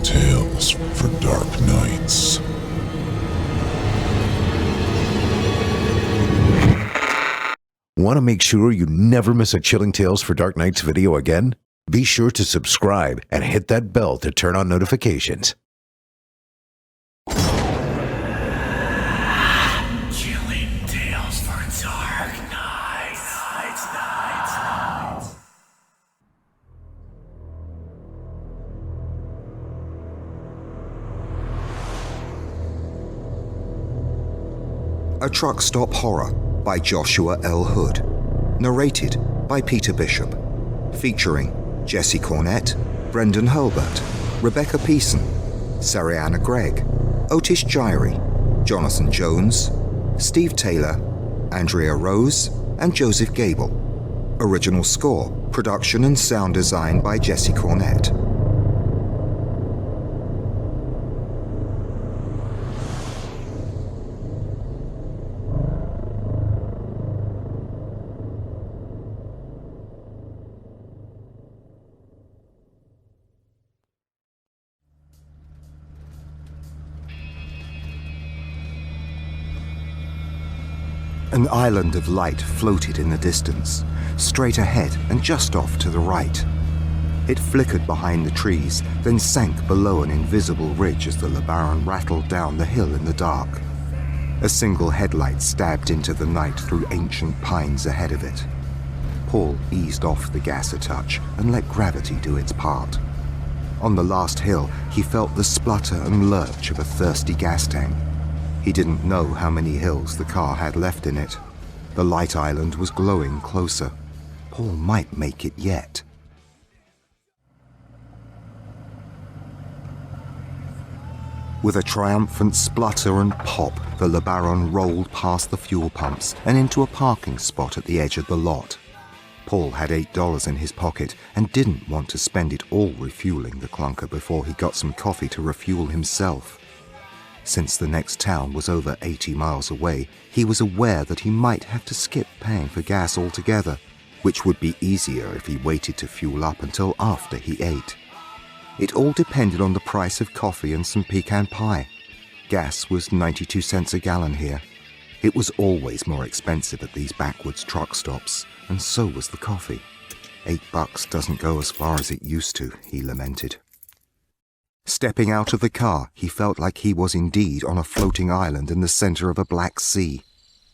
Chilling tales for dark nights. Want to make sure you never miss a Chilling Tales for Dark Nights video again? Be sure to subscribe and hit that bell to turn on notifications. Chilling Tales for Dark Nights. A Truck Stop Horror by Joshua L. Hood. Narrated by Peter Bishop. Featuring Jesse Cornett, Brendan Hurlbert, Rebecca Peason, Sarianna Gregg, Otis Jiry, Jonathan Jones, Steve Taylor, Andrea Rose, and Joseph Gable. Original score, production and sound design by Jesse Cornett. An island of light floated in the distance, straight ahead and just off to the right. It flickered behind the trees, then sank below an invisible ridge as the LeBaron rattled down the hill in the dark. A single headlight stabbed into the night through ancient pines ahead of it. Paul eased off the gas a touch and let gravity do its part. On the last hill, he felt the splutter and lurch of a thirsty gas tank. He didn't know how many hills the car had left in it. The light island was glowing closer. Paul might make it yet. With a triumphant splutter and pop, the LeBaron rolled past the fuel pumps and into a parking spot at the edge of the lot. Paul had $8 in his pocket and didn't want to spend it all refueling the clunker before he got some coffee to refuel himself. Since the next town was over 80 miles away, he was aware that he might have to skip paying for gas altogether, which would be easier if he waited to fuel up until after he ate. It all depended on the price of coffee and some pecan pie. Gas was 92 cents a gallon here. It was always more expensive at these backwoods truck stops, and so was the coffee. $8 doesn't go as far as it used to, he lamented. Stepping out of the car, he felt like he was indeed on a floating island in the center of a black sea.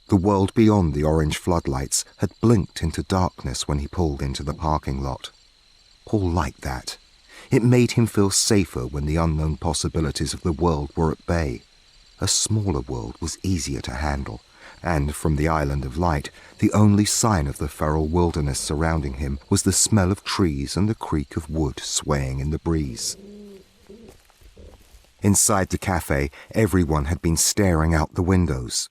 The world beyond the orange floodlights had blinked into darkness when he pulled into the parking lot. Paul liked that. It made him feel safer when the unknown possibilities of the world were at bay. A smaller world was easier to handle, and from the island of light, the only sign of the feral wilderness surrounding him was the smell of trees and the creak of wood swaying in the breeze. Inside the cafe, everyone had been staring out the windows.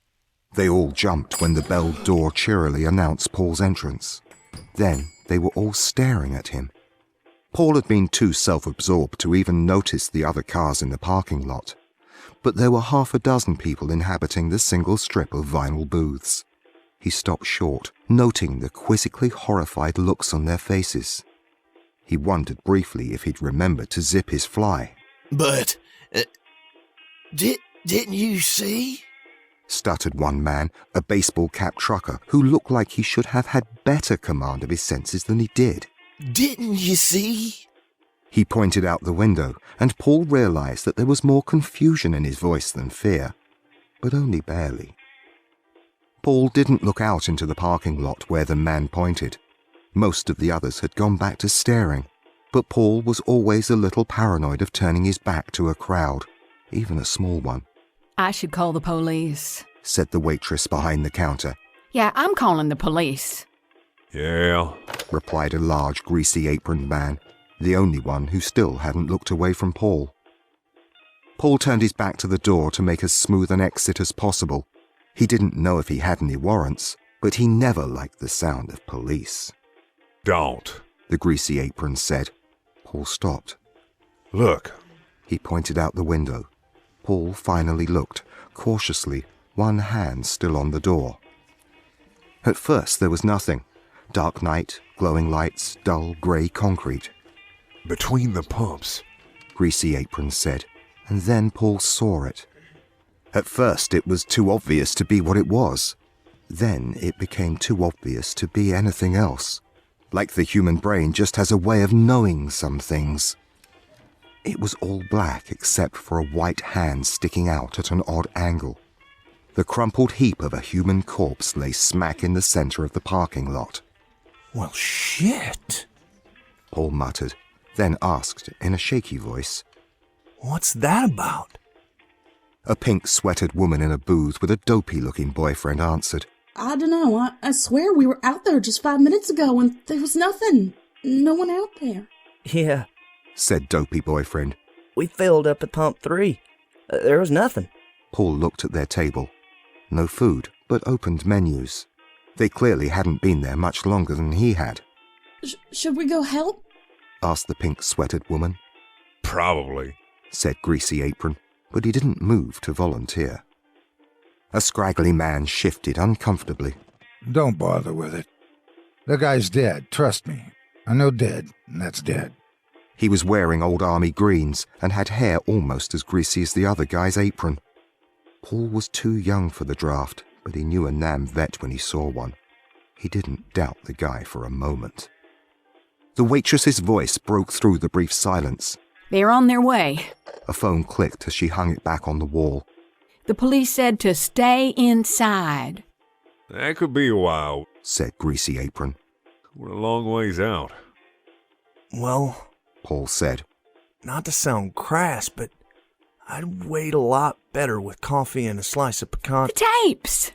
They all jumped when the belled door cheerily announced Paul's entrance. Then they were all staring at him. Paul had been too self-absorbed to even notice the other cars in the parking lot. But there were half a dozen people inhabiting the single strip of vinyl booths. He stopped short, noting the quizzically horrified looks on their faces. He wondered briefly if he'd remembered to zip his fly. But, didn't you see? Stuttered one man, a baseball-cap trucker who looked like he should have had better command of his senses than he did. Didn't you see? He pointed out the window, and Paul realized that there was more confusion in his voice than fear, but only barely. Paul didn't look out into the parking lot where the man pointed. Most of the others had gone back to staring, but Paul was always a little paranoid of turning his back to a crowd, even a small one. I should call the police, said the waitress behind the counter. Yeah, I'm calling the police. Yeah, replied a large, greasy-aproned man, the only one who still hadn't looked away from Paul. Paul turned his back to the door to make as smooth an exit as possible. He didn't know if he had any warrants, but he never liked the sound of police. don't. The greasy apron said. Paul stopped. Look. He pointed out the window. Paul finally looked, cautiously, one hand still on the door. At first there was nothing. Dark night, glowing lights, dull grey concrete. Between the pumps, Greasy Apron said, and then Paul saw it. At first it was too obvious to be what it was. Then it became too obvious to be anything else. Like the human brain just has a way of knowing some things. It was all black except for a white hand sticking out at an odd angle. The crumpled heap of a human corpse lay smack in the center of the parking lot. Well, shit. Paul muttered, then asked in a shaky voice, What's that about? A pink-sweatered woman in a booth with a dopey-looking boyfriend answered. I don't know. I swear we were out there just 5 minutes ago and there was nothing. No one out there. Yeah, Said dopey boyfriend. we filled up at pump 3. There was nothing. Paul looked at their table. No food, but opened menus. They clearly hadn't been there much longer than he had, Should we go help? asked the pink-sweatered woman. Probably. Said Greasy Apron, but he didn't move to volunteer. A scraggly man shifted uncomfortably. Don't bother with it. The guy's dead, trust me. I know dead, and that's dead. He was wearing old army greens and had hair almost as greasy as the other guy's apron. Paul was too young for the draft, but he knew a Nam vet when he saw one. He didn't doubt the guy for a moment. The waitress's voice broke through the brief silence. They're on their way. A phone clicked as she hung it back on the wall. The police said to stay inside. That could be a while. Said Greasy Apron. We're a long ways out. Well, Paul said. not to sound crass, but I'd wait a lot better with coffee and a slice of pecan. The tapes!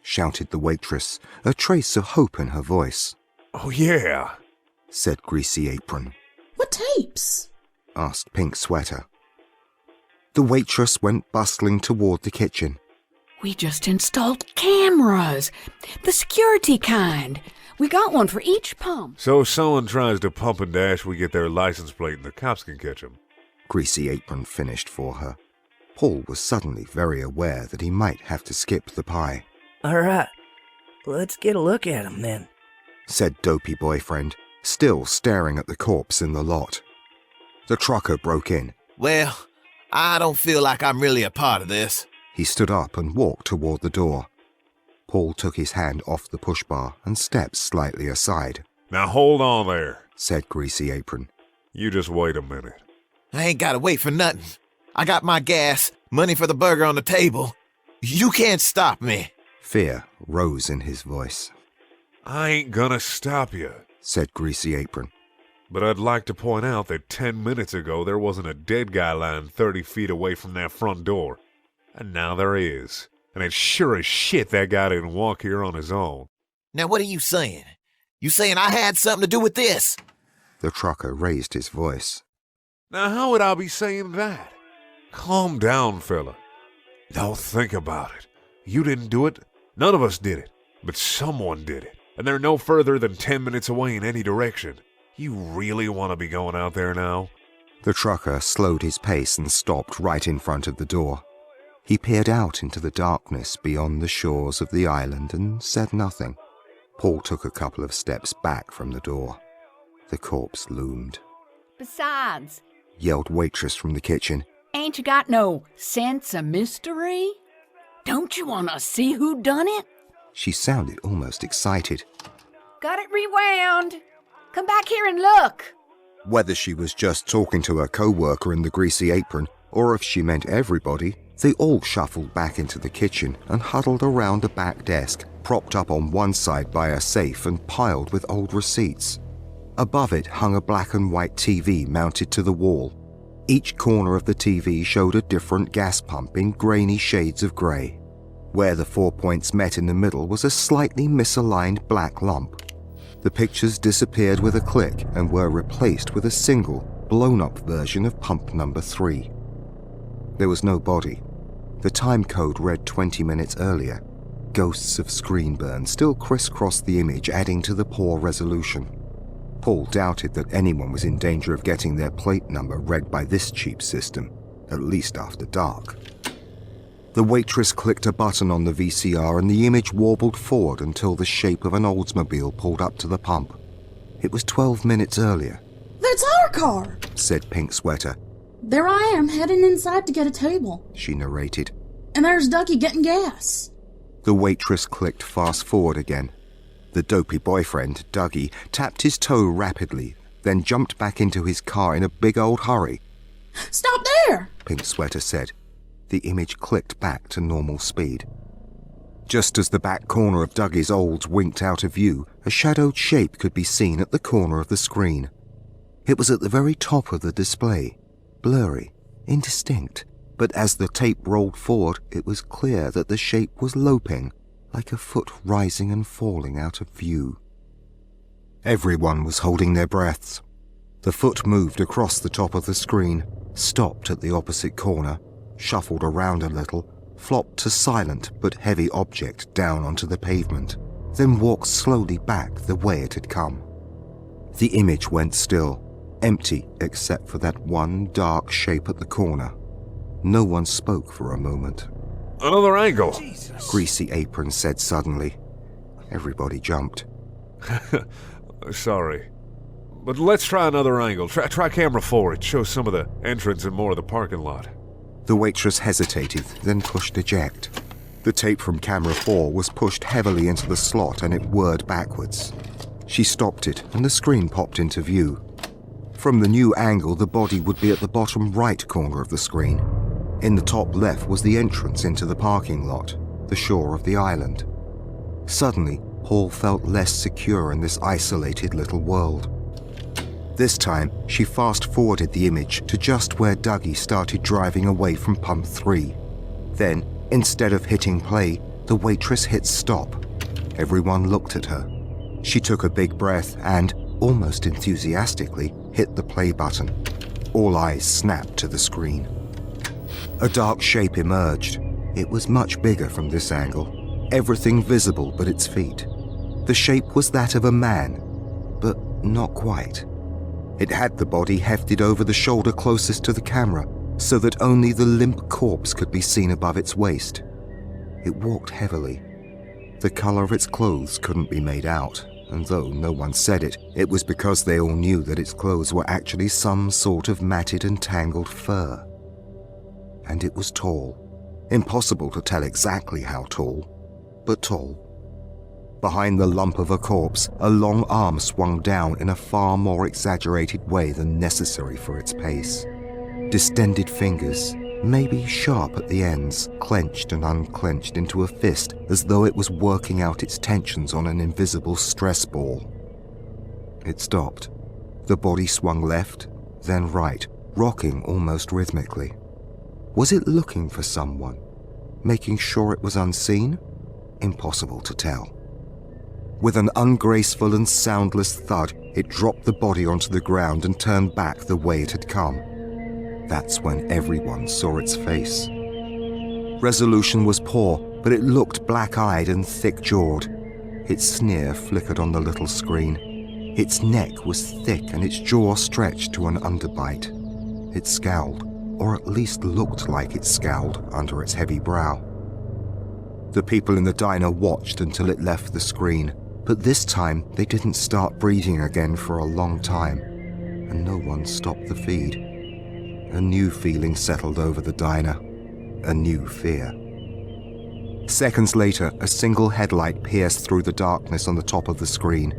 Shouted the waitress, a trace of hope in her voice. Oh, yeah. Said Greasy Apron. What tapes? Asked Pink Sweater. The waitress went bustling toward the kitchen. We just installed cameras. The security kind. We got one for each pump. So if someone tries to pump and dash, we get their license plate and the cops can catch them. Greasy Apron finished for her. Paul was suddenly very aware that he might have to skip the pie. All right, let's get a look at him then. Said Dopey Boyfriend, still staring at the corpse in the lot. The trucker broke in. Well, I don't feel like I'm really a part of this. He stood up and walked toward the door. Paul took his hand off the push bar and stepped slightly aside. Now hold on there, said Greasy Apron. You just wait a minute. I ain't gotta wait for nothing. I got my gas, money for the burger on the table. You can't stop me. Fear rose in his voice. I ain't gonna stop you, said Greasy Apron. But I'd like to point out that 10 minutes ago there wasn't a dead guy lying 30 feet away from that front door. And now there is. And it's sure as shit that guy didn't walk here on his own. Now what are you saying? You saying I had something to do with this? The trucker raised his voice. Now how would I be saying that? Calm down, fella. Now think about it. You didn't do it. None of us did it. But someone did it. And they're no further than 10 minutes away in any direction. You really want to be going out there now? The trucker slowed his pace and stopped right in front of the door. He peered out into the darkness beyond the shores of the island and said nothing. Paul took a couple of steps back from the door. The corpse loomed. Besides, Yelled waitress from the kitchen. ain't you got no sense of mystery? Don't you want to see who done it? She sounded almost excited. Got it rewound. Come back here and look. Whether she was just talking to her co-worker in the Greasy Apron, or if she meant everybody, they all shuffled back into the kitchen and huddled around a back desk, propped up on one side by a safe and piled with old receipts. Above it hung a black and white TV mounted to the wall. Each corner of the TV showed a different gas pump in grainy shades of grey. Where the 4 points met in the middle was a slightly misaligned black lump. The pictures disappeared with a click and were replaced with a single, blown-up version of pump number 3. There was no body. The time code read 20 minutes earlier. Ghosts of screen burn still crisscrossed the image, adding to the poor resolution. Paul doubted that anyone was in danger of getting their plate number read by this cheap system, at least after dark. The waitress clicked a button on the VCR and the image warbled forward until the shape of an Oldsmobile pulled up to the pump. It was 12 minutes earlier, That's our car. said Pink Sweater. There I am, heading inside to get a table. She narrated. And there's Ducky getting gas. The waitress clicked fast forward again. The dopey boyfriend, Dougie, tapped his toe rapidly, then jumped back into his car in a big old hurry. Stop there! Pink Sweater said. The image clicked back to normal speed. Just as the back corner of Dougie's Olds winked out of view, a shadowed shape could be seen at the corner of the screen. It was at the very top of the display, blurry, indistinct, but as the tape rolled forward, it was clear that the shape was loping, like a foot rising and falling out of view. Everyone was holding their breaths. The foot moved across the top of the screen, stopped at the opposite corner, shuffled around a little, flopped a silent but heavy object down onto the pavement, then walked slowly back the way it had come. The image went still, empty except for that one dark shape at the corner. No one spoke for a moment. Another angle. Greasy Apron said suddenly. Everybody jumped. Sorry. But let's try another angle. Try camera 4. It shows some of the entrance and more of the parking lot. The waitress hesitated, then pushed eject. The tape from camera 4 was pushed heavily into the slot and it whirred backwards. She stopped it and the screen popped into view. From the new angle, the body would be at the bottom right corner of the screen. In the top left was the entrance into the parking lot, the shore of the island. Suddenly, Paul felt less secure in this isolated little world. This time, she fast-forwarded the image to just where Dougie started driving away from pump 3. Then, instead of hitting play, the waitress hit stop. Everyone looked at her. She took a big breath and, almost enthusiastically, hit the play button. All eyes snapped to the screen. A dark shape emerged. It was much bigger from this angle, everything visible but its feet. The shape was that of a man, but not quite. It had the body hefted over the shoulder closest to the camera, so that only the limp corpse could be seen above its waist. It walked heavily. The color of its clothes couldn't be made out, and though no one said it, it was because they all knew that its clothes were actually some sort of matted and tangled fur. And it was tall. Impossible to tell exactly how tall, but tall. Behind the lump of a corpse, a long arm swung down in a far more exaggerated way than necessary for its pace. Distended fingers, maybe sharp at the ends, clenched and unclenched into a fist as though it was working out its tensions on an invisible stress ball. It stopped. The body swung left, then right, rocking almost rhythmically. Was it looking for someone? Making sure it was unseen? Impossible to tell. With an ungraceful and soundless thud, it dropped the body onto the ground and turned back the way it had come. That's when everyone saw its face. Resolution was poor, but it looked black-eyed and thick-jawed. Its sneer flickered on the little screen. Its neck was thick and its jaw stretched to an underbite. It scowled, or at least looked like it scowled under its heavy brow. The people in the diner watched until it left the screen, but this time they didn't start breathing again for a long time, and no one stopped the feed. A new feeling settled over the diner, a new fear. Seconds later, a single headlight pierced through the darkness on the top of the screen.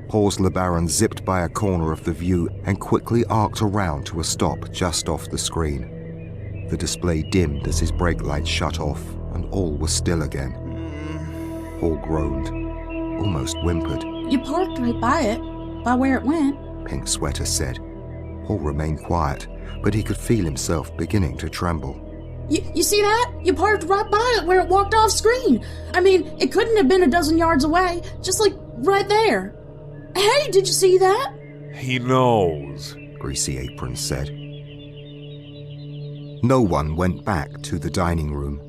Paul's LeBaron zipped by a corner of the view and quickly arced around to a stop just off the screen. The display dimmed as his brake lights shut off, and all was still again. Paul groaned, almost whimpered. You parked right by it, by where it went. Pink Sweater said. Paul remained quiet, but he could feel himself beginning to tremble. You see that? You parked right by it where it walked off screen. I mean, it couldn't have been a dozen yards away, just like right there. Hey, did you see that? He knows, Greasy Apron said. No one went back to the dining room.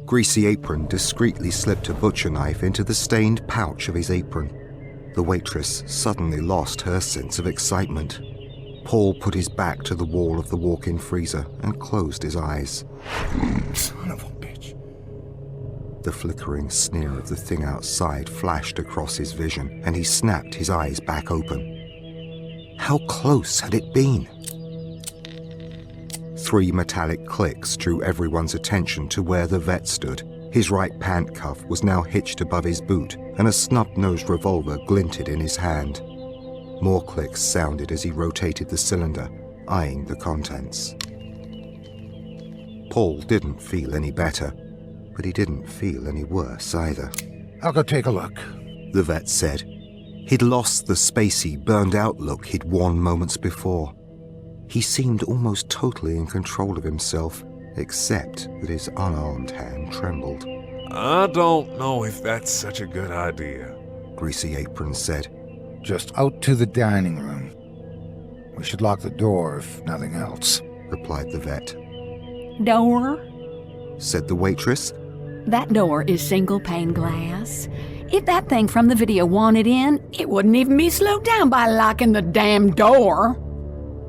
Greasy Apron discreetly slipped a butcher knife into the stained pouch of his apron. The waitress suddenly lost her sense of excitement. Paul put his back to the wall of the walk-in freezer and closed his eyes. Son of a bitch. The flickering sneer of the thing outside flashed across his vision, and he snapped his eyes back open. How close had it been? 3 metallic clicks drew everyone's attention to where the vet stood. His right pant cuff was now hitched above his boot, and a snub-nosed revolver glinted in his hand. More clicks sounded as he rotated the cylinder, eyeing the contents. Paul didn't feel any better, but he didn't feel any worse either. I'll go take a look, the vet said. He'd lost the spacey, burned-out look he'd worn moments before. He seemed almost totally in control of himself, except that his unarmed hand trembled. I don't know if that's such a good idea, Greasy Apron said. just out to the dining room. We should lock the door if nothing else, replied the vet. Door? Said the waitress. That door is single pane glass. If that thing from the video wanted in, it wouldn't even be slowed down by locking the damn door.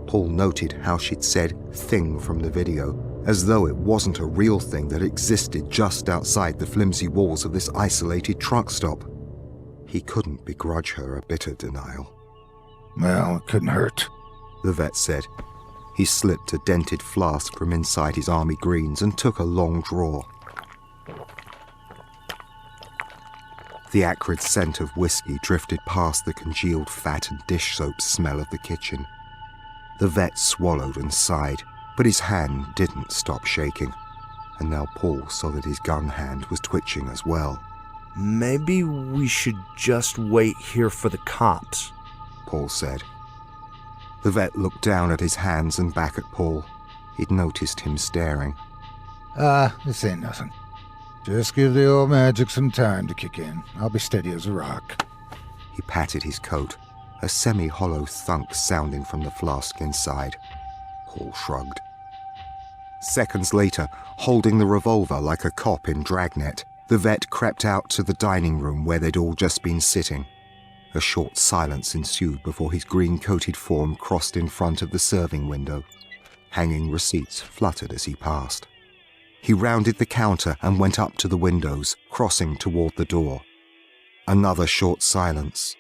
Paul noted how she'd said thing from the video, as though it wasn't a real thing that existed just outside the flimsy walls of this isolated truck stop. He couldn't begrudge her a bit of denial. Well, it couldn't hurt, the vet said. He slipped a dented flask from inside his army greens and took a long draw. The acrid scent of whiskey drifted past the congealed fat and dish soap smell of the kitchen. The vet swallowed and sighed, but his hand didn't stop shaking, and now Paul saw that his gun hand was twitching as well. Maybe we should just wait here for the cops, Paul said. The vet looked down at his hands and back at Paul. He'd noticed him staring. This ain't nothing. Just give the old magic some time to kick in. I'll be steady as a rock. He patted his coat, a semi-hollow thunk sounding from the flask inside. Paul shrugged. Seconds later, holding the revolver like a cop in Dragnet, the vet crept out to the dining room where they'd all just been sitting. A short silence ensued before his green-coated form crossed in front of the serving window. Hanging receipts fluttered as he passed. He rounded the counter and went up to the windows, crossing toward the door. Another short silence.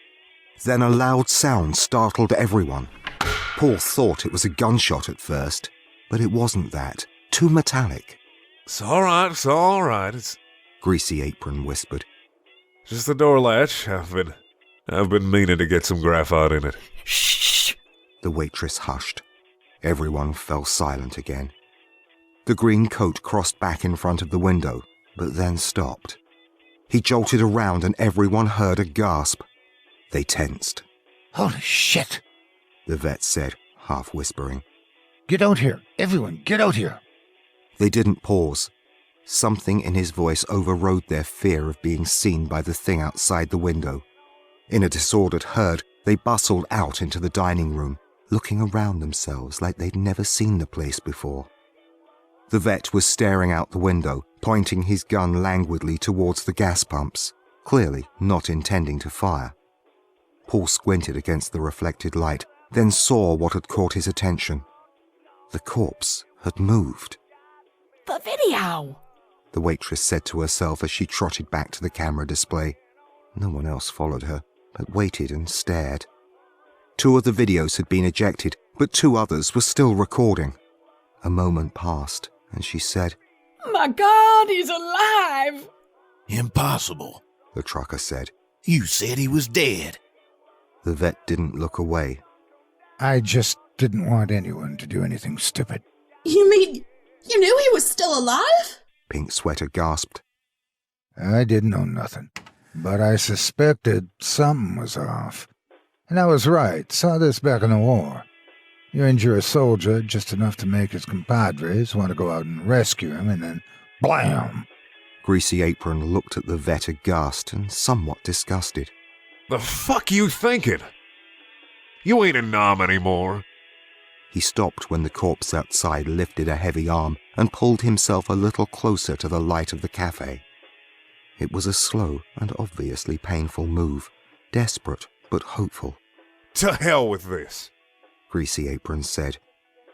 Then a loud sound startled everyone. Paul thought it was a gunshot at first, but it wasn't that. Too metallic. It's all right. It's Greasy Apron whispered. just the door latch. I've been meaning to get some graphite in it. Shh! The waitress hushed. Everyone fell silent again. The green coat crossed back in front of the window, but then stopped. He jolted around and everyone heard a gasp. They tensed. Holy shit! The vet said, half whispering. Get out here! Everyone, get out here! They didn't pause. Something in his voice overrode their fear of being seen by the thing outside the window. In a disordered herd, they bustled out into the dining room, looking around themselves like they'd never seen the place before. The vet was staring out the window, pointing his gun languidly towards the gas pumps, clearly not intending to fire. Paul squinted against the reflected light, then saw what had caught his attention. The corpse had moved. The video! The waitress said to herself as she trotted back to the camera display. No one else followed her, but waited and stared. 2 of the videos had been ejected, but 2 others were still recording. A moment passed, and she said, My God, he's alive! Impossible, the trucker said. you said he was dead. The vet didn't look away. I just didn't want anyone to do anything stupid. You mean you knew he was still alive? Pink Sweater gasped. I didn't know nothing, but I suspected something was off. And I was right, saw this back in the war. You injure a soldier just enough to make his compadres want to go out and rescue him, and then blam! Greasy Apron looked at the vet aghast and somewhat disgusted. The fuck you thinking? You ain't a nom anymore. He stopped when the corpse outside lifted a heavy arm and pulled himself a little closer to the light of the cafe. It was a slow and obviously painful move, desperate but hopeful. To hell with this. Greasy Apron said.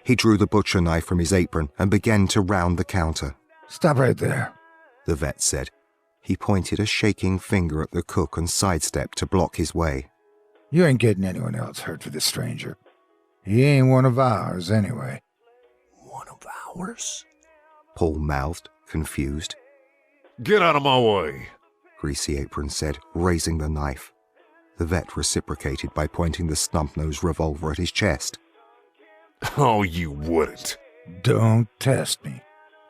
He drew the butcher knife from his apron and began to round the counter. Stop right there, The vet said. He pointed a shaking finger at the cook and sidestepped to block his way. You ain't getting anyone else hurt for this stranger. He ain't one of ours, anyway. One of hours? Paul mouthed, confused. Get out of my way. Greasy Apron said, raising the knife. The vet reciprocated by pointing the snub-nosed revolver at his chest. Oh, you wouldn't. Don't test me.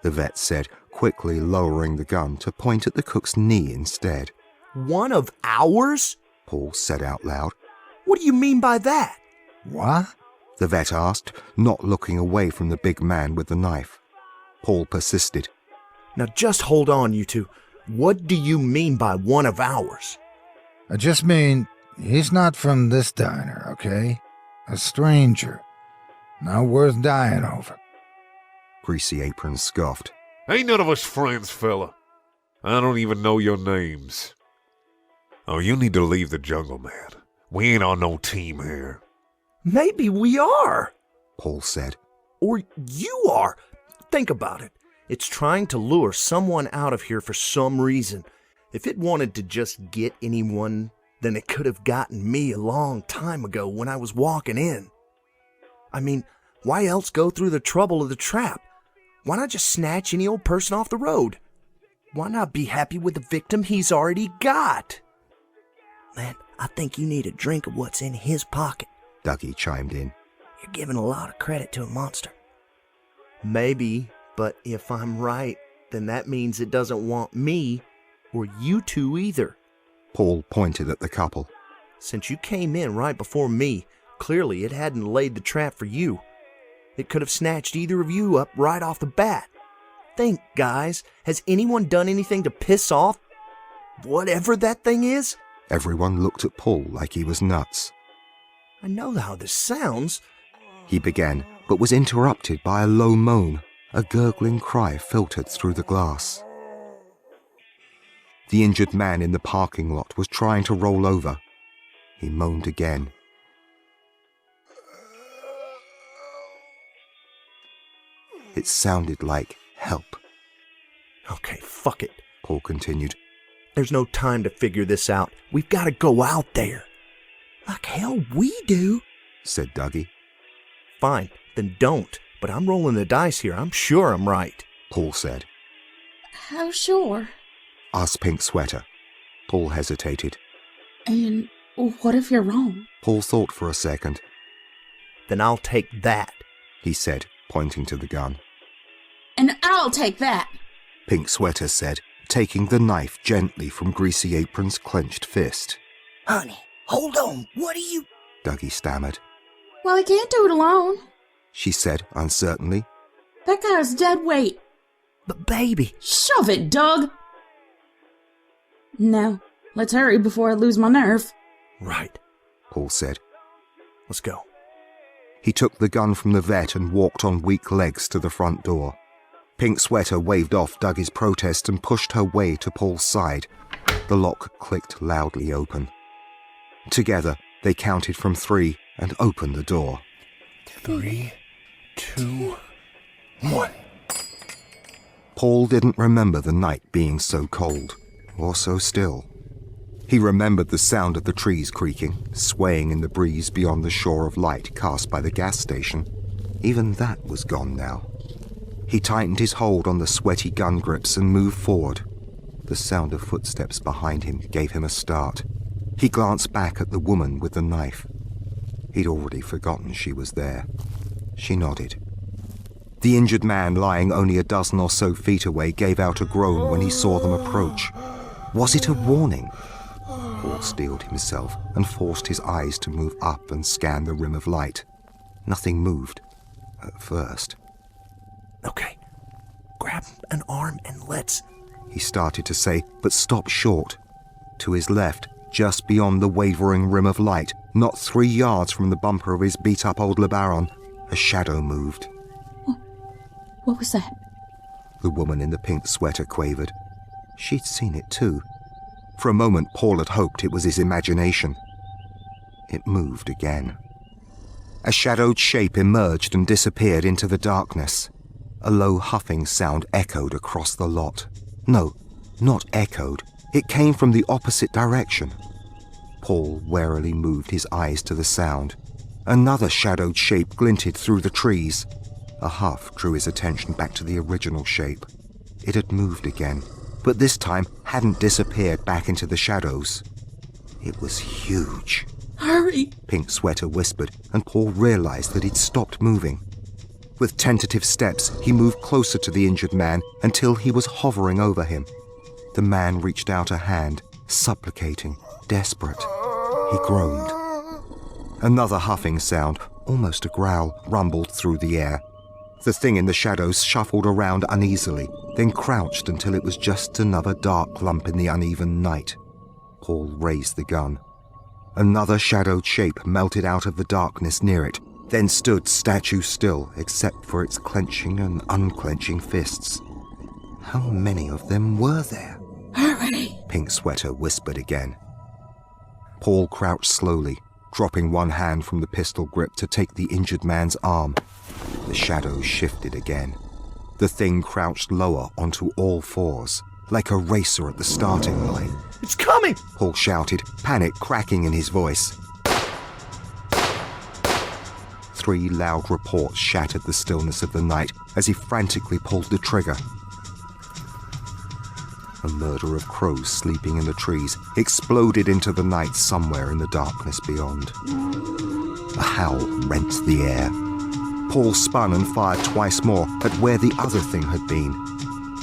The vet said, quickly lowering the gun to point at the cook's knee instead. 1 of ours? Paul said out loud. What do you mean by that? What? The vet asked, not looking away from the big man with the knife. Paul persisted. Now just hold on, you two. What do you mean by 1 of ours? I just mean, he's not from this diner, okay? A stranger. Not worth dying over. Greasy Apron scoffed. Ain't none of us friends, fella. I don't even know your names. Oh, you need to leave the jungle, man. We ain't on no team here. Maybe we are. Paul said. Or you are. Think about it. It's trying to lure someone out of here for some reason. If it wanted to just get anyone, then it could have gotten me a long time ago when I was walking in. I mean, why else go through the trouble of the trap? Why not just snatch any old person off the road? Why not be happy with the victim he's already got? Man, I think you need a drink of what's in his pocket. Dougie chimed in. You're giving a lot of credit to a monster. Maybe, but if I'm right, then that means it doesn't want me or you two either. Paul pointed at the couple. Since you came in right before me, clearly it hadn't laid the trap for you. It could have snatched either of you up right off the bat. Think, guys, has anyone done anything to piss off whatever that thing is? Everyone looked at Paul like he was nuts. I know how this sounds. He began, but was interrupted by a low moan. A gurgling cry filtered through the glass. The injured man in the parking lot was trying to roll over. He moaned again. It sounded like help. Okay, fuck it, Paul continued. There's no time to figure this out. We've got to go out there. Like hell we do, said Dougie. Fine, then don't. But I'm rolling the dice here. I'm sure I'm right, Paul said. How sure? Asked Pink Sweater. Paul hesitated. And what if you're wrong? Paul thought for a second. Then I'll take that, he said, pointing to the gun. And I'll take that, Pink Sweater said, taking the knife gently from Greasy Apron's clenched fist. Honey, hold on. What are you... Dougie stammered. Well, he can't do it alone, she said uncertainly. That guy's dead weight. But baby... Shove it, Doug! Now, let's hurry before I lose my nerve. Right, Paul said. Let's go. He took the gun from the vet and walked on weak legs to the front door. Pink Sweater waved off Dougie's protest and pushed her way to Paul's side. The lock clicked loudly open. Together, they counted from 3 and opened the door. 3, 2, 1. Paul didn't remember the night being so cold, or so still. He remembered the sound of the trees creaking, swaying in the breeze beyond the shore of light cast by the gas station. Even that was gone now. He tightened his hold on the sweaty gun grips and moved forward. The sound of footsteps behind him gave him a start. He glanced back at the woman with the knife. He'd already forgotten she was there. She nodded. The injured man lying only a dozen or so feet away gave out a groan when he saw them approach. Was it a warning? Paul steeled himself and forced his eyes to move up and scan the rim of light. Nothing moved, at first. Okay, grab an arm and let's... He started to say, but stopped short. To his left, just beyond the wavering rim of light, not 3 yards from the bumper of his beat-up old LeBaron, a shadow moved. What was that? The woman in the pink sweater quavered. She'd seen it too. For a moment, Paul had hoped it was his imagination. It moved again. A shadowed shape emerged and disappeared into the darkness. A low huffing sound echoed across the lot. No, not echoed. It came from the opposite direction. Paul warily moved his eyes to the sound. Another shadowed shape glinted through the trees. A huff drew his attention back to the original shape. It had moved again, but this time hadn't disappeared back into the shadows. It was huge. Hurry! Pink Sweater whispered, and Paul realized that he'd stopped moving. With tentative steps, he moved closer to the injured man until he was hovering over him. The man reached out a hand, supplicating, desperate. He groaned. Another huffing sound, almost a growl, rumbled through the air. The thing in the shadows shuffled around uneasily, then crouched until it was just another dark lump in the uneven night. Paul raised the gun. Another shadowed shape melted out of the darkness near it, then stood statue still except for its clenching and unclenching fists. How many of them were there? Hurry! Pink Sweater whispered again. Paul crouched slowly, dropping one hand from the pistol grip to take the injured man's arm. The shadows shifted again. The thing crouched lower onto all fours, like a racer at the starting line. It's coming! Paul shouted, panic cracking in his voice. 3 loud reports shattered the stillness of the night as he frantically pulled the trigger. A murder of crows sleeping in the trees exploded into the night somewhere in the darkness beyond. A howl rent the air. Paul spun and fired twice more at where the other thing had been.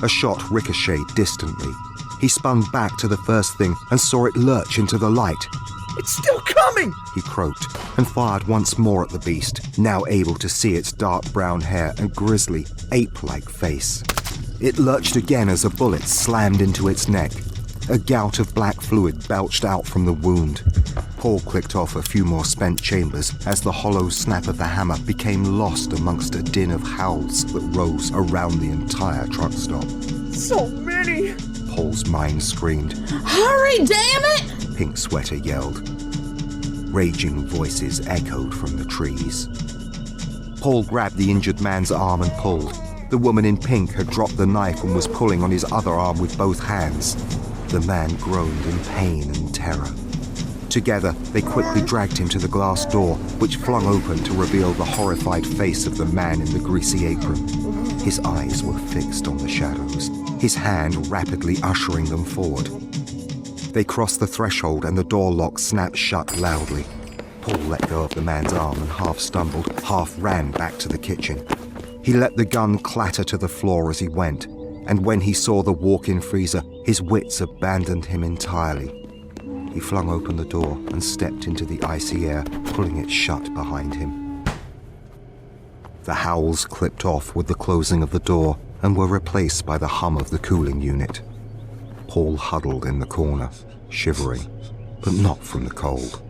A shot ricocheted distantly. He spun back to the first thing and saw it lurch into the light. It's still coming! He croaked and fired once more at the beast, now able to see its dark brown hair and grisly, ape-like face. It lurched again as a bullet slammed into its neck. A gout of black fluid belched out from the wound. Paul clicked off a few more spent chambers as the hollow snap of the hammer became lost amongst a din of howls that rose around the entire truck stop. So many! Paul's mind screamed. Hurry, damn it! Pink Sweater yelled. Raging voices echoed from the trees. Paul grabbed the injured man's arm and pulled. The woman in pink had dropped the knife and was pulling on his other arm with both hands. The man groaned in pain and terror. Together, they quickly dragged him to the glass door, which flung open to reveal the horrified face of the man in the greasy apron. His eyes were fixed on the shadows, his hand rapidly ushering them forward. They crossed the threshold and the door lock snapped shut loudly. Paul let go of the man's arm and half stumbled, half ran back to the kitchen. He let the gun clatter to the floor as he went, and when he saw the walk-in freezer, his wits abandoned him entirely. He flung open the door and stepped into the icy air, pulling it shut behind him. The howls clipped off with the closing of the door and were replaced by the hum of the cooling unit. Paul huddled in the corner, shivering, but not from the cold.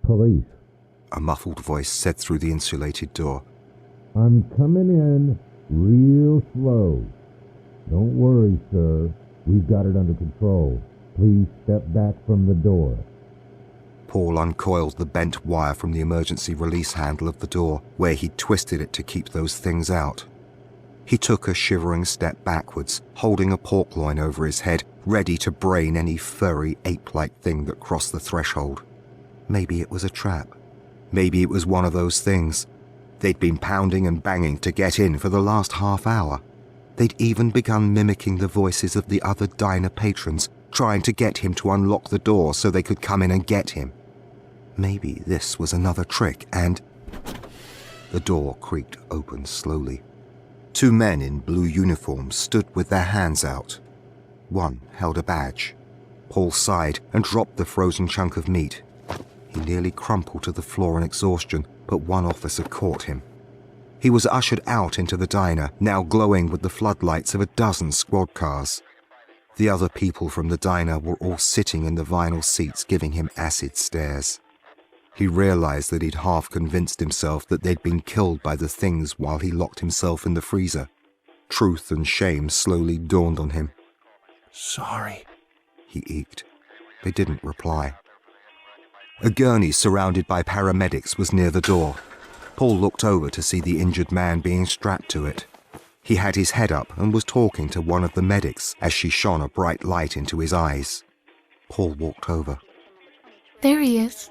Police. A muffled voice said through the insulated door. I'm coming in real slow. Don't worry, sir. We've got it under control. Please step back from the door. Paul uncoiled the bent wire from the emergency release handle of the door, where he'd twisted it to keep those things out. He took a shivering step backwards, holding a pork loin over his head, ready to brain any furry, ape-like thing that crossed the threshold. Maybe it was a trap. Maybe it was one of those things. They'd been pounding and banging to get in for the last half hour. They'd even begun mimicking the voices of the other diner patrons, trying to get him to unlock the door so they could come in and get him. Maybe this was another trick, and... The door creaked open slowly. 2 men in blue uniforms stood with their hands out. One held a badge. Paul sighed and dropped the frozen chunk of meat. He nearly crumpled to the floor in exhaustion, but one officer caught him. He was ushered out into the diner, now glowing with the floodlights of a dozen squad cars. The other people from the diner were all sitting in the vinyl seats giving him acid stares. He realized that he'd half convinced himself that they'd been killed by the things while he locked himself in the freezer. Truth and shame slowly dawned on him. Sorry, he eked. They didn't reply. A gurney surrounded by paramedics was near the door. Paul looked over to see the injured man being strapped to it. He had his head up and was talking to one of the medics as she shone a bright light into his eyes. Paul walked over. There he is,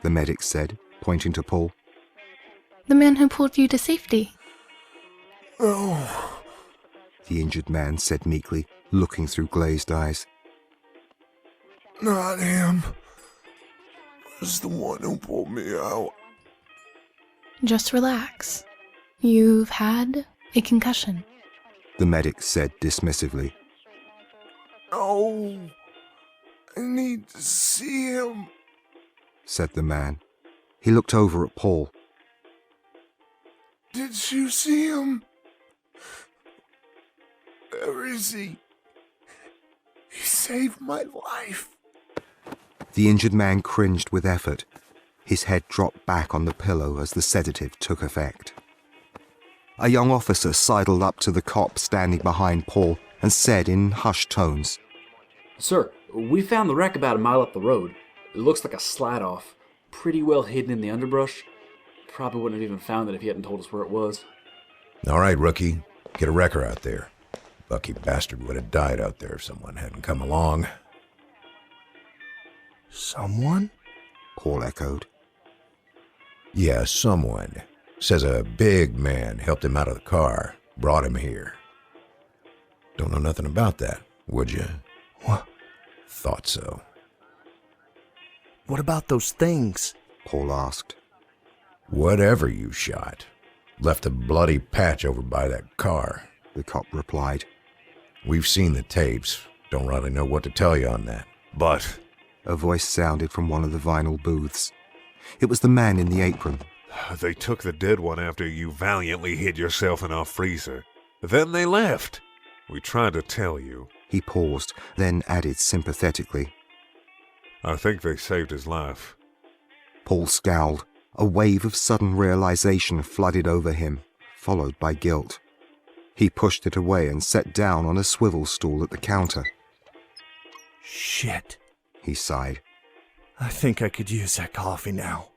The medic said, pointing to Paul. the man who pulled you to safety. Oh, The injured man said meekly, looking through glazed eyes. not him. It was the one who pulled me out. Just relax. You've had a concussion. The medic said dismissively. No, I need to see him. Said the man. He looked over at Paul. Did you see him? Where is he? He saved my life. The injured man cringed with effort. His head dropped back on the pillow as the sedative took effect. A young officer sidled up to the cop standing behind Paul and said in hushed tones, Sir, we found the wreck about a mile up the road. It looks like a slide-off, pretty well hidden in the underbrush. Probably wouldn't have even found it if he hadn't told us where it was. All right, rookie. Get a wrecker out there. Lucky bastard would have died out there if someone hadn't come along. Someone? Paul echoed. Yeah, someone. Says a big man helped him out of the car, brought him here. Don't know nothing about that, would you? What? Thought so. What about those things? Paul asked. Whatever you shot. Left a bloody patch over by that car, The cop replied. We've seen the tapes. Don't really know what to tell you on that. But A voice sounded from one of the vinyl booths. It was the man in the apron. they took the dead one after you valiantly hid yourself in our freezer. Then they left. We tried to tell you. He paused, then added sympathetically. I think they saved his life. Paul scowled. A wave of sudden realization flooded over him, followed by guilt. He pushed it away and sat down on a swivel stool at the counter. Shit. He sighed. I think I could use that coffee now.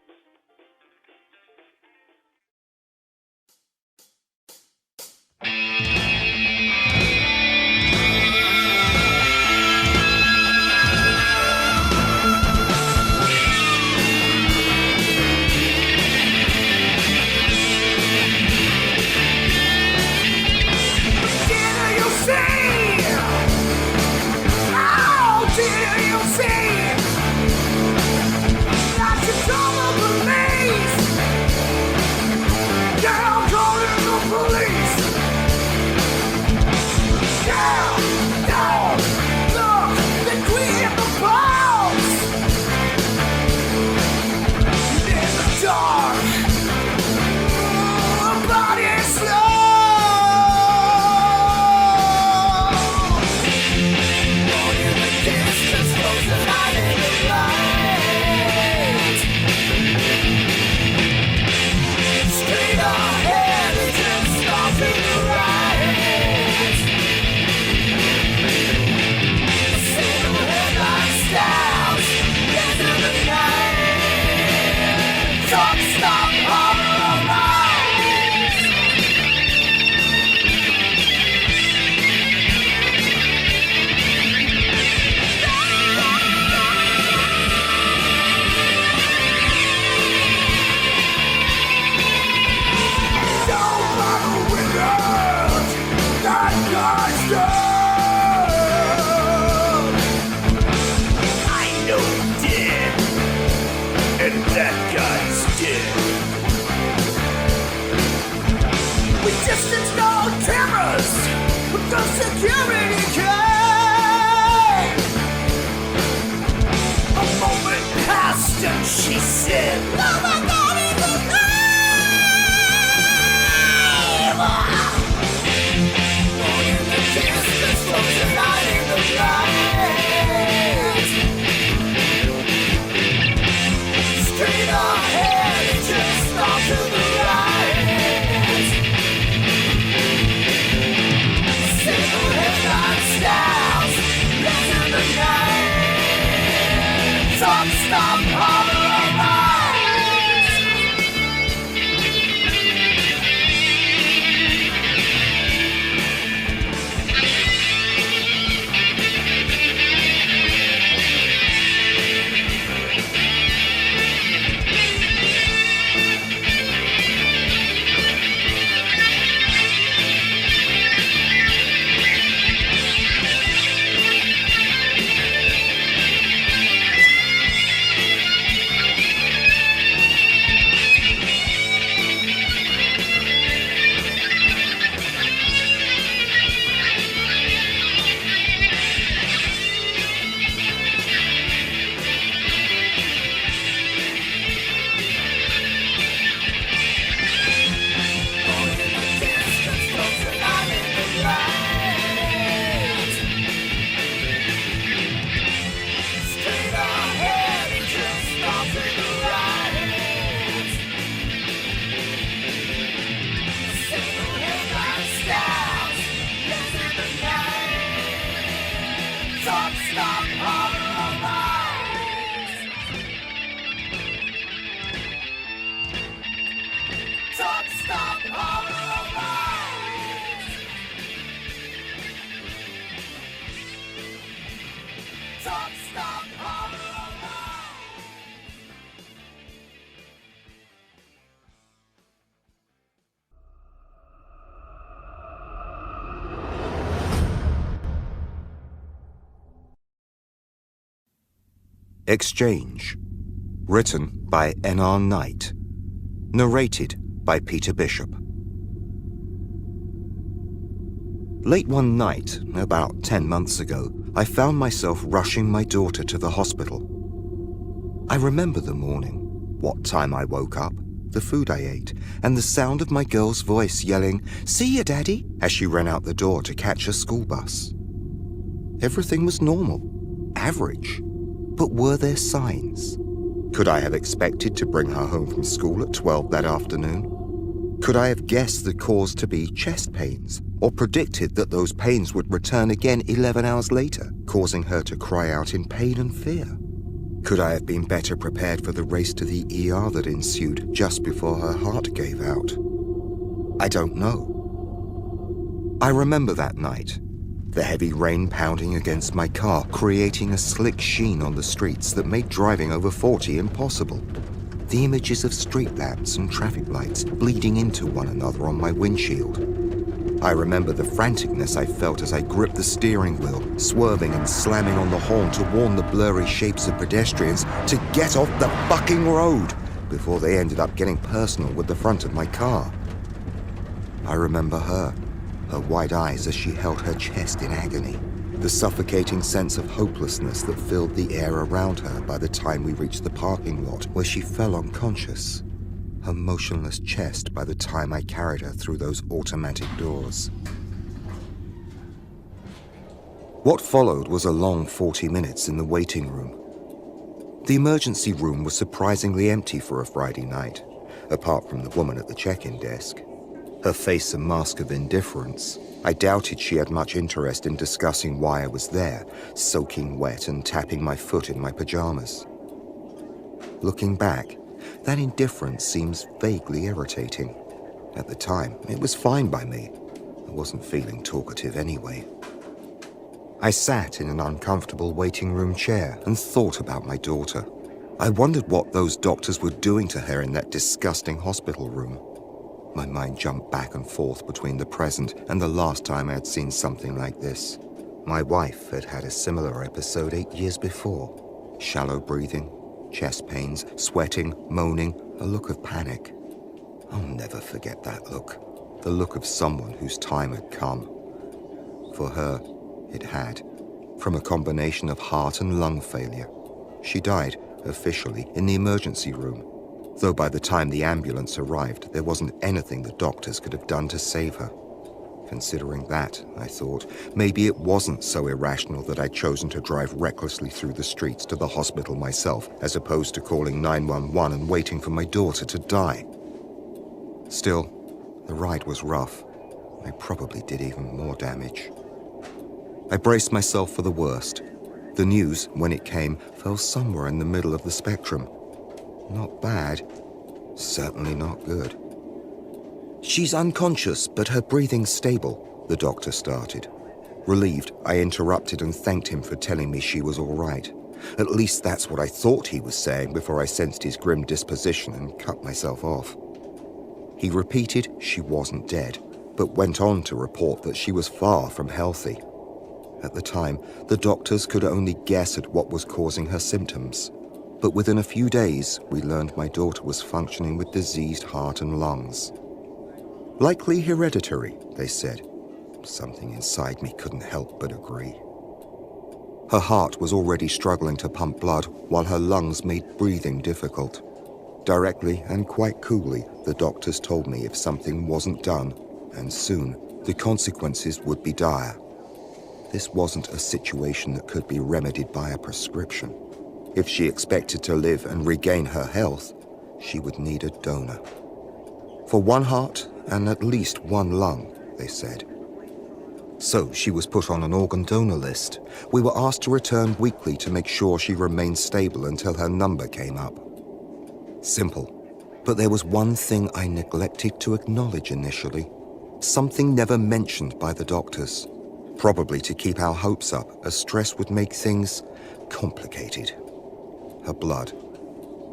She said, "Oh my God, he's alive!" More in the distance, floating out in the light. Straight ahead, it just off to the right. Single headline styles, into the night. Talk, stop, holler. Exchange. Written by N.R. Knight. Narrated by Peter Bishop. Late one night, about 10 months ago, I found myself rushing my daughter to the hospital. I remember the morning, what time I woke up, the food I ate, and the sound of my girl's voice yelling, "See ya, Daddy," as she ran out the door to catch a school bus. Everything was normal, average. But were there signs? Could I have expected to bring her home from school at 12 that afternoon? Could I have guessed the cause to be chest pains, or predicted that those pains would return again 11 hours later, causing her to cry out in pain and fear? Could I have been better prepared for the race to the ER that ensued just before her heart gave out? I don't know. I remember that night. The heavy rain pounding against my car, creating a slick sheen on the streets that made driving over 40 impossible. The images of street lamps and traffic lights bleeding into one another on my windshield. I remember the franticness I felt as I gripped the steering wheel, swerving and slamming on the horn to warn the blurry shapes of pedestrians to get off the fucking road before they ended up getting personal with the front of my car. I remember her wide eyes as she held her chest in agony, the suffocating sense of hopelessness that filled the air around her by the time we reached the parking lot where she fell unconscious, her motionless chest by the time I carried her through those automatic doors. What followed was a long 40 minutes in the waiting room. The emergency room was surprisingly empty for a Friday night, apart from the woman at the check-in desk. Her face a mask of indifference, I doubted she had much interest in discussing why I was there, soaking wet and tapping my foot in my pajamas. Looking back, that indifference seems vaguely irritating. At the time, it was fine by me. I wasn't feeling talkative anyway. I sat in an uncomfortable waiting room chair and thought about my daughter. I wondered what those doctors were doing to her in that disgusting hospital room. My mind jumped back and forth between the present and the last time I had seen something like this. My wife had had a similar episode 8 years before. Shallow breathing, chest pains, sweating, moaning, a look of panic. I'll never forget that look. The look of someone whose time had come. For her, it had. From a combination of heart and lung failure. She died, officially, in the emergency room. Though by the time the ambulance arrived, there wasn't anything the doctors could have done to save her. Considering that, I thought, maybe it wasn't so irrational that I'd chosen to drive recklessly through the streets to the hospital myself, as opposed to calling 911 and waiting for my daughter to die. Still, the ride was rough. I probably did even more damage. I braced myself for the worst. The news, when it came, fell somewhere in the middle of the spectrum. Not bad, certainly not good. "She's unconscious, but her breathing's stable," the doctor started. Relieved, I interrupted and thanked him for telling me she was all right. At least that's what I thought he was saying before I sensed his grim disposition and cut myself off. He repeated she wasn't dead, but went on to report that she was far from healthy. At the time, the doctors could only guess at what was causing her symptoms. But within a few days, we learned my daughter was functioning with diseased heart and lungs. Likely hereditary, they said. Something inside me couldn't help but agree. Her heart was already struggling to pump blood, while her lungs made breathing difficult. Directly and quite coolly, the doctors told me if something wasn't done, and soon, the consequences would be dire. This wasn't a situation that could be remedied by a prescription. If she expected to live and regain her health, she would need a donor. For one heart and at least one lung, they said. So she was put on an organ donor list. We were asked to return weekly to make sure she remained stable until her number came up. Simple. But there was one thing I neglected to acknowledge initially. Something never mentioned by the doctors. Probably to keep our hopes up, as stress would make things complicated. Her blood.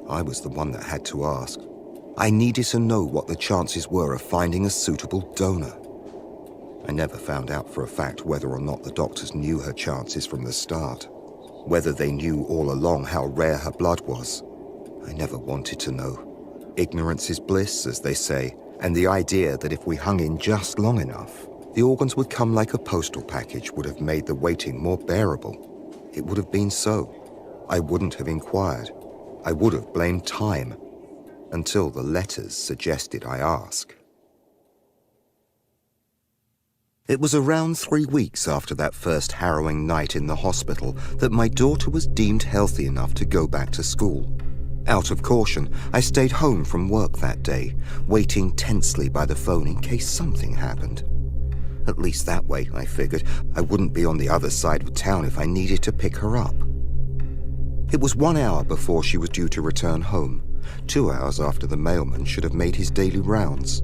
I was the one that had to ask. I needed to know what the chances were of finding a suitable donor. I never found out for a fact whether or not the doctors knew her chances from the start. Whether they knew all along how rare her blood was. I never wanted to know. Ignorance is bliss, as they say, and the idea that if we hung in just long enough, the organs would come like a postal package would have made the waiting more bearable. It would have been so. I wouldn't have inquired. I would have blamed time, until the letters suggested I ask. It was around 3 weeks after that first harrowing night in the hospital that my daughter was deemed healthy enough to go back to school. Out of caution, I stayed home from work that day, waiting tensely by the phone in case something happened. At least that way, I figured, I wouldn't be on the other side of town if I needed to pick her up. It was 1 hour before she was due to return home, 2 hours after the mailman should have made his daily rounds.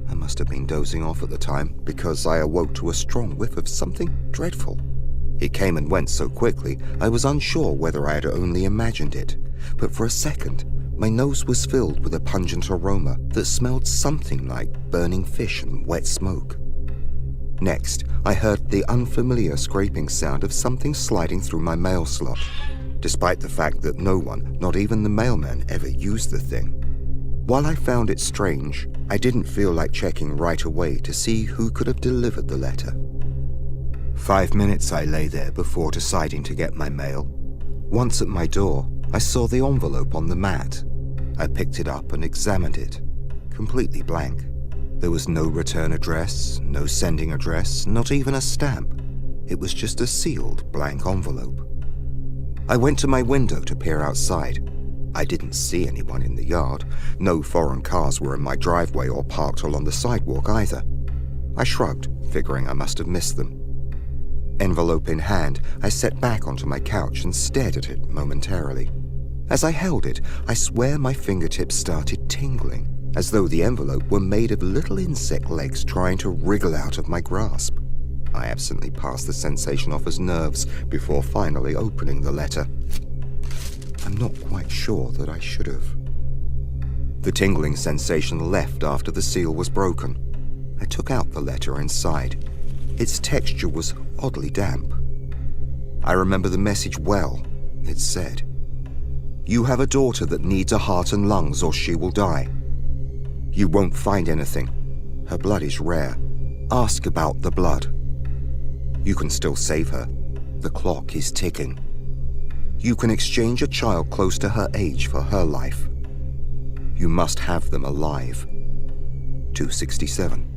I must have been dozing off at the time, because I awoke to a strong whiff of something dreadful. It came and went so quickly, I was unsure whether I had only imagined it, but for a second, my nose was filled with a pungent aroma that smelled something like burning fish and wet smoke. Next, I heard the unfamiliar scraping sound of something sliding through my mail slot, despite the fact that no one, not even the mailman, ever used the thing. While I found it strange, I didn't feel like checking right away to see who could have delivered the letter. 5 minutes I lay there before deciding to get my mail. Once at my door, I saw the envelope on the mat. I picked it up and examined it, completely blank. There was no return address, no sending address, not even a stamp. It was just a sealed blank envelope. I went to my window to peer outside. I didn't see anyone in the yard. No foreign cars were in my driveway or parked along the sidewalk either. I shrugged, figuring I must have missed them. Envelope in hand, I sat back onto my couch and stared at it momentarily. As I held it, I swear my fingertips started tingling, as though the envelope were made of little insect legs trying to wriggle out of my grasp. I absently passed the sensation off as nerves before finally opening the letter. I'm not quite sure that I should have. The tingling sensation left after the seal was broken. I took out the letter inside. Its texture was oddly damp. I remember the message well. It said, "You have a daughter that needs a heart and lungs or she will die. You won't find anything. Her blood is rare. Ask about the blood. You can still save her. The clock is ticking. You can exchange a child close to her age for her life. You must have them alive. 267.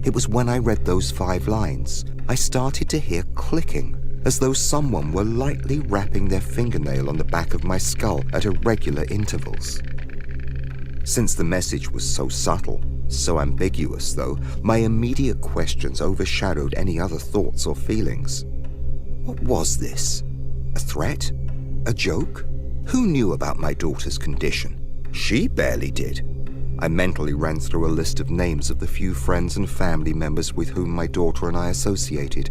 It was when I read those 5 lines, I started to hear clicking, as though someone were lightly rapping their fingernail on the back of my skull at irregular intervals. Since the message was so subtle, so ambiguous though, my immediate questions overshadowed any other thoughts or feelings. What was this? A threat? A joke? Who knew about my daughter's condition? She barely did. I mentally ran through a list of names of the few friends and family members with whom my daughter and I associated.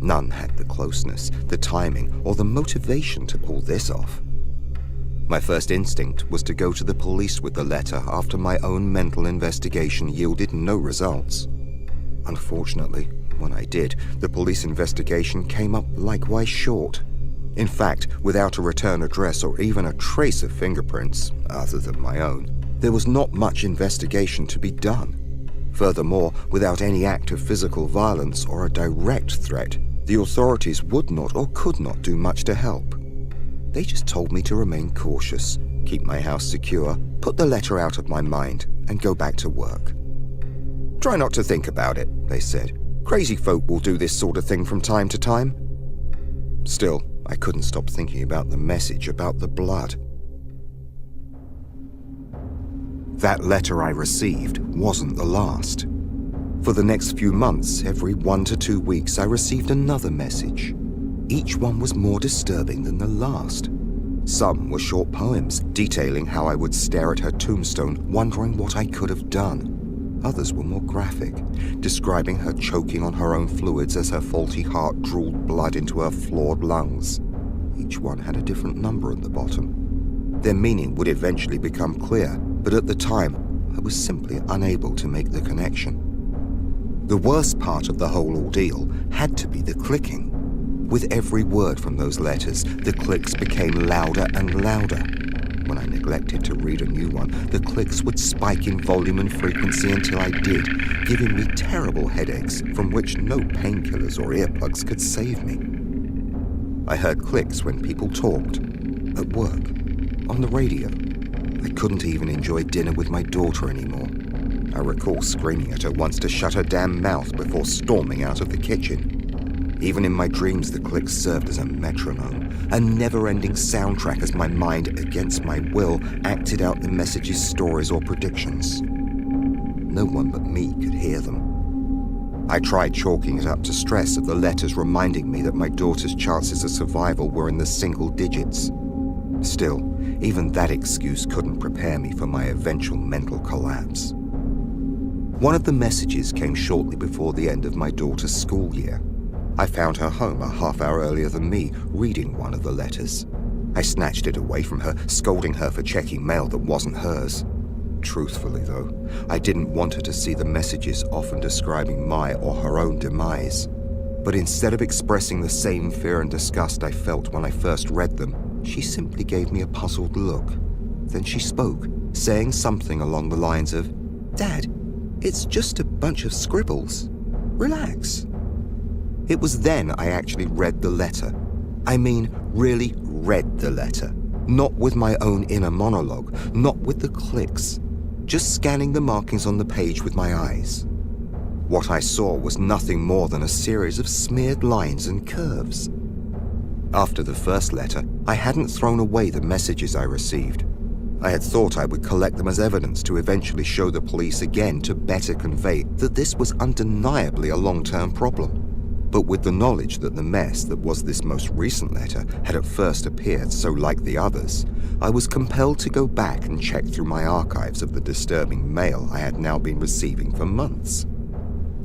None had the closeness, the timing, or the motivation to pull this off. My first instinct was to go to the police with the letter after my own mental investigation yielded no results. Unfortunately, when I did, the police investigation came up likewise short. In fact, without a return address or even a trace of fingerprints, other than my own, there was not much investigation to be done. Furthermore, without any act of physical violence or a direct threat, the authorities would not or could not do much to help. They just told me to remain cautious, keep my house secure, put the letter out of my mind, and go back to work. Try not to think about it, they said. Crazy folk will do this sort of thing from time to time. Still, I couldn't stop thinking about the message about the blood. That letter I received wasn't the last. For the next few months, every 1 to 2 weeks, I received another message. Each one was more disturbing than the last. Some were short poems detailing how I would stare at her tombstone, wondering what I could have done. Others were more graphic, describing her choking on her own fluids as her faulty heart drooled blood into her flawed lungs. Each one had a different number at the bottom. Their meaning would eventually become clear, but at the time, I was simply unable to make the connection. The worst part of the whole ordeal had to be the clicking. With every word from those letters, the clicks became louder and louder. When I neglected to read a new one, the clicks would spike in volume and frequency until I did, giving me terrible headaches from which no painkillers or earplugs could save me. I heard clicks when people talked, at work, on the radio. I couldn't even enjoy dinner with my daughter anymore. I recall screaming at her once to shut her damn mouth before storming out of the kitchen. Even in my dreams, the clicks served as a metronome, a never-ending soundtrack as my mind, against my will, acted out the message's stories or predictions. No one but me could hear them. I tried chalking it up to stress of the letters reminding me that my daughter's chances of survival were in the single digits. Still, even that excuse couldn't prepare me for my eventual mental collapse. One of the messages came shortly before the end of my daughter's school year. I found her home a half hour earlier than me, reading one of the letters. I snatched it away from her, scolding her for checking mail that wasn't hers. Truthfully, though, I didn't want her to see the messages often describing my or her own demise. But instead of expressing the same fear and disgust I felt when I first read them, she simply gave me a puzzled look. Then she spoke, saying something along the lines of, "Dad, it's just a bunch of scribbles. Relax." It was then I actually read the letter. I mean, really read the letter. Not with my own inner monologue, not with the clicks. Just scanning the markings on the page with my eyes. What I saw was nothing more than a series of smeared lines and curves. After the first letter, I hadn't thrown away the messages I received. I had thought I would collect them as evidence to eventually show the police again to better convey that this was undeniably a long-term problem. But with the knowledge that the mess that was this most recent letter had at first appeared so like the others, I was compelled to go back and check through my archives of the disturbing mail I had now been receiving for months.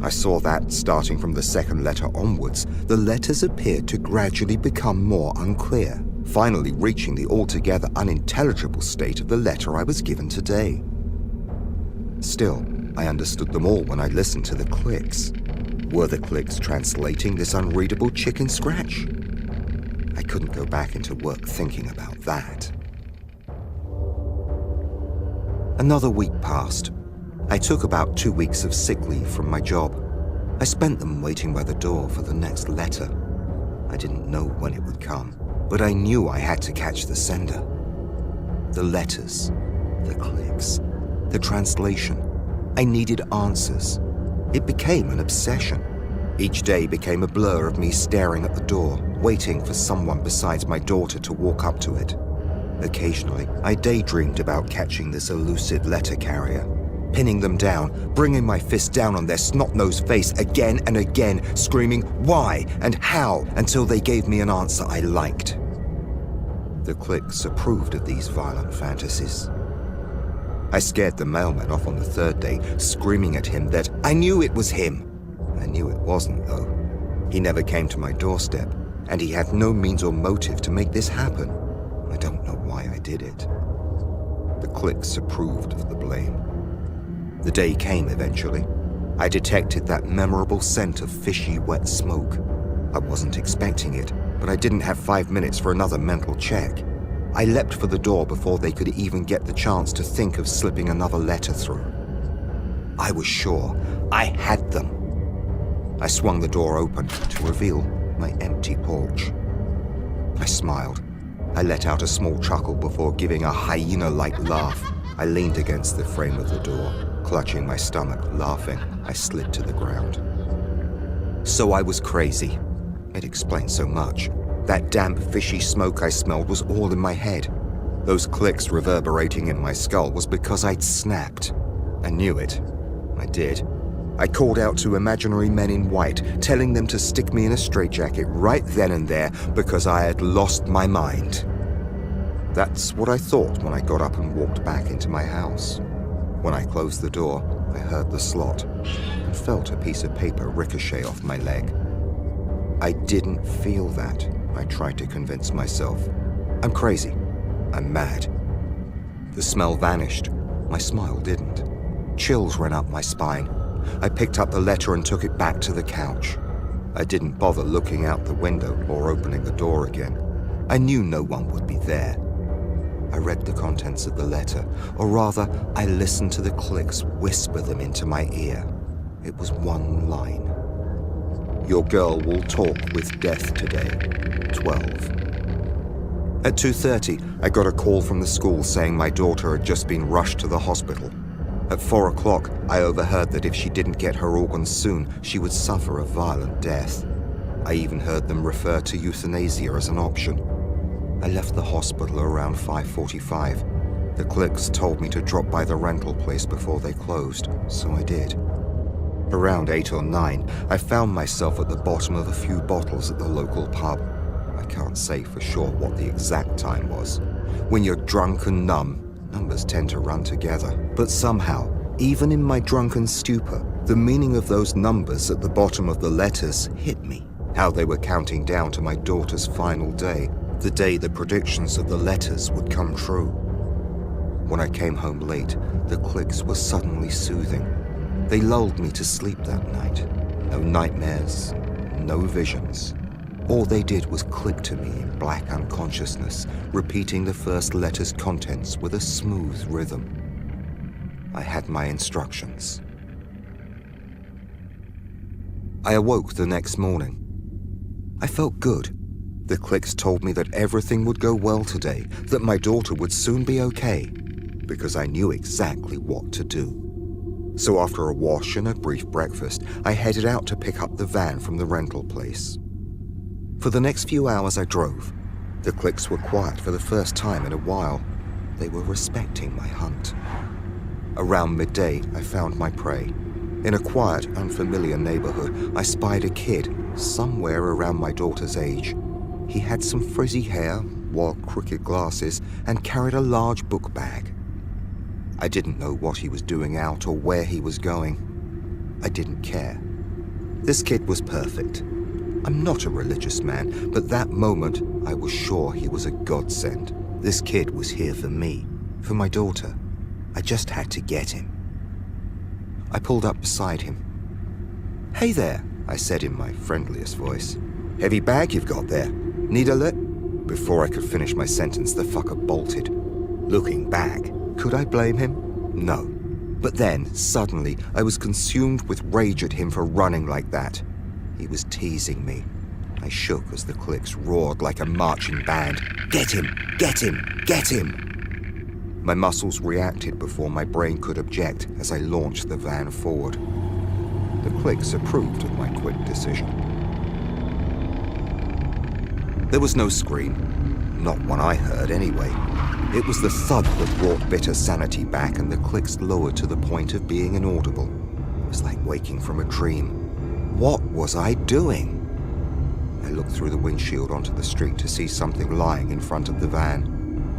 I saw that, starting from the second letter onwards, the letters appeared to gradually become more unclear, finally reaching the altogether unintelligible state of the letter I was given today. Still, I understood them all when I listened to the clicks. Were the clicks translating this unreadable chicken scratch? I couldn't go back into work thinking about that. Another week passed. I took about 2 weeks of sick leave from my job. I spent them waiting by the door for the next letter. I didn't know when it would come, but I knew I had to catch the sender. The letters, the clicks, the translation. I needed answers. It became an obsession. Each day became a blur of me staring at the door, waiting for someone besides my daughter to walk up to it. Occasionally, I daydreamed about catching this elusive letter carrier, pinning them down, bringing my fist down on their snot-nosed face again and again, screaming why and how until they gave me an answer I liked. The clicks approved of these violent fantasies. I scared the mailman off on the third day, screaming at him that I knew it was him. I knew it wasn't, though. He never came to my doorstep, and he had no means or motive to make this happen. I don't know why I did it. The clicks approved of the blame. The day came eventually. I detected that memorable scent of fishy, wet smoke. I wasn't expecting it, but I didn't have 5 minutes for another mental check. I leapt for the door before they could even get the chance to think of slipping another letter through. I was sure I had them. I swung the door open to reveal my empty porch. I smiled. I let out a small chuckle before giving a hyena-like laugh. I leaned against the frame of the door, clutching my stomach, laughing. I slid to the ground. So I was crazy. It explained so much. That damp, fishy smoke I smelled was all in my head. Those clicks reverberating in my skull was because I'd snapped. I knew it. I did. I called out to imaginary men in white, telling them to stick me in a straitjacket right then and there because I had lost my mind. That's what I thought when I got up and walked back into my house. When I closed the door, I heard the slot and felt a piece of paper ricochet off my leg. I didn't feel that, I tried to convince myself. I'm crazy. I'm mad. The smell vanished. My smile didn't. Chills ran up my spine. I picked up the letter and took it back to the couch. I didn't bother looking out the window or opening the door again. I knew no one would be there. I read the contents of the letter, or rather, I listened to the clicks whisper them into my ear. It was one line. Your girl will talk with death today. 12. At 2:30, I got a call from the school saying my daughter had just been rushed to the hospital. At 4 o'clock, I overheard that if she didn't get her organs soon, she would suffer a violent death. I even heard them refer to euthanasia as an option. I left the hospital around 5:45. The clicks told me to drop by the rental place before they closed, so I did. Around 8 or 9, I found myself at the bottom of a few bottles at the local pub. I can't say for sure what the exact time was. When you're drunk and numb, numbers tend to run together. But somehow, even in my drunken stupor, the meaning of those numbers at the bottom of the letters hit me. How they were counting down to my daughter's final day, the day the predictions of the letters would come true. When I came home late, the clicks were suddenly soothing. They lulled me to sleep that night. No nightmares, no visions. All they did was click to me in black unconsciousness, repeating the first letter's contents with a smooth rhythm. I had my instructions. I awoke the next morning. I felt good. The clicks told me that everything would go well today, that my daughter would soon be okay, because I knew exactly what to do. So after a wash and a brief breakfast, I headed out to pick up the van from the rental place. For the next few hours I drove. The clicks were quiet for the first time in a while. They were respecting my hunt. Around midday, I found my prey. In a quiet, unfamiliar neighborhood, I spied a kid, somewhere around my daughter's age. He had some frizzy hair, wore crooked glasses, and carried a large book bag. I didn't know what he was doing out or where he was going. I didn't care. This kid was perfect. I'm not a religious man, but that moment I was sure he was a godsend. This kid was here for me, for my daughter. I just had to get him. I pulled up beside him. "Hey there," I said in my friendliest voice. "Heavy bag you've got there. Need a lift?" Before I could finish my sentence, the fucker bolted. Looking back, could I blame him? No. But then, suddenly, I was consumed with rage at him for running like that. He was teasing me. I shook as the clicks roared like a marching band. "Get him! Get him! Get him!" My muscles reacted before my brain could object as I launched the van forward. The clicks approved of my quick decision. There was no scream. Not one I heard, anyway. It was the thud that brought bitter sanity back, and the clicks lowered to the point of being inaudible. It was like waking from a dream. What was I doing? I looked through the windshield onto the street to see something lying in front of the van.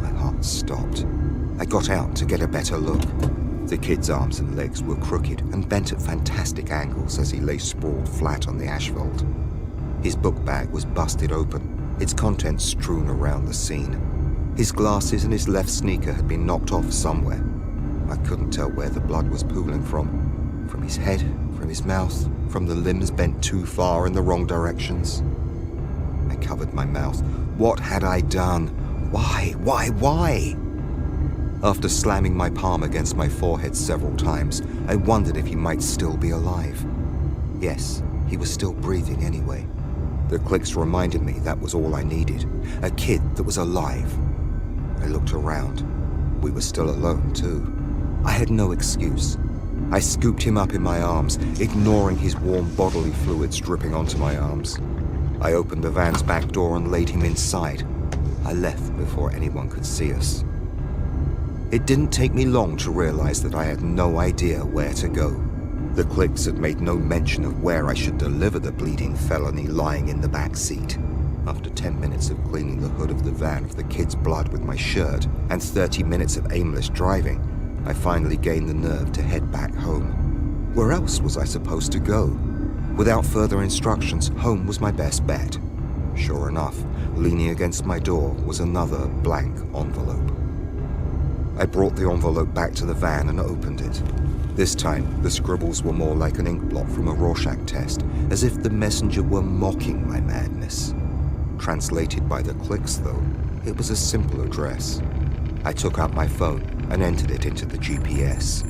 My heart stopped. I got out to get a better look. The kid's arms and legs were crooked and bent at fantastic angles as he lay sprawled flat on the asphalt. His book bag was busted open, its contents strewn around the scene. His glasses and his left sneaker had been knocked off somewhere. I couldn't tell where the blood was pooling from. From his head, from his mouth, from the limbs bent too far in the wrong directions. I covered my mouth. What had I done? Why? After slamming my palm against my forehead several times, I wondered if he might still be alive. Yes, he was still breathing anyway. The clicks reminded me that was all I needed. A kid that was alive. I looked around. We were still alone, too. I had no excuse. I scooped him up in my arms, ignoring his warm bodily fluids dripping onto my arms. I opened the van's back door and laid him inside. I left before anyone could see us. It didn't take me long to realize that I had no idea where to go. The clicks had made no mention of where I should deliver the bleeding felony lying in the back seat. After 10 minutes of cleaning the hood of the van of the kid's blood with my shirt and 30 minutes of aimless driving, I finally gained the nerve to head back home. Where else was I supposed to go? Without further instructions, home was my best bet. Sure enough, leaning against my door was another blank envelope. I brought the envelope back to the van and opened it. This time, the scribbles were more like an ink blot from a Rorschach test, as if the messenger were mocking my madness. Translated by the clicks, though, it was a simple address. I took out my phone and entered it into the GPS.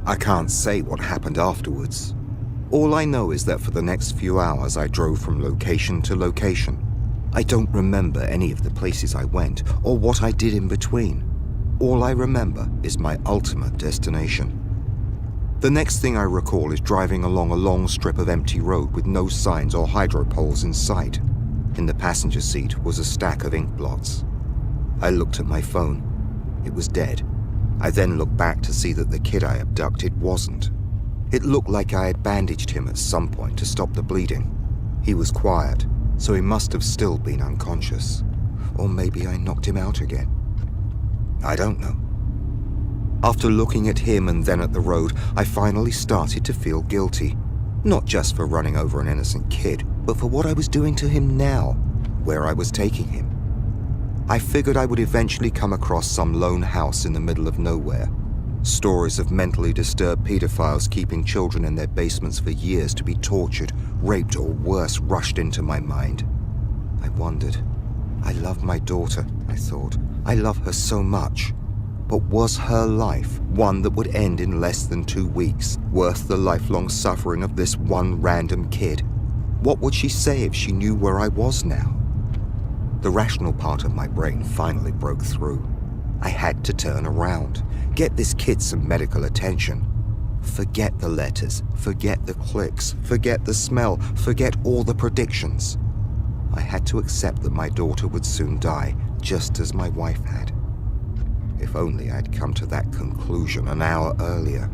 I can't say what happened afterwards. All I know is that for the next few hours I drove from location to location. I don't remember any of the places I went or what I did in between. All I remember is my ultimate destination. The next thing I recall is driving along a long strip of empty road with no signs or hydro poles in sight. In the passenger seat was a stack of ink blots. I looked at my phone. It was dead. I then looked back to see that the kid I abducted wasn't. It looked like I had bandaged him at some point to stop the bleeding. He was quiet, so he must have still been unconscious. Or maybe I knocked him out again. I don't know. After looking at him and then at the road, I finally started to feel guilty. Not just for running over an innocent kid, but for what I was doing to him now, where I was taking him. I figured I would eventually come across some lone house in the middle of nowhere. Stories of mentally disturbed pedophiles keeping children in their basements for years to be tortured, raped, or worse rushed into my mind. I wondered. I love my daughter, I thought. I love her so much. But was her life, one that would end in less than 2 weeks, worth the lifelong suffering of this one random kid? What would she say if she knew where I was now? The rational part of my brain finally broke through. I had to turn around, get this kid some medical attention. Forget the letters, forget the clicks, forget the smell, forget all the predictions. I had to accept that my daughter would soon die, just as my wife had. If only I'd come to that conclusion an hour earlier.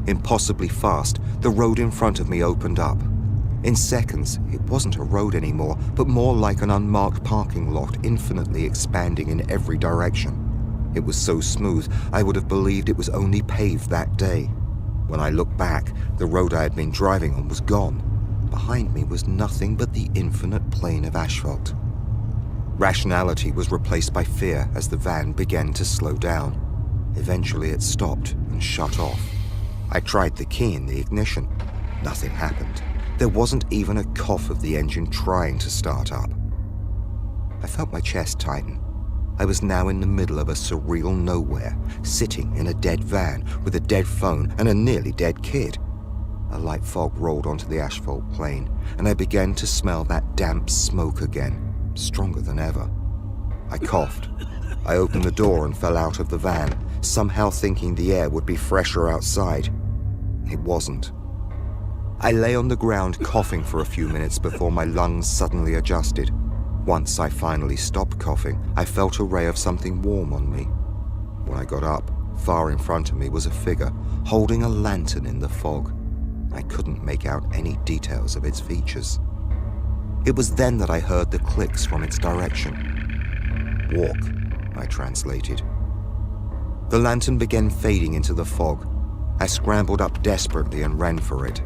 Impossibly fast, the road in front of me opened up. In seconds, it wasn't a road anymore, but more like an unmarked parking lot, infinitely expanding in every direction. It was so smooth, I would have believed it was only paved that day. When I looked back, the road I had been driving on was gone. Behind me was nothing but the infinite plain of asphalt. Rationality was replaced by fear as the van began to slow down. Eventually it stopped and shut off. I tried the key in the ignition. Nothing happened. There wasn't even a cough of the engine trying to start up. I felt my chest tighten. I was now in the middle of a surreal nowhere, sitting in a dead van with a dead phone and a nearly dead kid. A light fog rolled onto the asphalt plain, and I began to smell that damp smoke again, stronger than ever. I coughed. I opened the door and fell out of the van, somehow thinking the air would be fresher outside. It wasn't. I lay on the ground coughing for a few minutes before my lungs suddenly adjusted. Once I finally stopped coughing, I felt a ray of something warm on me. When I got up, far in front of me was a figure holding a lantern in the fog. I couldn't make out any details of its features. It was then that I heard the clicks from its direction. Walk, I translated. The lantern began fading into the fog. I scrambled up desperately and ran for it.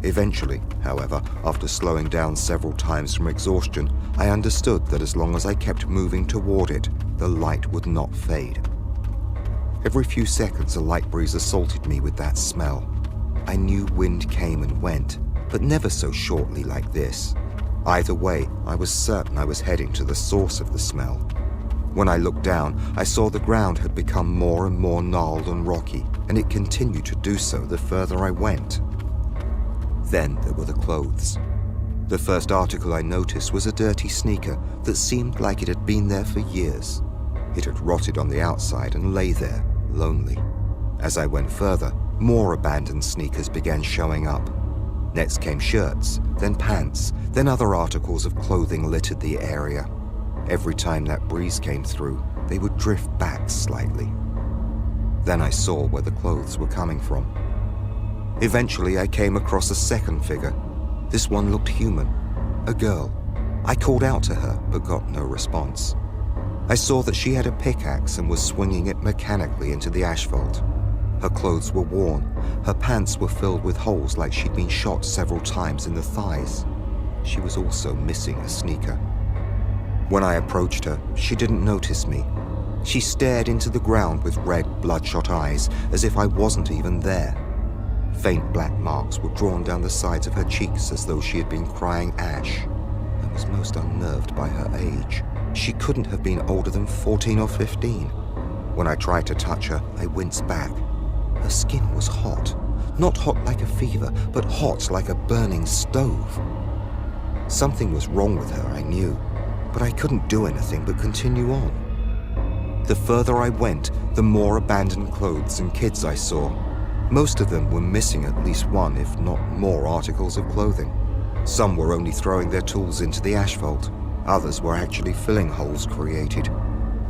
Eventually, however, after slowing down several times from exhaustion, I understood that as long as I kept moving toward it, the light would not fade. Every few seconds, a light breeze assaulted me with that smell. I knew wind came and went, but never so shortly like this. Either way, I was certain I was heading to the source of the smell. When I looked down, I saw the ground had become more and more gnarled and rocky, and it continued to do so the further I went. Then there were the clothes. The first article I noticed was a dirty sneaker that seemed like it had been there for years. It had rotted on the outside and lay there, lonely. As I went further, more abandoned sneakers began showing up. Next came shirts, then pants, then other articles of clothing littered the area. Every time that breeze came through, they would drift back slightly. Then I saw where the clothes were coming from. Eventually, I came across a second figure. This one looked human, a girl. I called out to her, but got no response. I saw that she had a pickaxe and was swinging it mechanically into the asphalt. Her clothes were worn. Her pants were filled with holes like she'd been shot several times in the thighs. She was also missing a sneaker. When I approached her, she didn't notice me. She stared into the ground with red, bloodshot eyes, as if I wasn't even there. Faint black marks were drawn down the sides of her cheeks as though she had been crying ash. I was most unnerved by her age. She couldn't have been older than 14 or 15. When I tried to touch her, I winced back. Her skin was hot. Not hot like a fever, but hot like a burning stove. Something was wrong with her, I knew, but I couldn't do anything but continue on. The further I went, the more abandoned clothes and kids I saw. Most of them were missing at least one, if not more, articles of clothing. Some were only throwing their tools into the asphalt. Others were actually filling holes created.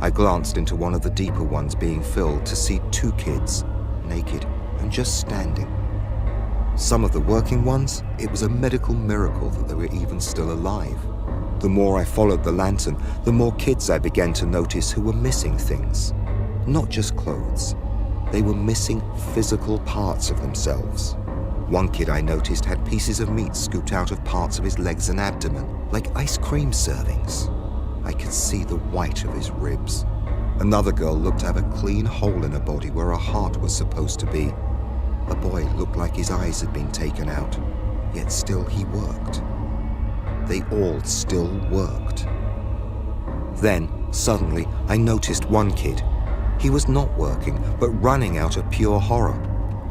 I glanced into one of the deeper ones being filled to see 2 kids, naked and just standing. Some of the working ones, it was a medical miracle that they were even still alive. The more I followed the lantern, the more kids I began to notice who were missing things. Not just clothes. They were missing physical parts of themselves. One kid I noticed had pieces of meat scooped out of parts of his legs and abdomen, like ice cream servings. I could see the white of his ribs. Another girl looked to have a clean hole in her body where a heart was supposed to be. A boy looked like his eyes had been taken out, yet still he worked. They all still worked. Then, suddenly, I noticed one kid. He was not working, but running out of pure horror.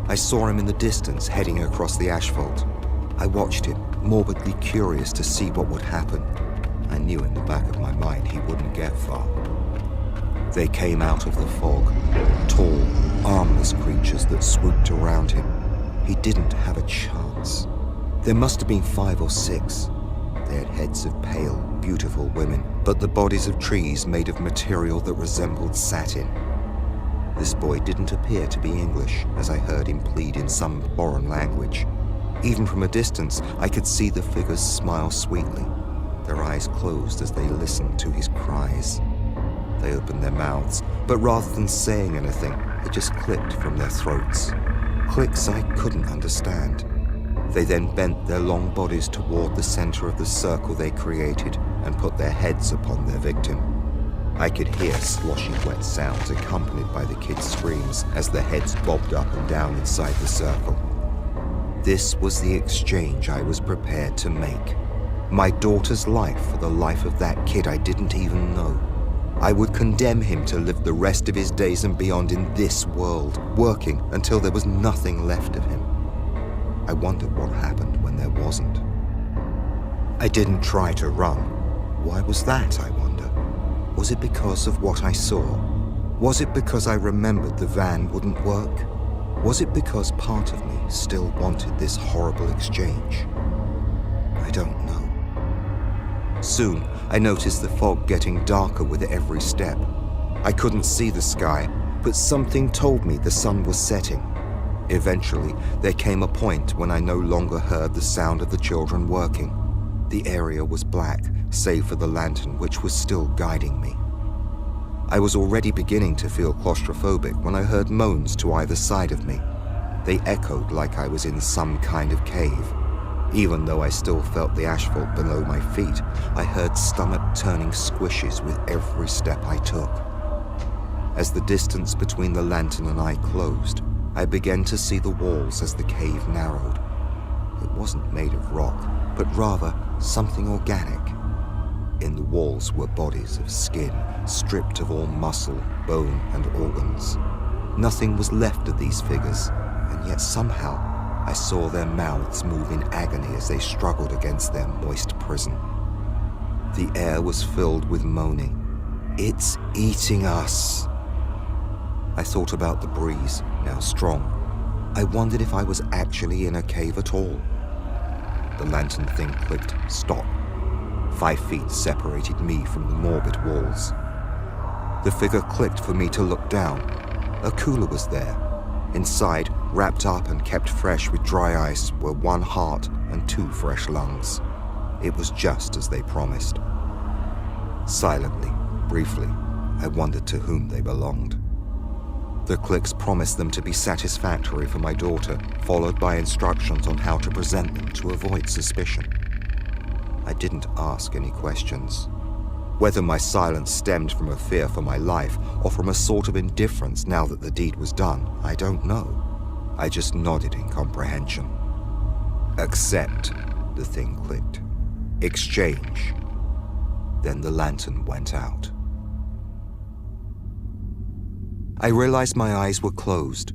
I saw him in the distance, heading across the asphalt. I watched him, morbidly curious to see what would happen. I knew in the back of my mind he wouldn't get far. They came out of the fog, tall, armless creatures that swooped around him. He didn't have a chance. There must have been 5 or 6. They had heads of pale, beautiful women, but the bodies of trees made of material that resembled satin. This boy didn't appear to be English, as I heard him plead in some foreign language. Even from a distance, I could see the figures smile sweetly, their eyes closed as they listened to his cries. They opened their mouths, but rather than saying anything, it just clicked from their throats. Clicks I couldn't understand. They then bent their long bodies toward the center of the circle they created and put their heads upon their victim. I could hear sloshy wet sounds accompanied by the kids' screams as their heads bobbed up and down inside the circle. This was the exchange I was prepared to make. My daughter's life for the life of that kid I didn't even know. I would condemn him to live the rest of his days and beyond in this world, working until there was nothing left of him. I wondered what happened when there wasn't. I didn't try to run. Why was that, I wonder? Was it because of what I saw? Was it because I remembered the van wouldn't work? Was it because part of me still wanted this horrible exchange? I don't know. Soon, I noticed the fog getting darker with every step. I couldn't see the sky, but something told me the sun was setting. Eventually, there came a point when I no longer heard the sound of the children working. The area was black, save for the lantern which was still guiding me. I was already beginning to feel claustrophobic when I heard moans to either side of me. They echoed like I was in some kind of cave. Even though I still felt the asphalt below my feet, I heard stomach-turning squishes with every step I took. As the distance between the lantern and I closed, I began to see the walls as the cave narrowed. It wasn't made of rock, but rather something organic. In the walls were bodies of skin, stripped of all muscle, bone, and organs. Nothing was left of these figures, and yet somehow I saw their mouths move in agony as they struggled against their moist prison. The air was filled with moaning. "It's eating us." I thought about the breeze, now strong. I wondered if I was actually in a cave at all. The lantern thing clicked stop. 5 feet separated me from the morbid walls. The figure clicked for me to look down. A cooler was there. Inside, wrapped up and kept fresh with dry ice, were 1 heart and 2 fresh lungs. It was just as they promised. Silently, briefly, I wondered to whom they belonged. The clicks promised them to be satisfactory for my daughter, followed by instructions on how to present them to avoid suspicion. I didn't ask any questions. Whether my silence stemmed from a fear for my life or from a sort of indifference now that the deed was done, I don't know. I just nodded in comprehension. Accept, the thing clicked. Exchange. Then the lantern went out. I realized my eyes were closed.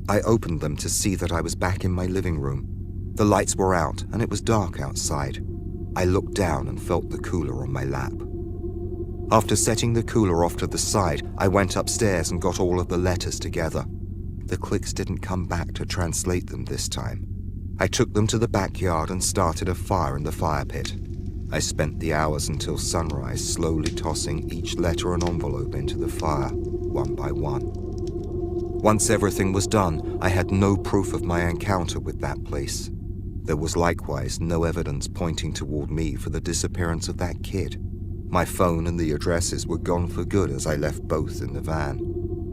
I opened them to see that I was back in my living room. The lights were out and it was dark outside. I looked down and felt the cooler on my lap. After setting the cooler off to the side, I went upstairs and got all of the letters together. The clicks didn't come back to translate them this time. I took them to the backyard and started a fire in the fire pit. I spent the hours until sunrise slowly tossing each letter and envelope into the fire, one by one. Once everything was done, I had no proof of my encounter with that place. There was likewise no evidence pointing toward me for the disappearance of that kid. My phone and the addresses were gone for good as I left both in the van.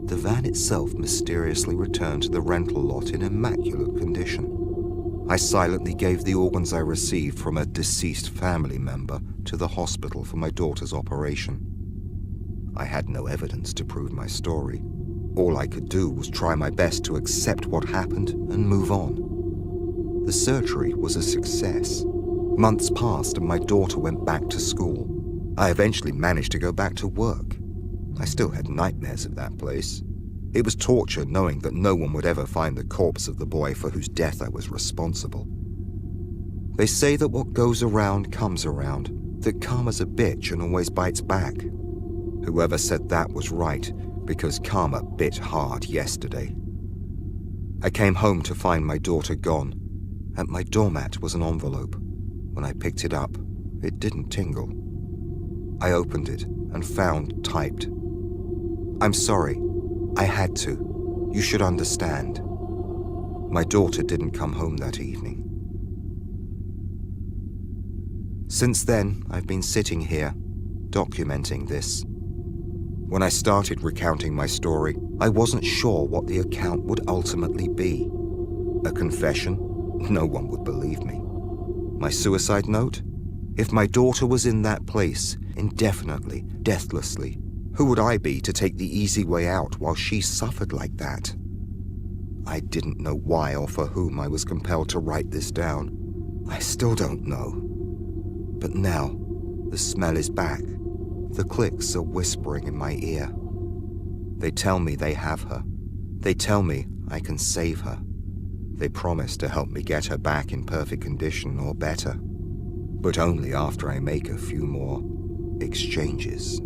The van itself mysteriously returned to the rental lot in immaculate condition. I silently gave the organs I received from a deceased family member to the hospital for my daughter's operation. I had no evidence to prove my story. All I could do was try my best to accept what happened and move on. The surgery was a success. Months passed and my daughter went back to school. I eventually managed to go back to work. I still had nightmares of that place. It was torture knowing that no one would ever find the corpse of the boy for whose death I was responsible. They say that what goes around comes around, that karma's a bitch and always bites back. Whoever said that was right, because karma bit hard yesterday. I came home to find my daughter gone. At my doormat was an envelope. When I picked it up, it didn't tingle. I opened it and found typed, "I'm sorry. I had to. You should understand." My daughter didn't come home that evening. Since then, I've been sitting here, documenting this. When I started recounting my story, I wasn't sure what the account would ultimately be. A confession? No one would believe me. My suicide note? If my daughter was in that place, indefinitely, deathlessly, who would I be to take the easy way out while she suffered like that? I didn't know why or for whom I was compelled to write this down. I still don't know. But now, the smell is back. The clicks are whispering in my ear. They tell me they have her. They tell me I can save her. They promise to help me get her back in perfect condition or better. But only after I make a few more exchanges.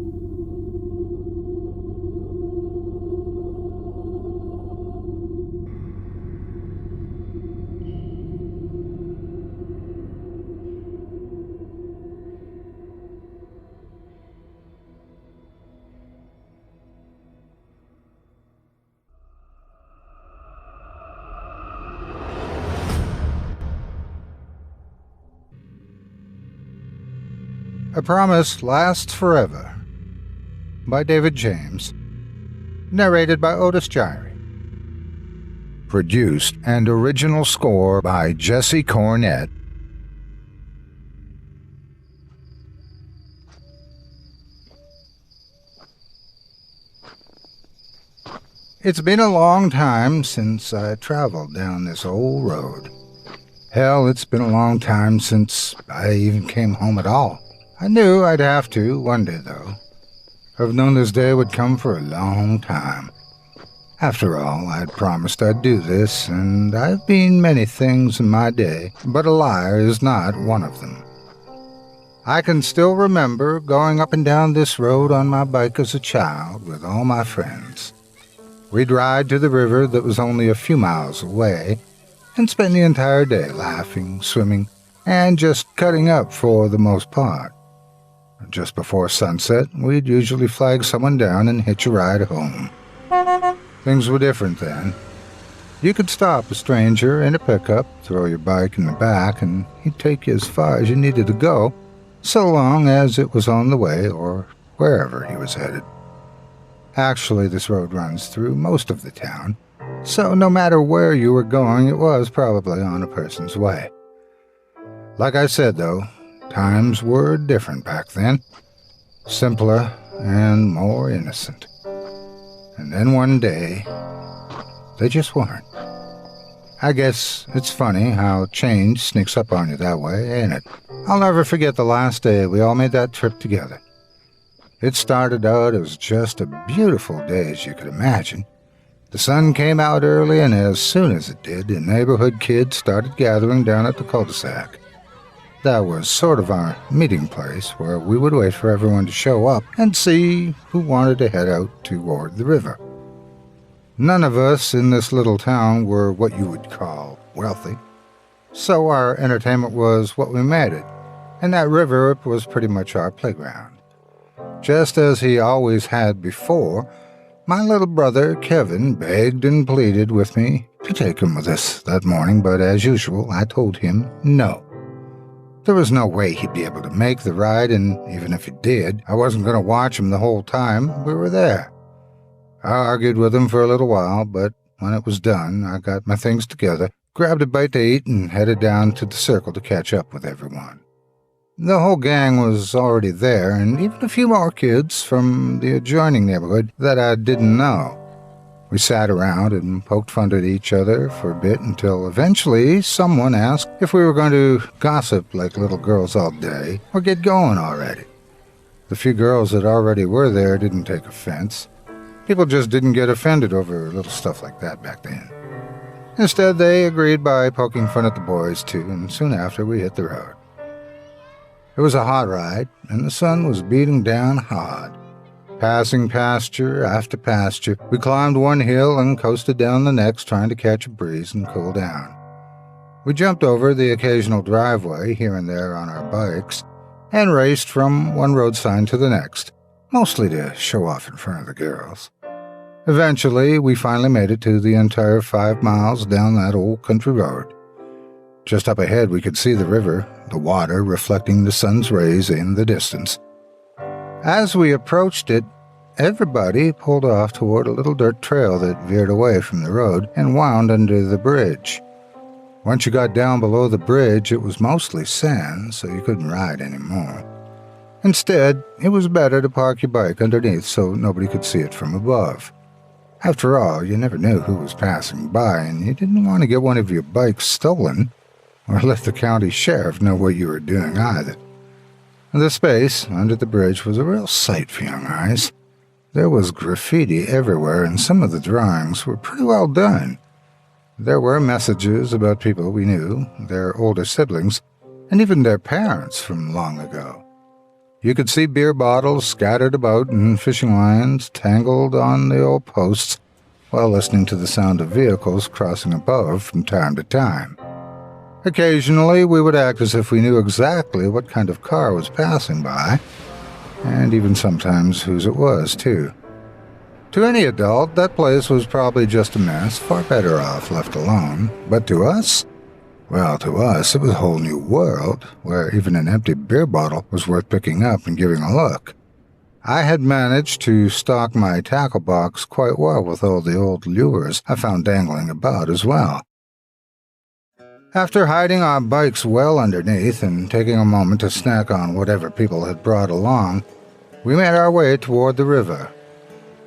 A Promise Lasts Forever by David James. Narrated by Otis Jiry. Produced and original score by Jesse Cornett. It's been a long time since I traveled down this old road. Hell, it's been a long time since I even came home at all. I knew I'd have to one day, though. I've known this day would come for a long time. After all, I'd promised I'd do this, and I've been many things in my day, but a liar is not one of them. I can still remember going up and down this road on my bike as a child with all my friends. We'd ride to the river that was only a few miles away, and spend the entire day laughing, swimming, and just cutting up for the most part. Just before sunset, we'd usually flag someone down and hitch a ride home. Things were different then. You could stop a stranger in a pickup, throw your bike in the back, and he'd take you as far as you needed to go, so long as it was on the way or wherever he was headed. Actually, this road runs through most of the town, so no matter where you were going, it was probably on a person's way. Like I said, though, times were different back then. Simpler and more innocent. And then one day, they just weren't. I guess it's funny how change sneaks up on you that way, ain't it? I'll never forget the last day we all made that trip together. It started out as just a beautiful day as you could imagine. The sun came out early, and as soon as it did, the neighborhood kids started gathering down at the cul-de-sac. That was sort of our meeting place, where we would wait for everyone to show up and see who wanted to head out toward the river. None of us in this little town were what you would call wealthy, so our entertainment was what we made it, and that river was pretty much our playground. Just as he always had before, my little brother Kevin begged and pleaded with me to take him with us that morning, but as usual, I told him no. There was no way he'd be able to make the ride, and even if he did, I wasn't going to watch him the whole time we were there. I argued with him for a little while, but when it was done, I got my things together, grabbed a bite to eat, and headed down to the circle to catch up with everyone. The whole gang was already there, and even a few more kids from the adjoining neighborhood that I didn't know. We sat around and poked fun at each other for a bit until eventually someone asked if we were going to gossip like little girls all day or get going already. The few girls that already were there didn't take offense. People just didn't get offended over little stuff like that back then. Instead, they agreed by poking fun at the boys too, and soon after we hit the road. It was a hot ride, and the sun was beating down hard. Passing pasture after pasture, we climbed one hill and coasted down the next, trying to catch a breeze and cool down. We jumped over the occasional driveway here and there on our bikes and raced from one road sign to the next, mostly to show off in front of the girls. Eventually, we finally made it to the entire 5 miles down that old country road. Just up ahead, we could see the river, the water reflecting the sun's rays in the distance. As we approached it, everybody pulled off toward a little dirt trail that veered away from the road and wound under the bridge. Once you got down below the bridge, it was mostly sand, so you couldn't ride anymore. Instead, it was better to park your bike underneath so nobody could see it from above. After all, you never knew who was passing by, and you didn't want to get one of your bikes stolen or let the county sheriff know what you were doing either. The space under the bridge was a real sight for young eyes. There was graffiti everywhere, and some of the drawings were pretty well done. There were messages about people we knew, their older siblings, and even their parents from long ago. You could see beer bottles scattered about and fishing lines tangled on the old posts while listening to the sound of vehicles crossing above from time to time. Occasionally, we would act as if we knew exactly what kind of car was passing by, and even sometimes whose it was, too. To any adult, that place was probably just a mess, far better off left alone. But to us? Well, to us, it was a whole new world, where even an empty beer bottle was worth picking up and giving a look. I had managed to stock my tackle box quite well with all the old lures I found dangling about as well. After hiding our bikes well underneath and taking a moment to snack on whatever people had brought along, we made our way toward the river.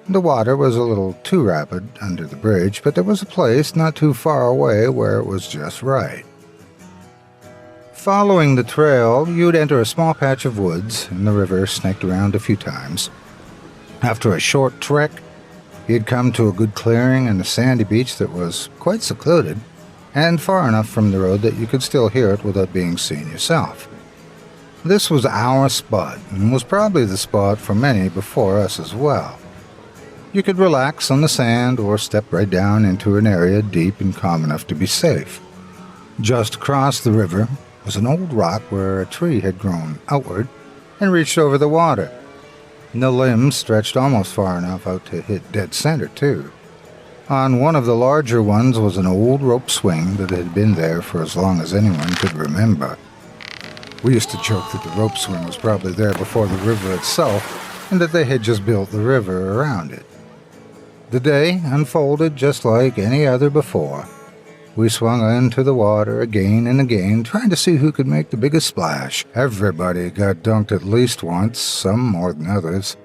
The water was a little too rapid under the bridge, but there was a place not too far away where it was just right. Following the trail, you'd enter a small patch of woods, and the river snaked around a few times. After a short trek, you'd come to a good clearing and a sandy beach that was quite secluded, and far enough from the road that you could still hear it without being seen yourself. This was our spot, and was probably the spot for many before us as well. You could relax on the sand or step right down into an area deep and calm enough to be safe. Just across the river was an old rock where a tree had grown outward and reached over the water. The limbs stretched almost far enough out to hit dead center, too. On one of the larger ones was an old rope swing that had been there for as long as anyone could remember. We used to joke that the rope swing was probably there before the river itself, and that they had just built the river around it. The day unfolded just like any other before. We swung into the water again and again, trying to see who could make the biggest splash. Everybody got dunked at least once, some more than others,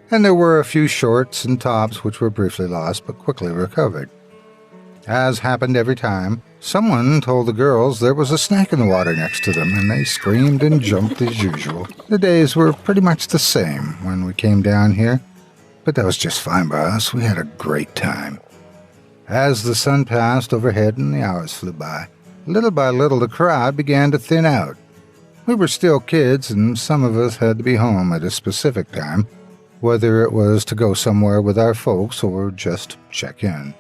and there were a few shorts and tops which were briefly lost but quickly recovered. As happened every time, someone told the girls there was a snake in the water next to them, and they screamed and jumped as usual. The days were pretty much the same when we came down here, but that was just fine by us. We had a great time. As the sun passed overhead and the hours flew by, little by little the crowd began to thin out. We were still kids, and some of us had to be home at a specific time, whether it was to go somewhere with our folks or just check in.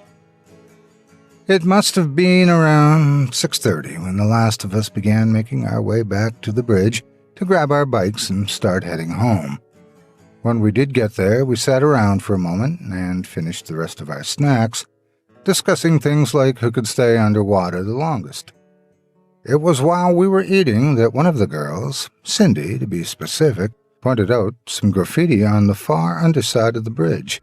It must have been around 6:30 when the last of us began making our way back to the bridge to grab our bikes and start heading home. When we did get there, we sat around for a moment and finished the rest of our snacks, discussing things like who could stay underwater the longest. It was while we were eating that one of the girls, Cindy to be specific, pointed out some graffiti on the far underside of the bridge.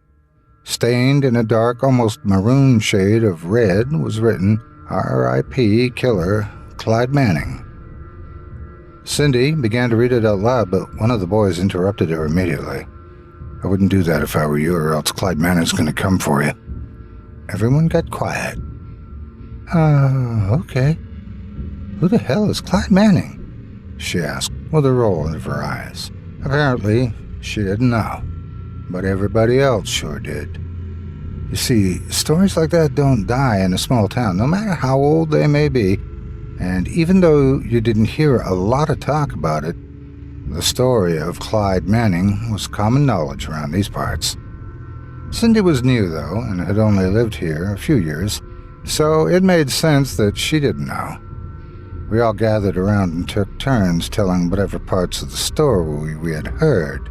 Stained in a dark, almost maroon shade of red was written, R.I.P. Killer Clyde Manning. Cindy began to read it out loud, but one of the boys interrupted her immediately. "I wouldn't do that if I were you, or else Clyde Manning's going to come for you." Everyone got quiet. Okay. Who the hell is Clyde Manning?" she asked, with a roll of her eyes. Apparently, she didn't know, but everybody else sure did. You see, stories like that don't die in a small town, no matter how old they may be, and even though you didn't hear a lot of talk about it, the story of Clyde Manning was common knowledge around these parts. Cindy was new, though, and had only lived here a few years, so it made sense that she didn't know. We all gathered around and took turns telling whatever parts of the story we had heard.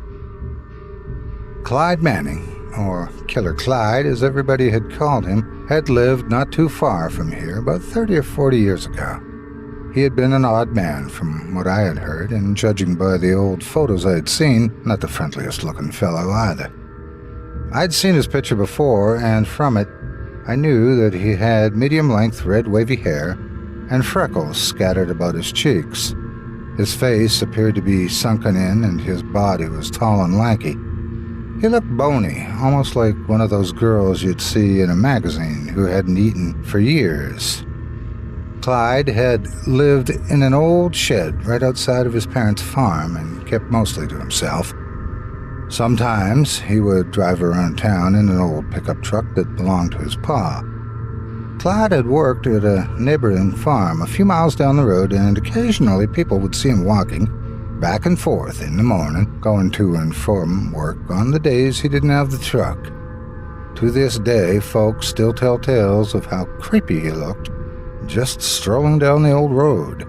Clyde Manning, or Killer Clyde as everybody had called him, had lived not too far from here, about 30 or 40 years ago. He had been an odd man from what I had heard, and judging by the old photos I had seen, not the friendliest-looking fellow either. I'd seen his picture before, and from it, I knew that he had medium-length red wavy hair and freckles scattered about his cheeks. His face appeared to be sunken in, and his body was tall and lanky. He looked bony, almost like one of those girls you'd see in a magazine who hadn't eaten for years. Clyde had lived in an old shed right outside of his parents' farm and kept mostly to himself. Sometimes he would drive around town in an old pickup truck that belonged to his pa. Clyde had worked at a neighboring farm a few miles down the road, and occasionally people would see him walking back and forth in the morning, going to and from work on the days he didn't have the truck. To this day, folks still tell tales of how creepy he looked, just strolling down the old road.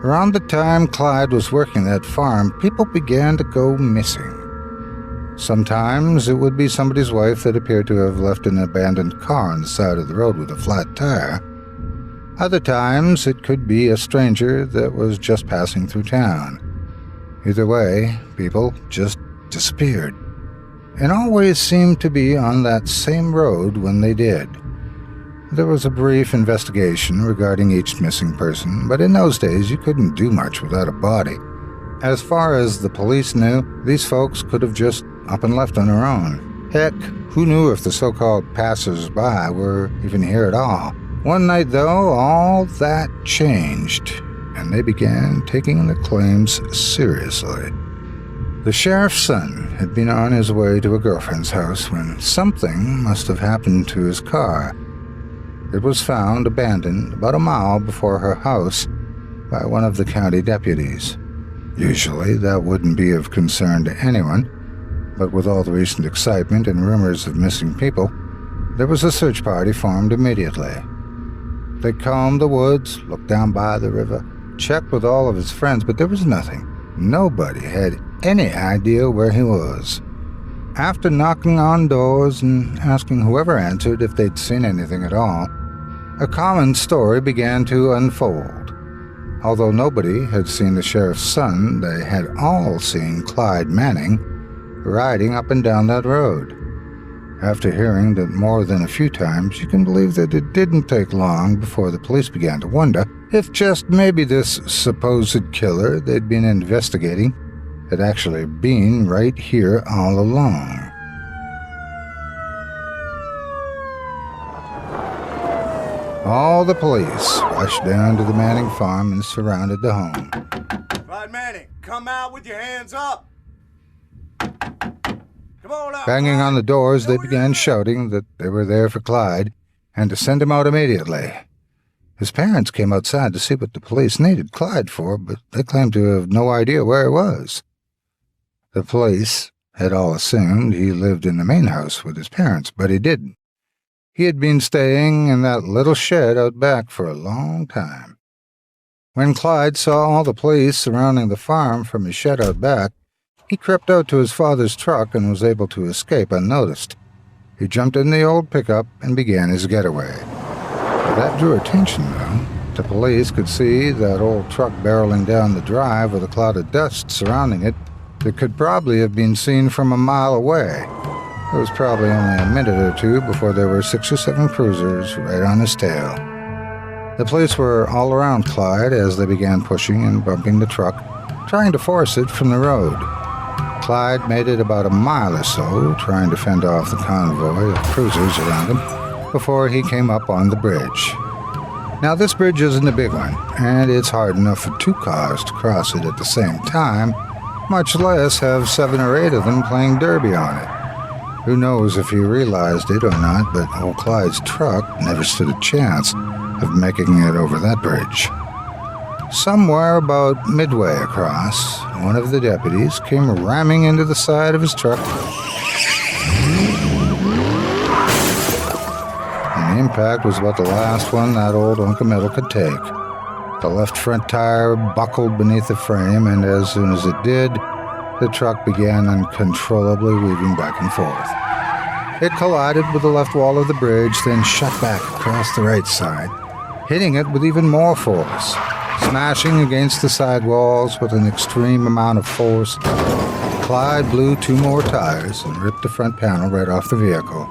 Around the time Clyde was working that farm, people began to go missing. Sometimes it would be somebody's wife that appeared to have left an abandoned car on the side of the road with a flat tire. Other times it could be a stranger that was just passing through town. Either way, people just disappeared, and always seemed to be on that same road when they did. There was a brief investigation regarding each missing person, but in those days you couldn't do much without a body. As far as the police knew, these folks could have just up and left on their own. Heck, who knew if the so-called passers-by were even here at all? One night, though, all that changed, and they began taking the claims seriously. The sheriff's son had been on his way to a girlfriend's house when something must have happened to his car. It was found abandoned about a mile before her house by one of the county deputies. Usually that wouldn't be of concern to anyone, but with all the recent excitement and rumors of missing people, there was a search party formed immediately. They combed the woods, looked down by the river, checked with all of his friends, but there was nothing. Nobody had any idea where he was. After knocking on doors and asking whoever answered if they'd seen anything at all, a common story began to unfold. Although nobody had seen the sheriff's son, they had all seen Clyde Manning riding up and down that road. After hearing that more than a few times, you can believe that it didn't take long before the police began to wonder if just maybe this supposed killer they'd been investigating had actually been right here all along. All the police rushed down to the Manning farm and surrounded the home. Clyde Manning, come out with your hands up! Come on out! Banging on the doors, they began shouting that they were there for Clyde and to send him out immediately. His parents came outside to see what the police needed Clyde for, but they claimed to have no idea where he was. The police had all assumed he lived in the main house with his parents, but he didn't. He had been staying in that little shed out back for a long time. When Clyde saw all the police surrounding the farm from his shed out back, he crept out to his father's truck and was able to escape unnoticed. He jumped in the old pickup and began his getaway. That drew attention, though. The police could see that old truck barreling down the drive with a cloud of dust surrounding it that could probably have been seen from a mile away. It was probably only a minute or two before there were 6 or 7 cruisers right on his tail. The police were all around Clyde as they began pushing and bumping the truck, trying to force it from the road. Clyde made it about a mile or so, trying to fend off the convoy of cruisers around him, before he came up on the bridge. Now, this bridge isn't a big one, and it's hard enough for 2 cars to cross it at the same time, much less have 7 or 8 of them playing derby on it. Who knows if he realized it or not, but old Clyde's truck never stood a chance of making it over that bridge. Somewhere about midway across, one of the deputies came ramming into the side of his truck, and the impact was about the last one that old hunk of metal could take. The left front tire buckled beneath the frame, and as soon as it did, the truck began uncontrollably weaving back and forth. It collided with the left wall of the bridge, then shot back across the right side, hitting it with even more force, smashing against the side walls with an extreme amount of force. Clyde blew 2 more tires and ripped the front panel right off the vehicle.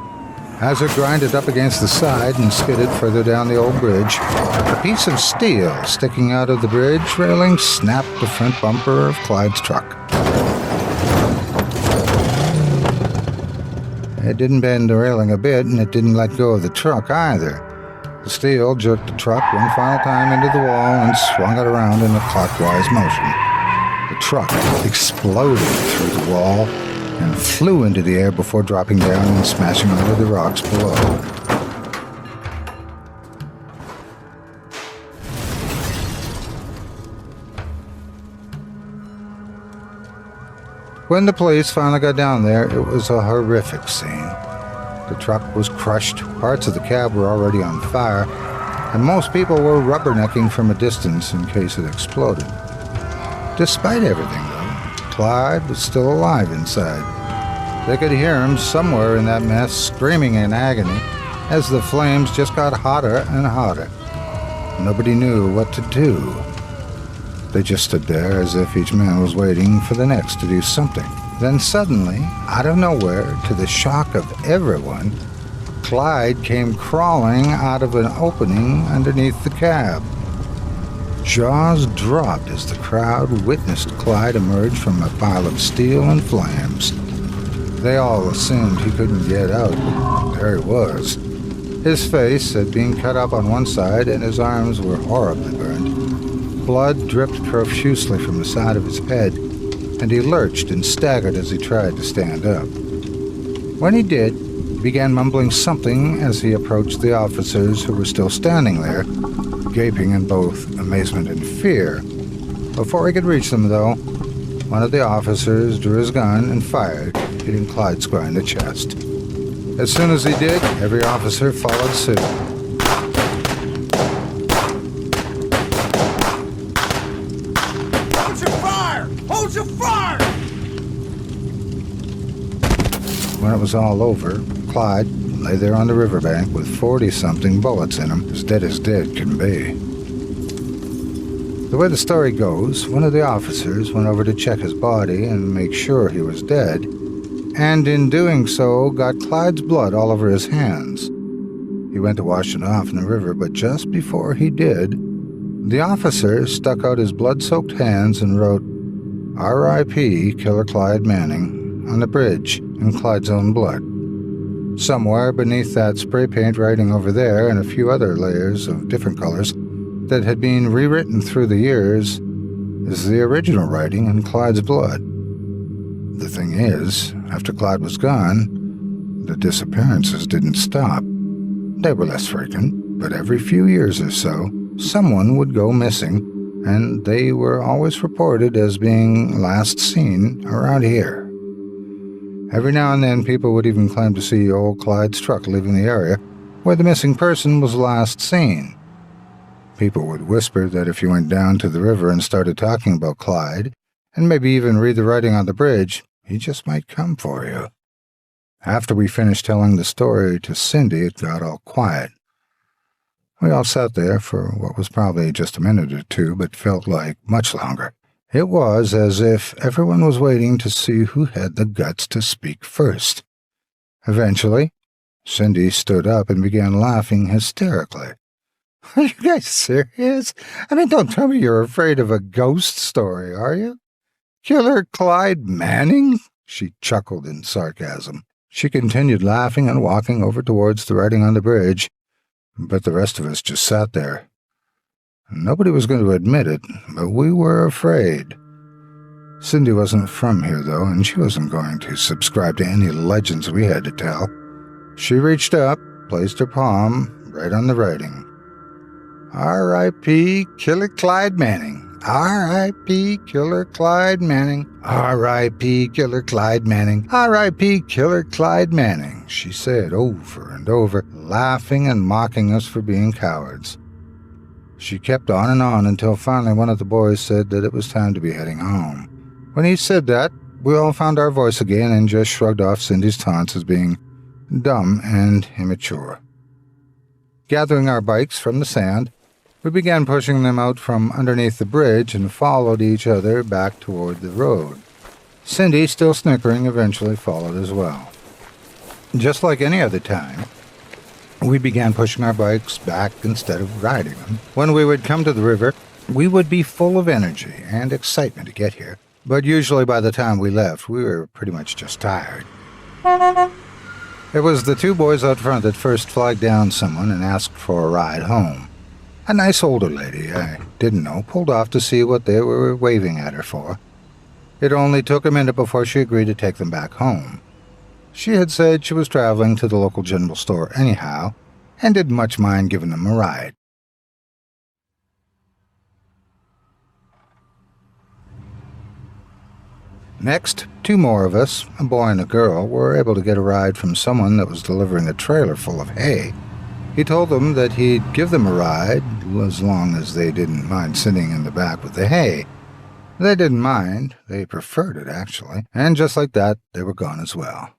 As it grinded up against the side and skidded further down the old bridge, a piece of steel sticking out of the bridge railing snapped the front bumper of Clyde's truck. It didn't bend the railing a bit, and it didn't let go of the truck either. The steel jerked the truck one final time into the wall and swung it around in a clockwise motion. The truck exploded through the wall and flew into the air before dropping down and smashing into the rocks below. When the police finally got down there, it was a horrific scene. The truck was crushed, parts of the cab were already on fire, and most people were rubbernecking from a distance in case it exploded. Despite everything, though, Clyde was still alive inside. They could hear him somewhere in that mess screaming in agony as the flames just got hotter and hotter. Nobody knew what to do. They just stood there as if each man was waiting for the next to do something. Then suddenly, out of nowhere, to the shock of everyone, Clyde came crawling out of an opening underneath the cab. Jaws dropped as the crowd witnessed Clyde emerge from a pile of steel and flames. They all assumed he couldn't get out, but there he was. His face had been cut up on one side, and his arms were horribly burned. Blood dripped profusely from the side of his head, and he lurched and staggered as he tried to stand up. When he did, he began mumbling something as he approached the officers who were still standing there, gaping in both amazement and fear. Before he could reach them, though, one of the officers drew his gun and fired, hitting Clyde square in the chest. As soon as he did, every officer followed suit. Hold your fire! Hold your fire! When it was all over, Clyde lay there on the riverbank with 40-something bullets in him, as dead can be. The way the story goes, one of the officers went over to check his body and make sure he was dead, and in doing so got Clyde's blood all over his hands. He went to wash it off in the river, but just before he did, the officer stuck out his blood-soaked hands and wrote, R.I.P. Killer Clyde Manning, on the bridge in Clyde's own blood. Somewhere beneath that spray paint writing over there and a few other layers of different colors that had been rewritten through the years is the original writing in Clyde's blood. The thing is, after Clyde was gone, the disappearances didn't stop. They were less frequent, but every few years or so, someone would go missing, and they were always reported as being last seen around here. Every now and then, people would even claim to see old Clyde's truck leaving the area where the missing person was last seen. People would whisper that if you went down to the river and started talking about Clyde, and maybe even read the writing on the bridge, he just might come for you. After we finished telling the story to Cindy, it got all quiet. We all sat there for what was probably just a minute or two, but felt like much longer. It was as if everyone was waiting to see who had the guts to speak first. Eventually, Cindy stood up and began laughing hysterically. Are you guys serious? I mean, don't tell me you're afraid of a ghost story, are you? Killer Clyde Manning? She chuckled in sarcasm. She continued laughing and walking over towards the writing on the bridge, but the rest of us just sat there. Nobody was going to admit it, but we were afraid. Cindy wasn't from here, though, and she wasn't going to subscribe to any legends we had to tell. She reached up, placed her palm right on the writing. R.I.P. Killer Clyde Manning. R.I.P. Killer Clyde Manning. R.I.P. Killer Clyde Manning. R.I.P. Killer Clyde Manning, she said over and over, laughing and mocking us for being cowards. She kept on and on until finally one of the boys said that it was time to be heading home. When he said that, we all found our voice again and just shrugged off Cindy's taunts as being dumb and immature. Gathering our bikes from the sand, we began pushing them out from underneath the bridge and followed each other back toward the road. Cindy, still snickering, eventually followed as well. Just like any other time, we began pushing our bikes back instead of riding them. When we would come to the river, we would be full of energy and excitement to get here, but usually by the time we left, we were pretty much just tired. It was the two boys out front that first flagged down someone and asked for a ride home. A nice older lady, I didn't know, pulled off to see what they were waving at her for. It only took a minute before she agreed to take them back home. She had said she was traveling to the local general store anyhow, and didn't much mind giving them a ride. Next, two more of us, a boy and a girl, were able to get a ride from someone that was delivering a trailer full of hay. He told them that he'd give them a ride as long as they didn't mind sitting in the back with the hay. They didn't mind, they preferred it actually, and just like that, they were gone as well.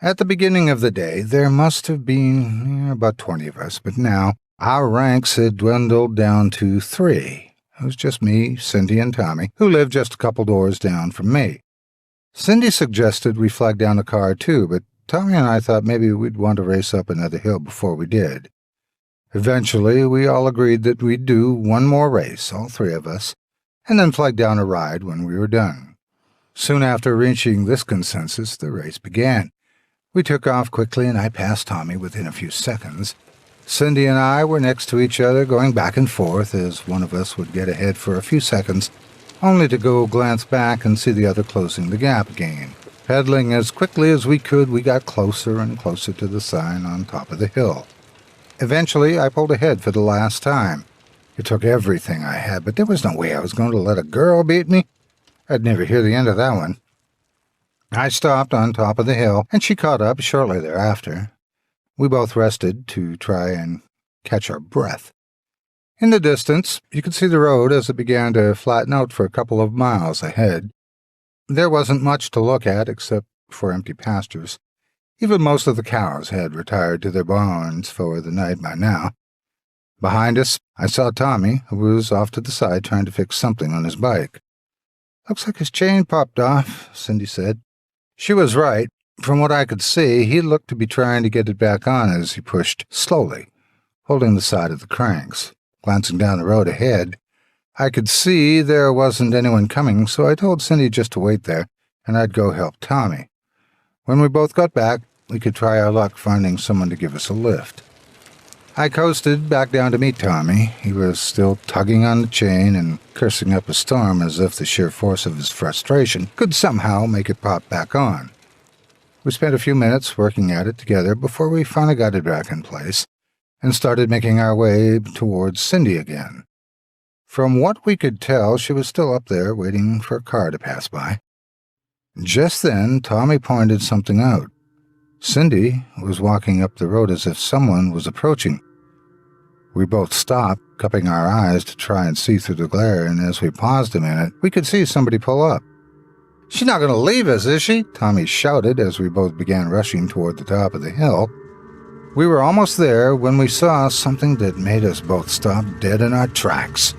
At the beginning of the day, there must have been about 20 of us, but now our ranks had dwindled down to 3. It was just me, Cindy, and Tommy, who lived just a couple doors down from me. Cindy suggested we flag down a car too, but Tommy and I thought maybe we'd want to race up another hill before we did. Eventually, we all agreed that we'd do one more race, all 3 of us, and then flag down a ride when we were done. Soon after reaching this consensus, the race began. We took off quickly, and I passed Tommy within a few seconds. Cindy and I were next to each other, going back and forth as one of us would get ahead for a few seconds, only to go glance back and see the other closing the gap again. Pedaling as quickly as we could, we got closer and closer to the sign on top of the hill. Eventually, I pulled ahead for the last time. It took everything I had, but there was no way I was going to let a girl beat me. I'd never hear the end of that one. I stopped on top of the hill, and she caught up shortly thereafter. We both rested to try and catch our breath. In the distance, you could see the road as it began to flatten out for a couple of miles ahead. There wasn't much to look at except for empty pastures. Even most of the cows had retired to their barns for the night by now. Behind us, I saw Tommy, who was off to the side trying to fix something on his bike. "Looks like his chain popped off," Cindy said. She was right. From what I could see, he looked to be trying to get it back on as he pushed slowly, holding the side of the cranks. Glancing down the road ahead, I could see there wasn't anyone coming, so I told Cindy just to wait there, and I'd go help Tommy. When we both got back, we could try our luck finding someone to give us a lift. I coasted back down to meet Tommy. He was still tugging on the chain and cursing up a storm as if the sheer force of his frustration could somehow make it pop back on. We spent a few minutes working at it together before we finally got it back in place and started making our way towards Cindy again. From what we could tell, she was still up there waiting for a car to pass by. Just then, Tommy pointed something out. Cindy was walking up the road as if someone was approaching. We both stopped, cupping our eyes to try and see through the glare, and as we paused a minute, we could see somebody pull up. "She's not going to leave us, is she?" Tommy shouted as we both began rushing toward the top of the hill. We were almost there when we saw something that made us both stop dead in our tracks.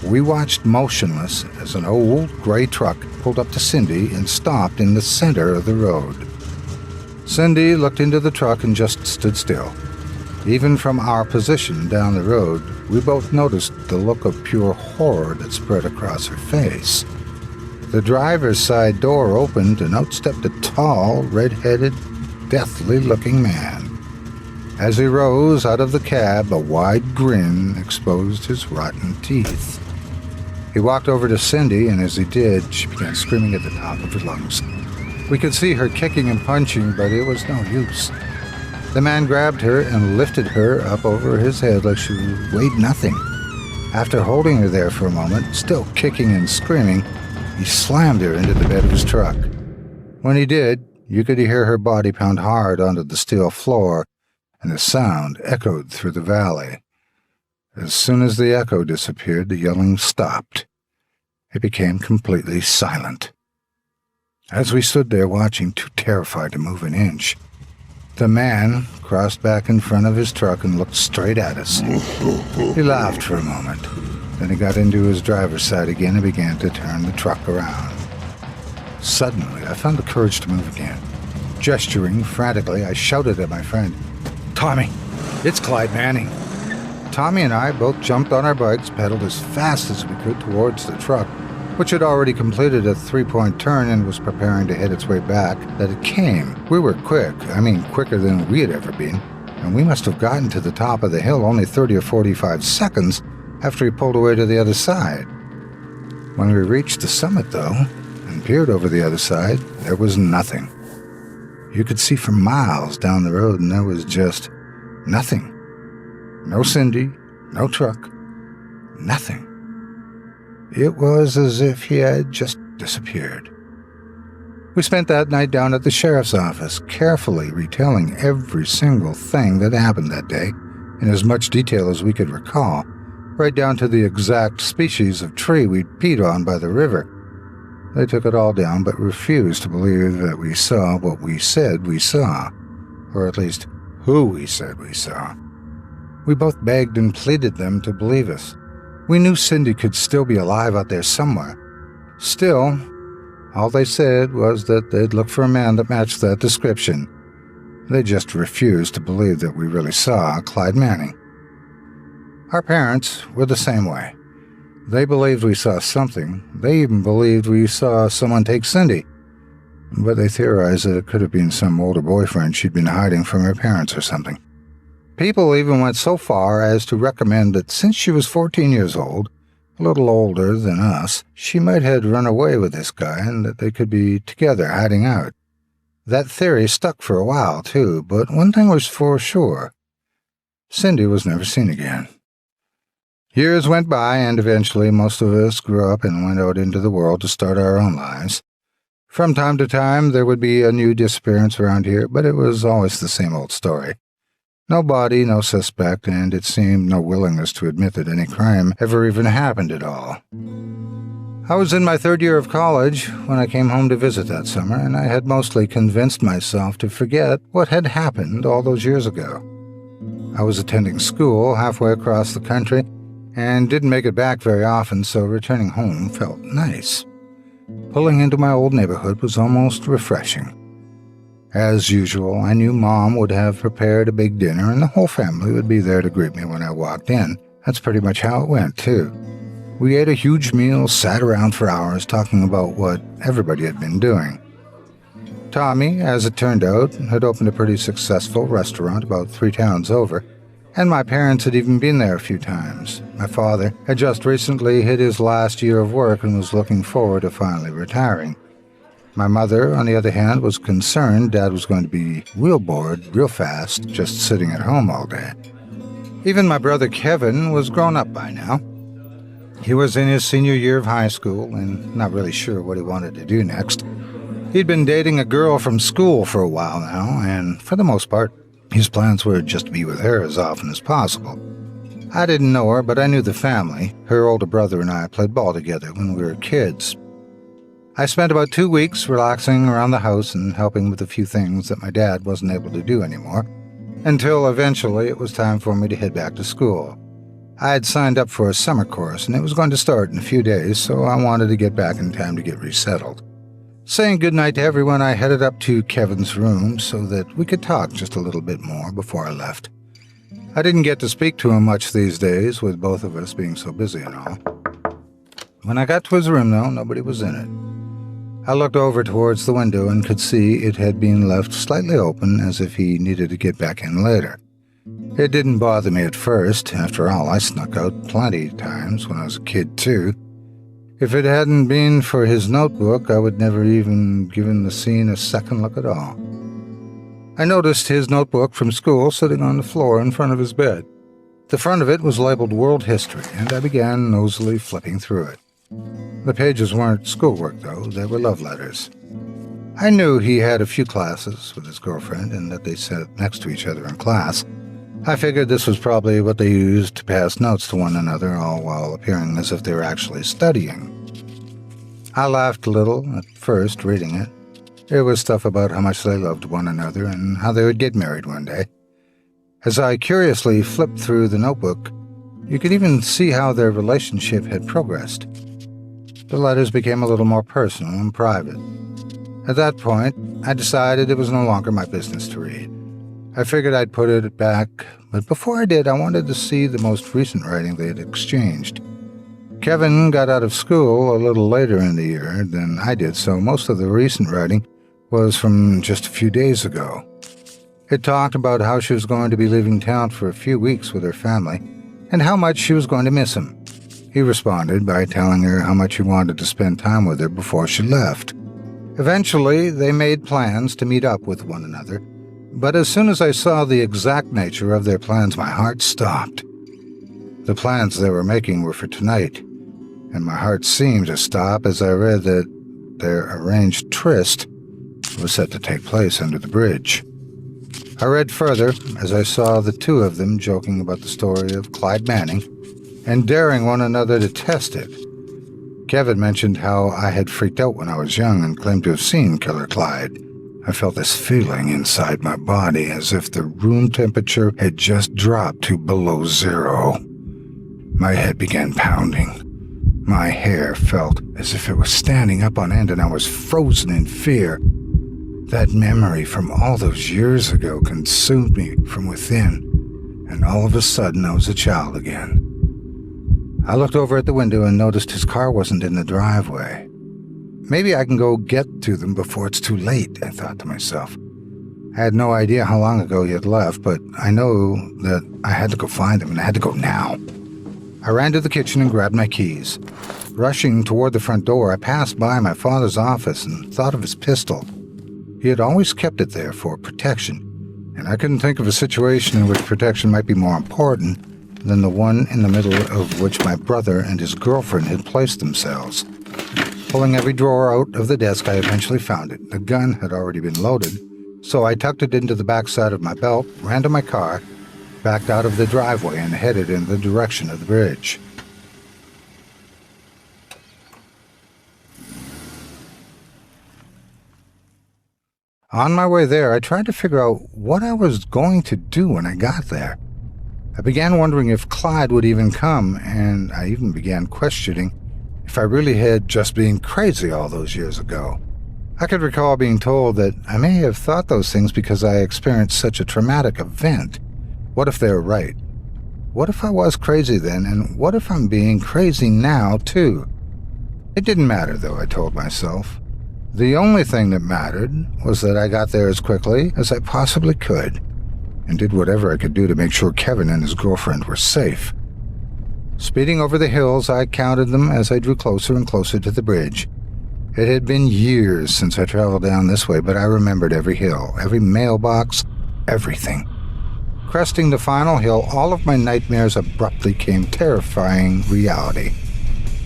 We watched motionless as an old gray truck pulled up to Cindy and stopped in the center of the road. Cindy looked into the truck and just stood still. Even from our position down the road, we both noticed the look of pure horror that spread across her face. The driver's side door opened and out stepped a tall, red-headed, deathly-looking man. As he rose out of the cab, a wide grin exposed his rotten teeth. He walked over to Cindy, and as he did, she began screaming at the top of her lungs. We could see her kicking and punching, but it was no use. The man grabbed her and lifted her up over his head like she weighed nothing. After holding her there for a moment, still kicking and screaming, he slammed her into the bed of his truck. When he did, you could hear her body pound hard onto the steel floor, and the sound echoed through the valley. As soon as the echo disappeared, the yelling stopped. It became completely silent. As we stood there watching, too terrified to move an inch, the man crossed back in front of his truck and looked straight at us. He laughed for a moment. Then he got into his driver's side again and began to turn the truck around. Suddenly, I found the courage to move again. Gesturing frantically, I shouted at my friend, "Tommy, it's Clyde Manning." Tommy and I both jumped on our bikes, pedaled as fast as we could towards the truck, which had already completed a three-point turn and was preparing to head its way back, that it came. We were quick, quicker than we had ever been, and we must have gotten to the top of the hill only 30 or 45 seconds after he pulled away to the other side. When we reached the summit, though, and peered over the other side, there was nothing. You could see for miles down the road, and there was just nothing. No Cindy, no truck, nothing. It was as if he had just disappeared. We spent that night down at the sheriff's office, carefully retelling every single thing that happened that day in as much detail as we could recall, right down to the exact species of tree we'd peed on by the river. They took it all down but refused to believe that we saw what we said we saw, or at least who we said we saw. We both begged and pleaded them to believe us. We knew Cindy could still be alive out there somewhere. Still, all they said was that they'd look for a man that matched that description. They just refused to believe that we really saw Clyde Manning. Our parents were the same way. They believed we saw something. They even believed we saw someone take Cindy. But they theorized that it could have been some older boyfriend she'd been hiding from her parents or something. People even went so far as to recommend that since she was 14 years old, a little older than us, she might have run away with this guy and that they could be together hiding out. That theory stuck for a while, too, but one thing was for sure. Cindy was never seen again. Years went by, and eventually most of us grew up and went out into the world to start our own lives. From time to time, there would be a new disappearance around here, but it was always the same old story. No body, no suspect, and it seemed no willingness to admit that any crime ever even happened at all. I was in my third year of college when I came home to visit that summer, and I had mostly convinced myself to forget what had happened all those years ago. I was attending school halfway across the country and didn't make it back very often, so returning home felt nice. Pulling into my old neighborhood was almost refreshing. As usual, I knew Mom would have prepared a big dinner and the whole family would be there to greet me when I walked in. That's pretty much how it went, too. We ate a huge meal, sat around for hours talking about what everybody had been doing. Tommy, as it turned out, had opened a pretty successful restaurant about 3 towns over, and my parents had even been there a few times. My father had just recently hit his last year of work and was looking forward to finally retiring. My mother, on the other hand, was concerned Dad was going to be real bored, real fast, just sitting at home all day. Even my brother Kevin was grown up by now. He was in his senior year of high school and not really sure what he wanted to do next. He'd been dating a girl from school for a while now, and for the most part, his plans were just to be with her as often as possible. I didn't know her, but I knew the family. Her older brother and I played ball together when we were kids. I spent about 2 weeks relaxing around the house and helping with a few things that my dad wasn't able to do anymore, until eventually it was time for me to head back to school. I had signed up for a summer course, and it was going to start in a few days, so I wanted to get back in time to get resettled. Saying goodnight to everyone, I headed up to Kevin's room so that we could talk just a little bit more before I left. I didn't get to speak to him much these days, with both of us being so busy and all. When I got to his room, though, nobody was in it. I looked over towards the window and could see it had been left slightly open as if he needed to get back in later. It didn't bother me at first. After all, I snuck out plenty of times when I was a kid, too. If it hadn't been for his notebook, I would never even given the scene a second look at all. I noticed his notebook from school sitting on the floor in front of his bed. The front of it was labeled World History, and I began nosily flipping through it. The pages weren't schoolwork, though. They were love letters. I knew he had a few classes with his girlfriend and that they sat next to each other in class. I figured this was probably what they used to pass notes to one another, all while appearing as if they were actually studying. I laughed a little at first reading it. It was stuff about how much they loved one another and how they would get married one day. As I curiously flipped through the notebook, you could even see how their relationship had progressed. The letters became a little more personal and private. At that point, I decided it was no longer my business to read. I figured I'd put it back, but before I did, I wanted to see the most recent writing they had exchanged. Kevin got out of school a little later in the year than I did, so most of the recent writing was from just a few days ago. It talked about how she was going to be leaving town for a few weeks with her family, and how much she was going to miss him. He responded by telling her how much he wanted to spend time with her before she left. Eventually, they made plans to meet up with one another, but as soon as I saw the exact nature of their plans, my heart stopped. The plans they were making were for tonight, and my heart seemed to stop as I read that their arranged tryst was set to take place under the bridge. I read further as I saw the two of them joking about the story of Clyde Manning and daring one another to test it. Kevin mentioned how I had freaked out when I was young and claimed to have seen Killer Clyde. I felt this feeling inside my body as if the room temperature had just dropped to below 0. My head began pounding. My hair felt as if it was standing up on end and I was frozen in fear. That memory from all those years ago consumed me from within, and all of a sudden I was a child again. I looked over at the window and noticed his car wasn't in the driveway. Maybe I can go get to them before it's too late, I thought to myself. I had no idea how long ago he had left, but I know that I had to go find him, and I had to go now. I ran to the kitchen and grabbed my keys. Rushing toward the front door, I passed by my father's office and thought of his pistol. He had always kept it there for protection, and I couldn't think of a situation in which protection might be more important than the one in the middle of which my brother and his girlfriend had placed themselves. Pulling every drawer out of the desk, I eventually found it. The gun had already been loaded, so I tucked it into the backside of my belt, ran to my car, backed out of the driveway, and headed in the direction of the bridge. On my way there, I tried to figure out what I was going to do when I got there. I began wondering if Clyde would even come, and I even began questioning if I really had just been crazy all those years ago. I could recall being told that I may have thought those things because I experienced such a traumatic event. What if they were right? What if I was crazy then, and what if I'm being crazy now, too? It didn't matter, though, I told myself. The only thing that mattered was that I got there as quickly as I possibly could, and did whatever I could do to make sure Kevin and his girlfriend were safe. Speeding over the hills, I counted them as I drew closer and closer to the bridge. It had been years since I traveled down this way, but I remembered every hill, every mailbox, everything. Cresting the final hill, all of my nightmares abruptly came terrifying reality.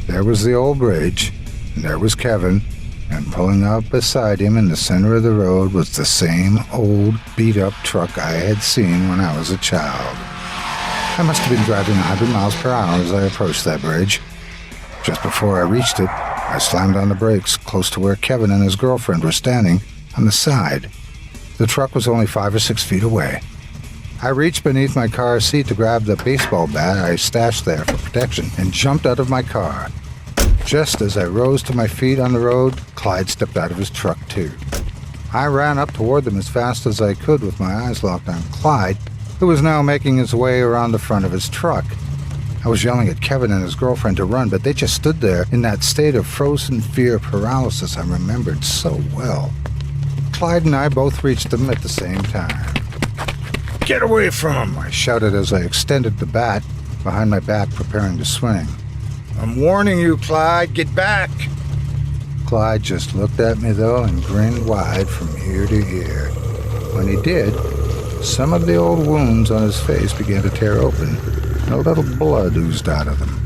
There was the old bridge, and there was Kevin, and pulling up beside him in the center of the road was the same old, beat-up truck I had seen when I was a child. I must have been driving 100 miles per hour as I approached that bridge. Just before I reached it, I slammed on the brakes close to where Kevin and his girlfriend were standing on the side. The truck was only 5 or 6 feet away. I reached beneath my car seat to grab the baseball bat I stashed there for protection and jumped out of my car. Just as I rose to my feet on the road, Clyde stepped out of his truck too. I ran up toward them as fast as I could with my eyes locked on Clyde, who was now making his way around the front of his truck. I was yelling at Kevin and his girlfriend to run, but they just stood there in that state of frozen fear paralysis I remembered so well. Clyde and I both reached them at the same time. "Get away from him!" I shouted as I extended the bat behind my back, preparing to swing. "I'm warning you, Clyde, get back!" Clyde just looked at me, though, and grinned wide from ear to ear. When he did, some of the old wounds on his face began to tear open, and a little blood oozed out of them.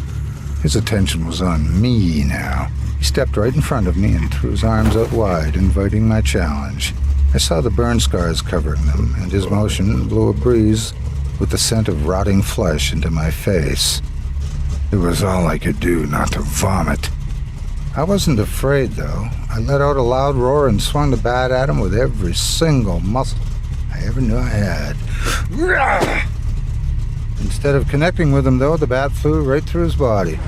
His attention was on me now. He stepped right in front of me and threw his arms out wide, inviting my challenge. I saw the burn scars covering them, and his motion blew a breeze with the scent of rotting flesh into my face. It was all I could do not to vomit. I wasn't afraid, though. I let out a loud roar and swung the bat at him with every single muscle I ever knew I had. Instead of connecting with him, though, the bat flew right through his body.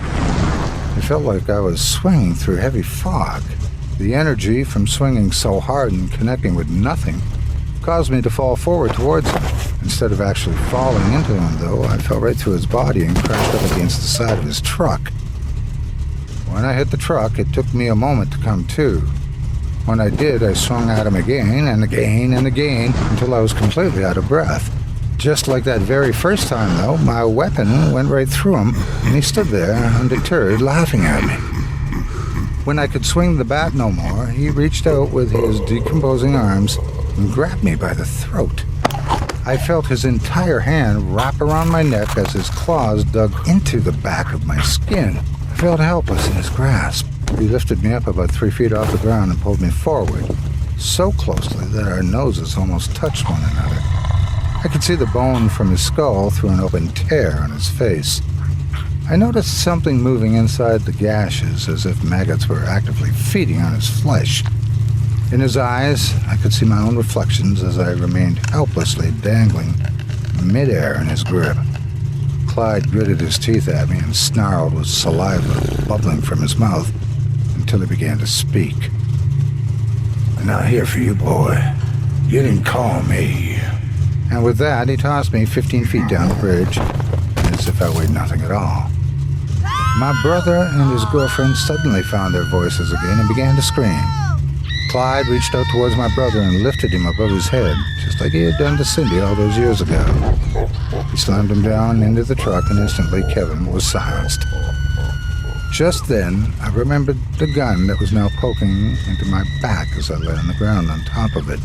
It felt like I was swinging through heavy fog. The energy from swinging so hard and connecting with nothing caused me to fall forward towards him. Instead of actually falling into him, though, I fell right through his body and crashed up against the side of his truck. When I hit the truck, it took me a moment to come to. When I did, I swung at him again and again and again until I was completely out of breath. Just like that very first time, though, my weapon went right through him, and he stood there, undeterred, laughing at me. When I could swing the bat no more, he reached out with his decomposing arms and grabbed me by the throat. I felt his entire hand wrap around my neck as his claws dug into the back of my skin. I felt helpless in his grasp. He lifted me up about 3 feet off the ground and pulled me forward, so closely that our noses almost touched one another. I could see the bone from his skull through an open tear on his face. I noticed something moving inside the gashes, as if maggots were actively feeding on his flesh. In his eyes, I could see my own reflections as I remained helplessly dangling midair in his grip. Clyde gritted his teeth at me and snarled with saliva bubbling from his mouth until he began to speak. "I'm not here for you, boy. You didn't call me." And with that, he tossed me 15 feet down the bridge, as if I weighed nothing at all. My brother and his girlfriend suddenly found their voices again and began to scream. Clyde reached out towards my brother and lifted him above his head, just like he had done to Cindy all those years ago. He slammed him down into the truck, and instantly Kevin was silenced. Just then, I remembered the gun that was now poking into my back as I lay on the ground on top of it.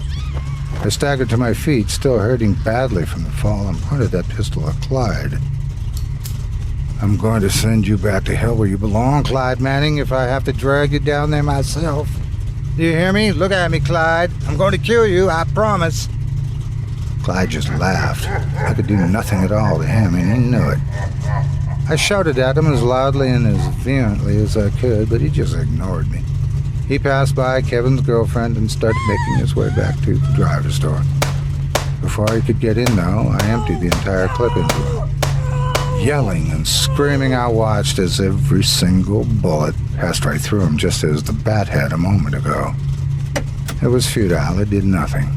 I staggered to my feet, still hurting badly from the fall, and pointed that pistol at Clyde. "I'm going to send you back to hell where you belong, Clyde Manning, if I have to drag you down there myself. Do you hear me? Look at me, Clyde. I'm going to kill you, I promise." Clyde just laughed. I could do nothing at all to him, and he knew it. I shouted at him as loudly and as vehemently as I could, but he just ignored me. He passed by Kevin's girlfriend and started making his way back to the driver's door. Before he could get in, though, I emptied the entire clip into him. Yelling and screaming, I watched as every single bullet passed right through him, just as the bat had a moment ago. It was futile. It did nothing.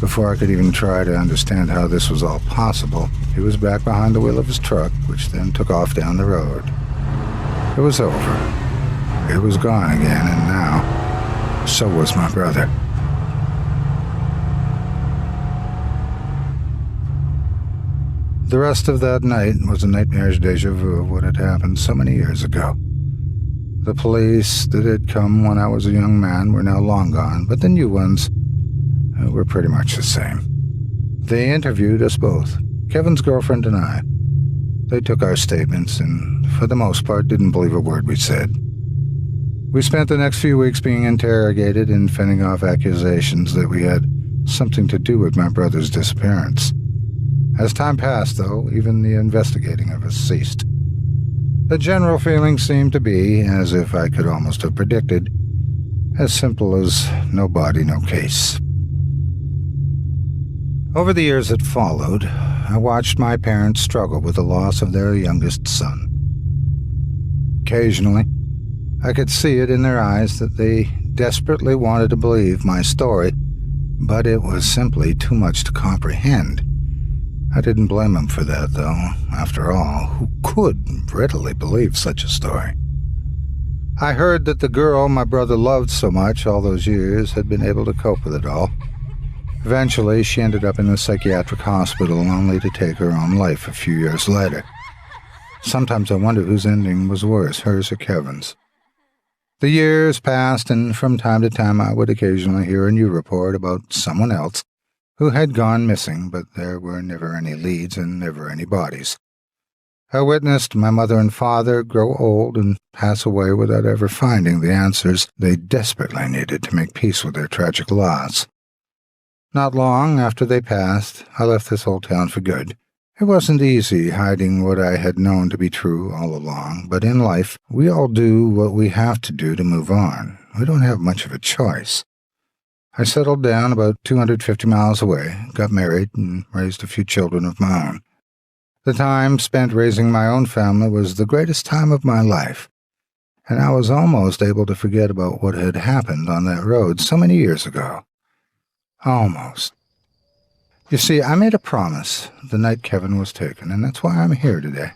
Before I could even try to understand how this was all possible, he was back behind the wheel of his truck, which then took off down the road. It was over. It was gone again, and now, so was my brother. The rest of that night was a nightmarish deja vu of what had happened so many years ago. The police that had come when I was a young man were now long gone, but the new ones were pretty much the same. They interviewed us both, Kevin's girlfriend and I. They took our statements and, for the most part, didn't believe a word we said. We spent the next few weeks being interrogated and fending off accusations that we had something to do with my brother's disappearance. As time passed, though, even the investigating of us ceased. The general feeling seemed to be, as if I could almost have predicted, as simple as no body, no case. Over the years that followed, I watched my parents struggle with the loss of their youngest son. Occasionally, I could see it in their eyes that they desperately wanted to believe my story, but it was simply too much to comprehend. I didn't blame them for that, though. After all, who could readily believe such a story? I heard that the girl my brother loved so much all those years had been able to cope with it all. Eventually, she ended up in a psychiatric hospital, only to take her own life a few years later. Sometimes I wonder whose ending was worse, hers or Kevin's. The years passed, and from time to time I would occasionally hear a new report about someone else who had gone missing, but there were never any leads and never any bodies. I witnessed my mother and father grow old and pass away without ever finding the answers they desperately needed to make peace with their tragic loss. Not long after they passed, I left this old town for good. It wasn't easy hiding what I had known to be true all along, but in life, we all do what we have to do to move on. We don't have much of a choice. I settled down about 250 miles away, got married, and raised a few children of my own. The time spent raising my own family was the greatest time of my life, and I was almost able to forget about what had happened on that road so many years ago. Almost. You see, I made a promise the night Kevin was taken, and that's why I'm here today.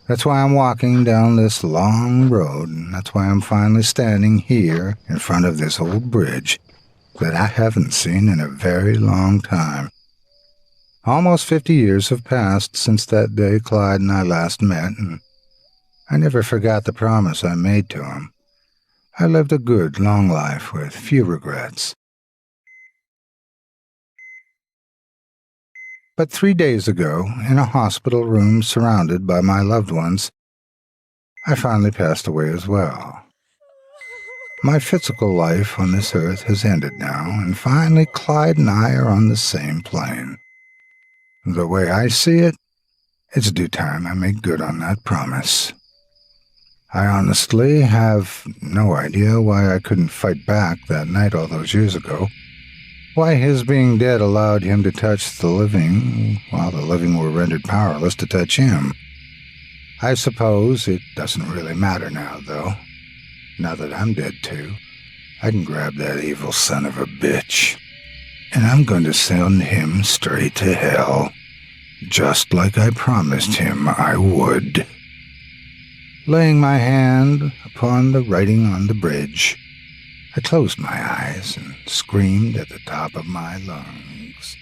That's why I'm walking down this long road, and that's why I'm finally standing here in front of this old bridge that I haven't seen in a very long time. Almost 50 years have passed since that day Clyde and I last met, and I never forgot the promise I made to him. I lived a good, long life with few regrets. But 3 days ago, in a hospital room surrounded by my loved ones, I finally passed away as well. My physical life on this earth has ended now, and finally Clyde and I are on the same plane. The way I see it, it's due time I make good on that promise. I honestly have no idea why I couldn't fight back that night all those years ago. Why his being dead allowed him to touch the living, while the living were rendered powerless to touch him. I suppose it doesn't really matter now, though. Now that I'm dead too, I can grab that evil son of a bitch, and I'm going to send him straight to hell, just like I promised him I would. Laying my hand upon the writing on the bridge, I closed my eyes and screamed at the top of my lungs.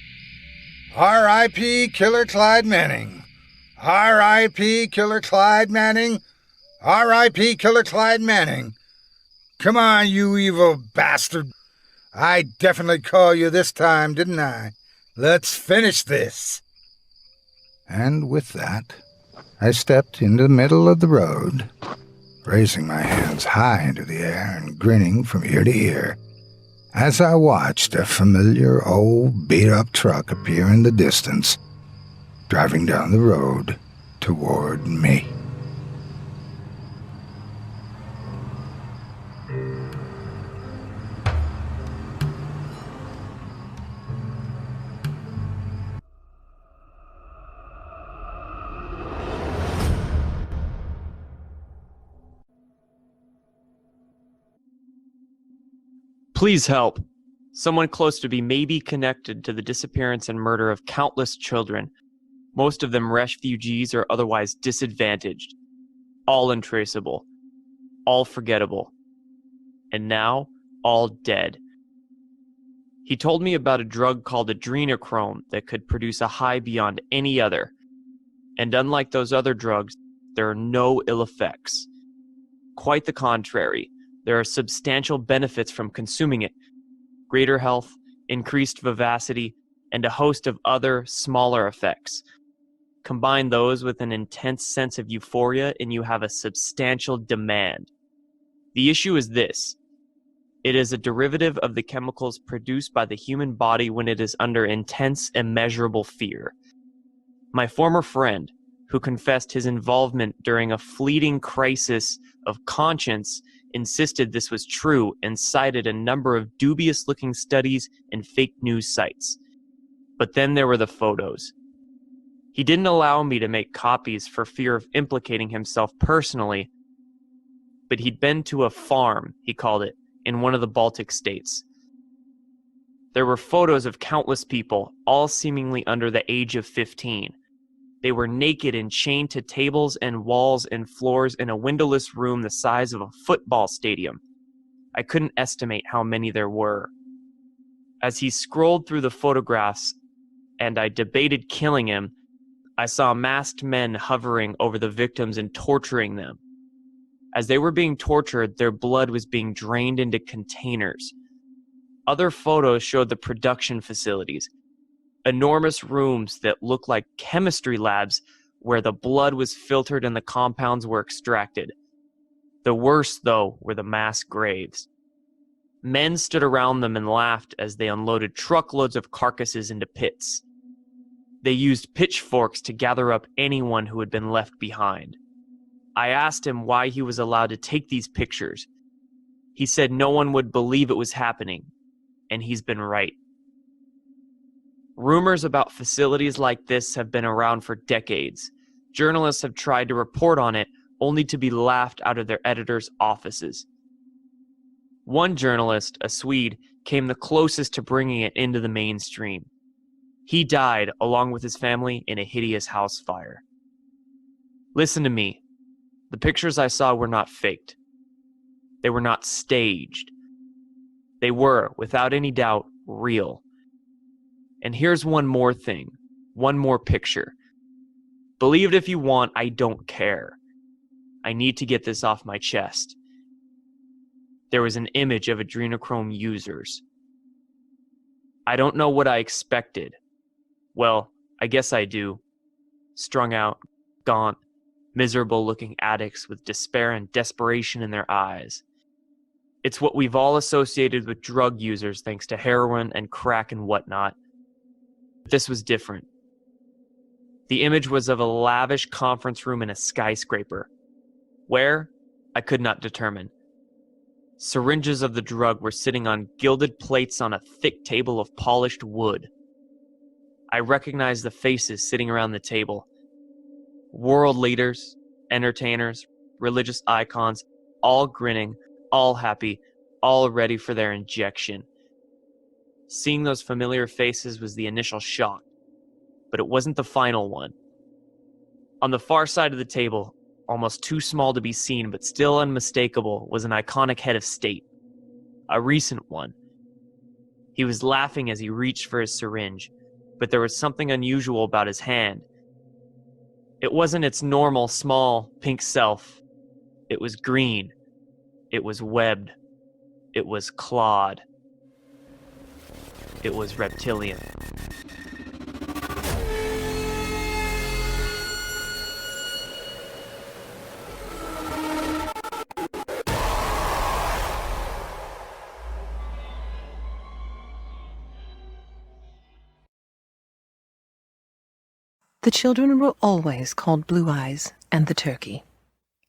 R.I.P. Killer Clyde Manning! R.I.P. Killer Clyde Manning! R.I.P. Killer Clyde Manning! Come on, you evil bastard! I definitely called you this time, didn't I? Let's finish this! And with that, I stepped into the middle of the road, raising my hands high into the air and grinning from ear to ear, as I watched a familiar old beat-up truck appear in the distance, driving down the road toward me. Please help. Someone close to me may be connected to the disappearance and murder of countless children, most of them refugees or otherwise disadvantaged. All untraceable. All forgettable. And now, all dead. He told me about a drug called Adrenochrome that could produce a high beyond any other. And unlike those other drugs, there are no ill effects. Quite the contrary, there are substantial benefits from consuming it. Greater health, increased vivacity, and a host of other, smaller effects. Combine those with an intense sense of euphoria and you have a substantial demand. The issue is this. It is a derivative of the chemicals produced by the human body when it is under intense, immeasurable fear. My former friend, who confessed his involvement during a fleeting crisis of conscience, insisted this was true and cited a number of dubious-looking studies and fake news sites. But then there were the photos. He didn't allow me to make copies for fear of implicating himself personally, but he'd been to a farm, he called it, in one of the Baltic states. There were photos of countless people, all seemingly under the age of 15. They were naked and chained to tables and walls and floors in a windowless room the size of a football stadium. I couldn't estimate how many there were. As he scrolled through the photographs, and I debated killing him, I saw masked men hovering over the victims and torturing them. As they were being tortured, their blood was being drained into containers. Other photos showed the production facilities. Enormous rooms that looked like chemistry labs where the blood was filtered and the compounds were extracted. The worst, though, were the mass graves. Men stood around them and laughed as they unloaded truckloads of carcasses into pits. They used pitchforks to gather up anyone who had been left behind. I asked him why he was allowed to take these pictures. He said no one would believe it was happening, and he's been right. Rumors about facilities like this have been around for decades. Journalists have tried to report on it, only to be laughed out of their editors' offices. One journalist, a Swede, came the closest to bringing it into the mainstream. He died, along with his family, in a hideous house fire. Listen to me. The pictures I saw were not faked. They were not staged. They were, without any doubt, real. And here's one more thing, one more picture. Believe it if you want, I don't care. I need to get this off my chest. There was an image of Adrenochrome users. I don't know what I expected. Well, I guess I do. Strung out, gaunt, miserable-looking addicts with despair and desperation in their eyes. It's what we've all associated with drug users thanks to heroin and crack and whatnot. This was different. The image was of a lavish conference room in a skyscraper. Where? I could not determine. Syringes of the drug were sitting on gilded plates on a thick table of polished wood. I recognized the faces sitting around the table. World leaders, entertainers, religious icons, all grinning, all happy, all ready for their injection. Seeing those familiar faces was the initial shock, but it wasn't the final one. On the far side of the table, almost too small to be seen but still unmistakable, was an iconic head of state. A recent one. He was laughing as he reached for his syringe, but there was something unusual about his hand. It wasn't its normal, small, pink self. It was green. It was webbed. It was clawed. It was reptilian. The children were always called Blue Eyes and the Turkey,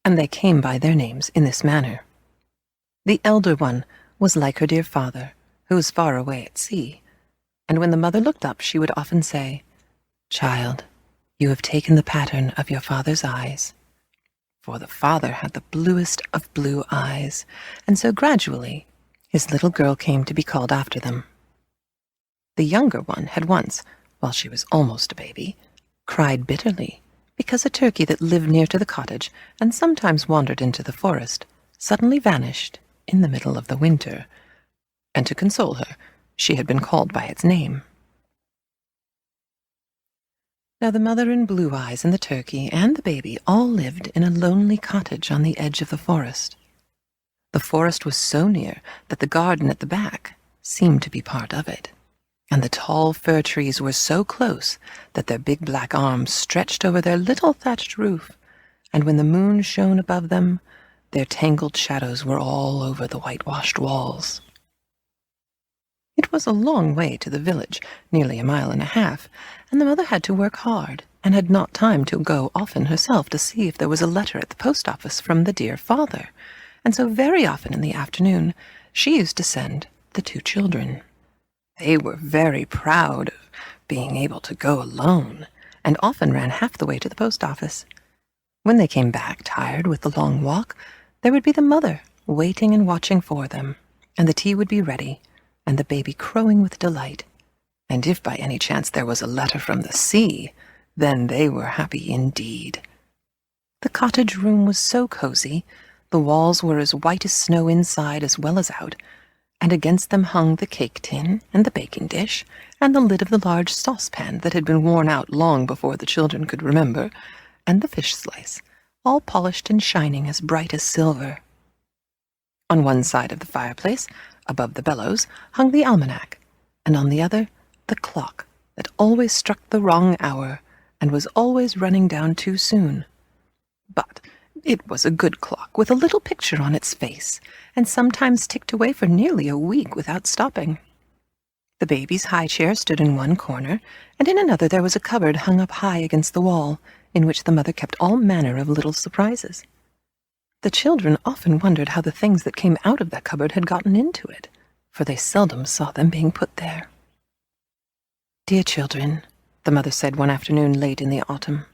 and they came by their names in this manner. The elder one was like her dear father, who was far away at sea, and when the mother looked up, she would often say, "Child, you have taken the pattern of your father's eyes." For the father had the bluest of blue eyes, and so gradually his little girl came to be called after them. The younger one had once, while she was almost a baby, cried bitterly because a turkey that lived near to the cottage and sometimes wandered into the forest suddenly vanished in the middle of the winter, and to console her, she had been called by its name. Now the mother and Blue Eyes and the turkey and the baby all lived in a lonely cottage on the edge of the forest. The forest was so near that the garden at the back seemed to be part of it, and the tall fir trees were so close that their big black arms stretched over their little thatched roof, and when the moon shone above them, their tangled shadows were all over the whitewashed walls. It was a long way to the village, nearly a mile and a half, and the mother had to work hard, and had not time to go often herself to see if there was a letter at the post office from the dear father, and so very often in the afternoon she used to send the two children. They were very proud of being able to go alone, and often ran half the way to the post office. When they came back tired with the long walk, there would be the mother waiting and watching for them, and the tea would be ready, and the baby crowing with delight. And if by any chance there was a letter from the sea, then they were happy indeed. The cottage room was so cozy, the walls were as white as snow inside as well as out, and against them hung the cake tin and the baking dish and the lid of the large saucepan that had been worn out long before the children could remember, and the fish slice, all polished and shining as bright as silver. On one side of the fireplace, above the bellows, hung the almanac, and on the other, the clock that always struck the wrong hour and was always running down too soon. But it was a good clock with a little picture on its face, and sometimes ticked away for nearly a week without stopping. The baby's high chair stood in one corner, and in another there was a cupboard hung up high against the wall, in which the mother kept all manner of little surprises. The children often wondered how the things that came out of that cupboard had gotten into it, for they seldom saw them being put there. "Dear children," the mother said one afternoon late in the autumn,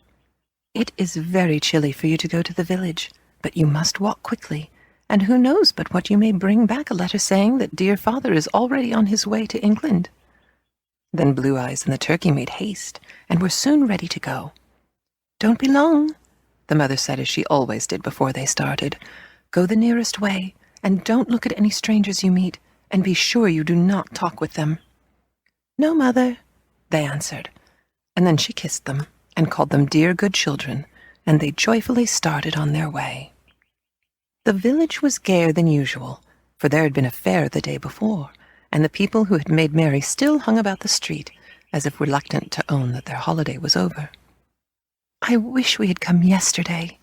"it is very chilly for you to go to the village, but you must walk quickly, and who knows but what you may bring back a letter saying that dear father is already on his way to England." Then Blue Eyes and the turkey made haste, and were soon ready to go. "Don't be long," the mother said as she always did before they started. "Go the nearest way, and don't look at any strangers you meet, and be sure you do not talk with them." "No, mother," they answered, and then she kissed them and called them dear good children, and they joyfully started on their way. The village was gayer than usual, for there had been a fair the day before, and the people who had made merry still hung about the street, as if reluctant to own that their holiday was over. "I wish we had come yesterday,"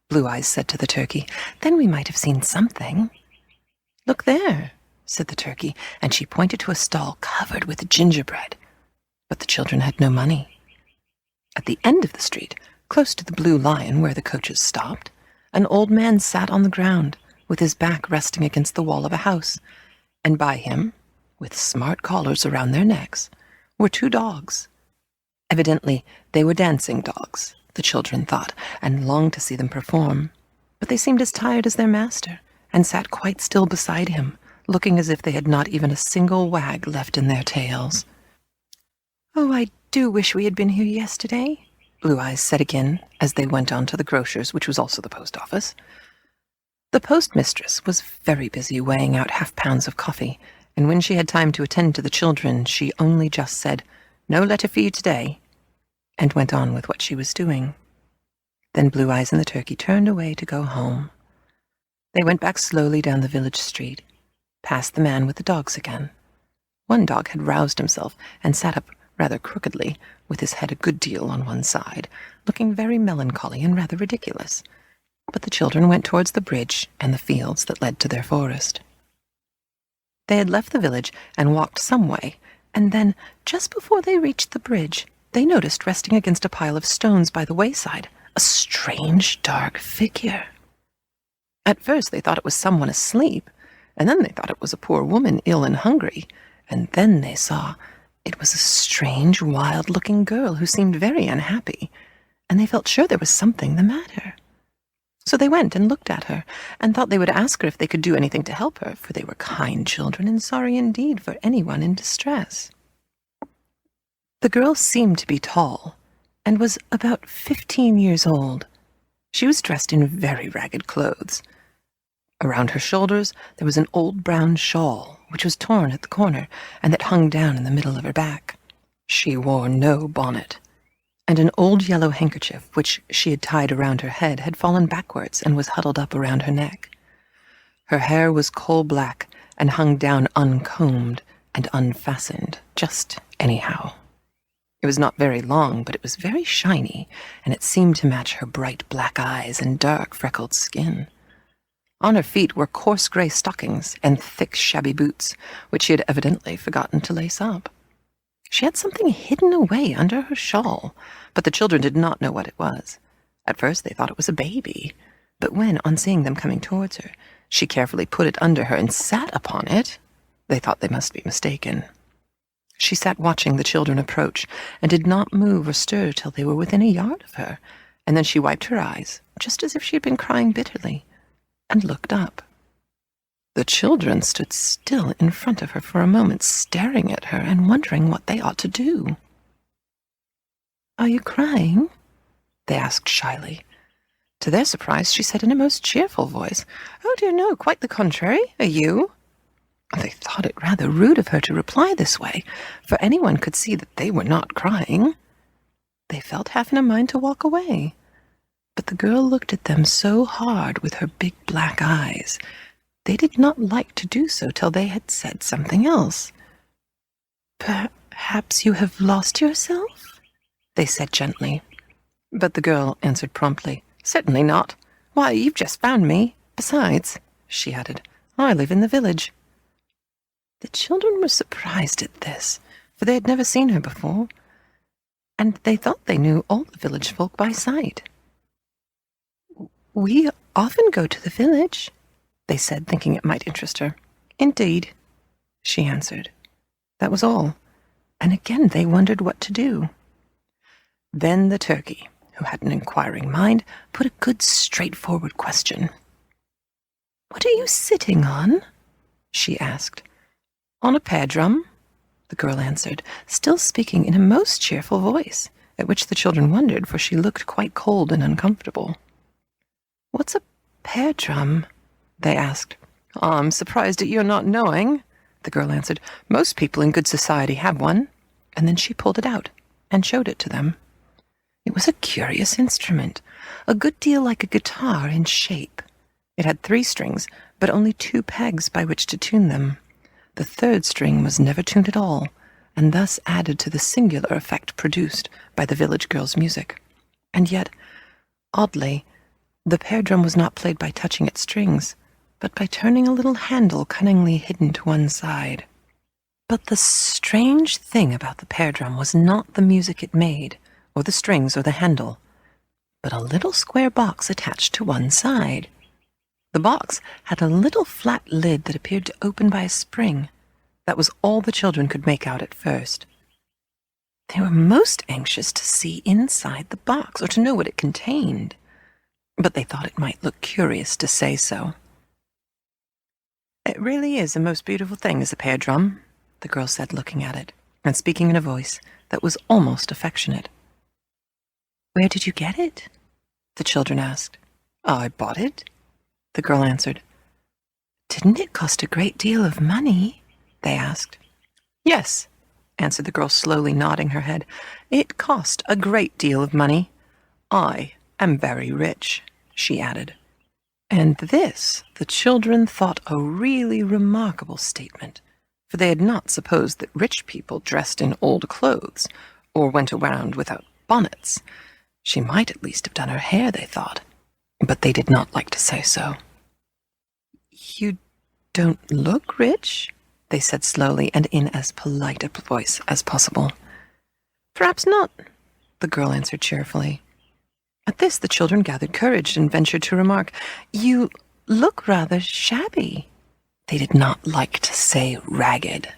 Blue Eyes said to the turkey. "Then we might have seen something." "Look there," said the turkey, and she pointed to a stall covered with gingerbread. But the children had no money. At the end of the street, close to the Blue Lion where the coaches stopped, an old man sat on the ground, with his back resting against the wall of a house, and by him, with smart collars around their necks, were two dogs. Evidently they were dancing dogs, the children thought, and longed to see them perform, but they seemed as tired as their master, and sat quite still beside him, looking as if they had not even a single wag left in their tails. "Oh, I do wish we had been here yesterday," Blue Eyes said again, as they went on to the grocer's, which was also the post office. The postmistress was very busy weighing out half-pounds of coffee, and when she had time to attend to the children, she only just said, "No letter for you today," and went on with what she was doing. Then Blue Eyes and the turkey turned away to go home. They went back slowly down the village street, past the man with the dogs again. One dog had roused himself and sat up rather crookedly, with his head a good deal on one side, looking very melancholy and rather ridiculous. But the children went towards the bridge and the fields that led to their forest. They had left the village and walked some way, and then, just before they reached the bridge, they noticed resting against a pile of stones by the wayside a strange dark figure. At first they thought it was someone asleep, and then they thought it was a poor woman ill and hungry, and then they saw it was a strange, wild-looking girl who seemed very unhappy, and they felt sure there was something the matter. So they went and looked at her, and thought they would ask her if they could do anything to help her, for they were kind children and sorry indeed for anyone in distress. The girl seemed to be tall, and was about 15 years old. She was dressed in very ragged clothes. Around her shoulders there was an old brown shawl, which was torn at the corner, and that hung down in the middle of her back. She wore no bonnet, and an old yellow handkerchief, which she had tied around her head, had fallen backwards and was huddled up around her neck. Her hair was coal-black and hung down uncombed and unfastened, just anyhow. It was not very long, but it was very shiny, and it seemed to match her bright black eyes and dark freckled skin. On her feet were coarse grey stockings and thick shabby boots, which she had evidently forgotten to lace up. She had something hidden away under her shawl, but the children did not know what it was. At first they thought it was a baby, but when, on seeing them coming towards her, she carefully put it under her and sat upon it, they thought they must be mistaken. She sat watching the children approach, and did not move or stir till they were within a yard of her, and then she wiped her eyes, just as if she had been crying bitterly, and looked up. The children stood still in front of her for a moment, staring at her and wondering what they ought to do. "Are you crying?" they asked shyly. To their surprise, she said in a most cheerful voice, "Oh dear no, quite the contrary. Are you?" They thought it rather rude of her to reply this way, for anyone could see that they were not crying. They felt half in a mind to walk away, but the girl looked at them so hard with her big black eyes, they did not like to do so till they had said something else. "Perhaps you have lost yourself?" they said gently. But the girl answered promptly, "Certainly not. Why, you've just found me. Besides," she added, "I live in the village." The children were surprised at this, for they had never seen her before, and they thought they knew all the village folk by sight. "We often go to the village," they said, thinking it might interest her. "Indeed," she answered. That was all, and again they wondered what to do. Then the turkey, who had an inquiring mind, put a good straightforward question. "What are you sitting on?" she asked. "On a pear drum," the girl answered, still speaking in a most cheerful voice, at which the children wondered, for she looked quite cold and uncomfortable. "What's a pear drum?" they asked. "I'm surprised at your not knowing," the girl answered. "Most people in good society have one." And then she pulled it out and showed it to them. It was a curious instrument, a good deal like a guitar in shape. It had 3 strings, but only 2 pegs by which to tune them. The 3rd string was never tuned at all, and thus added to the singular effect produced by the village girl's music. And yet, oddly, the pear drum was not played by touching its strings, but by turning a little handle cunningly hidden to one side. But the strange thing about the pear drum was not the music it made, or the strings or the handle, but a little square box attached to one side. The box had a little flat lid that appeared to open by a spring. That was all the children could make out at first. They were most anxious to see inside the box, or to know what it contained, but they thought it might look curious to say so. "It really is a most beautiful thing, is a pear drum," the girl said, looking at it, and speaking in a voice that was almost affectionate. "Where did you get it?" the children asked. "I bought it," the girl answered. "Didn't it cost a great deal of money?" they asked. "Yes," answered the girl, slowly nodding her head. "It cost a great deal of money. I am very rich," she added. And this the children thought a really remarkable statement, for they had not supposed that rich people dressed in old clothes, or went around without bonnets. She might at least have done her hair, they thought, but they did not like to say so. "You don't look rich," they said slowly and in as polite a voice as possible. "Perhaps not," the girl answered cheerfully. At this the children gathered courage and ventured to remark, "You look rather shabby." They did not like to say ragged.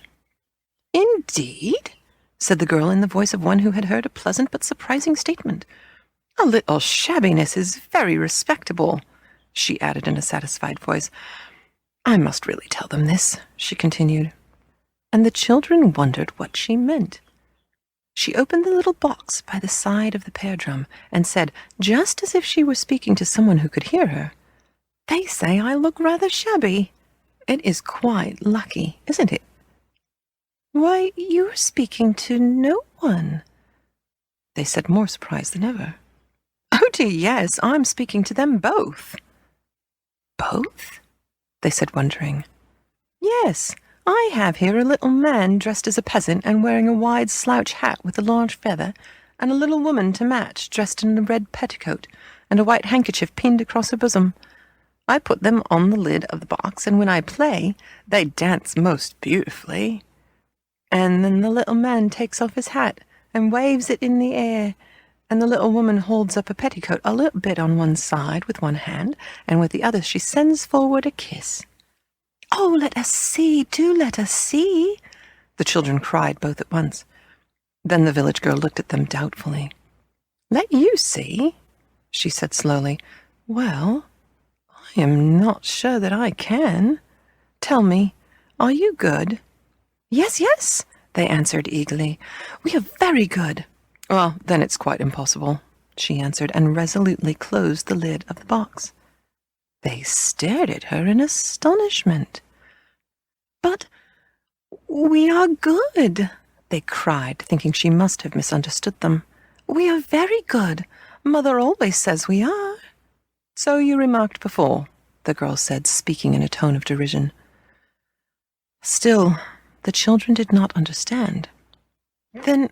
"Indeed?" said the girl in the voice of one who had heard a pleasant but surprising statement. "A little shabbiness is very respectable. she added in a satisfied voice. I must really tell them this, she continued. And the children wondered what she meant. She opened the little box by the side of the pear drum and said, just as if she were speaking to someone who could hear her, They say I look rather shabby. It is quite lucky, isn't it? Why, you're speaking to no one, they said, more surprised than ever. Oh dear, yes, I'm speaking to them both. Both? They said, wondering. Yes, I have here a little man dressed as a peasant and wearing a wide slouch hat with a large feather, and a little woman to match, dressed in a red petticoat and a white handkerchief pinned across her bosom. I put them on the lid of the box, and when I play, they dance most beautifully. And then the little man takes off his hat and waves it in the air, and the little woman holds up a petticoat a little bit on one side with one hand, and with the other she sends forward a kiss. Oh, let us see, do let us see, the children cried both at once. Then the village girl looked at them doubtfully. Let you see, she said slowly. Well, I am not sure that I can. Tell me, are you good? Yes, yes, they answered eagerly. We are very good. Well, then it's quite impossible, she answered, and resolutely closed the lid of the box. They stared at her in astonishment. But we are good, they cried, thinking she must have misunderstood them. We are very good. Mother always says we are. So you remarked before, the girl said, speaking in a tone of derision. Still, the children did not understand. Then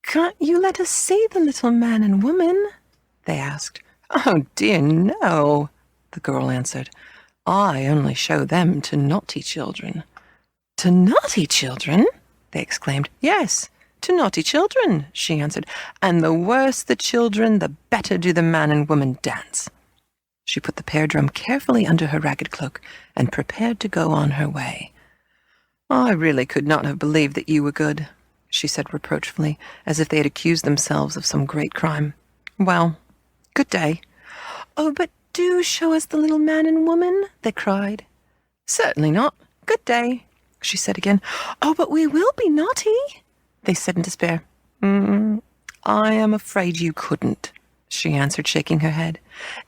can't you let us see the little man and woman? They asked. Oh dear, no, the girl answered. I only show them to naughty children. To naughty children? They exclaimed. Yes, to naughty children, she answered. And the worse the children, the better do the man and woman dance. She put the pear drum carefully under her ragged cloak and prepared to go on her way. I really could not have believed that you were good, she said reproachfully, as if they had accused themselves of some great crime. Well, good day. Oh, but do show us the little man and woman, they cried. Certainly not. Good day, she said again. Oh, but we will be naughty, they said in despair. I am afraid you couldn't, she answered, shaking her head.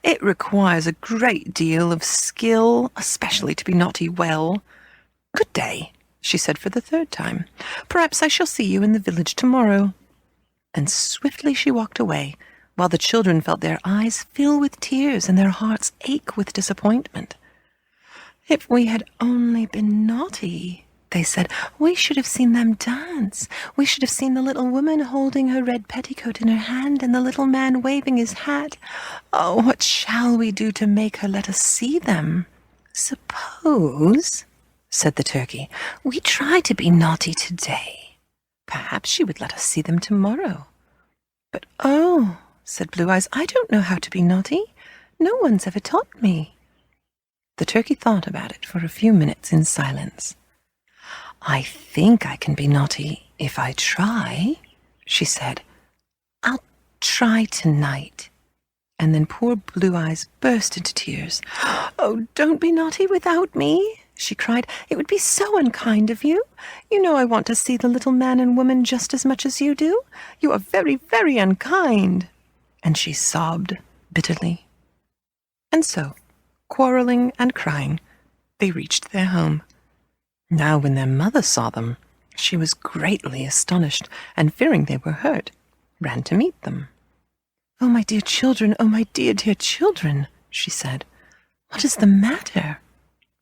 It requires a great deal of skill, especially to be naughty well. Good day, she said for the third time. Perhaps I shall see you in the village tomorrow. And swiftly she walked away, while the children felt their eyes fill with tears and their hearts ache with disappointment. If we had only been naughty, they said, we should have seen them dance. We should have seen the little woman holding her red petticoat in her hand and the little man waving his hat. Oh, what shall we do to make her let us see them? Suppose, said the turkey, we try to be naughty today. Perhaps she would let us see them tomorrow. But oh, said Blue Eyes, I don't know how to be naughty. No one's ever taught me. The turkey thought about it for a few minutes in silence. I think I can be naughty if I try, she said. I'll try tonight. And then poor Blue Eyes burst into tears. Oh, don't be naughty without me, she cried. It would be so unkind of you. You know I want to see the little man and woman just as much as you do. You are very, very unkind. And she sobbed bitterly. And so, quarreling and crying, they reached their home. Now when their mother saw them, she was greatly astonished, and fearing they were hurt, ran to meet them. Oh, my dear children, oh, my dear, dear children, she said. What is the matter?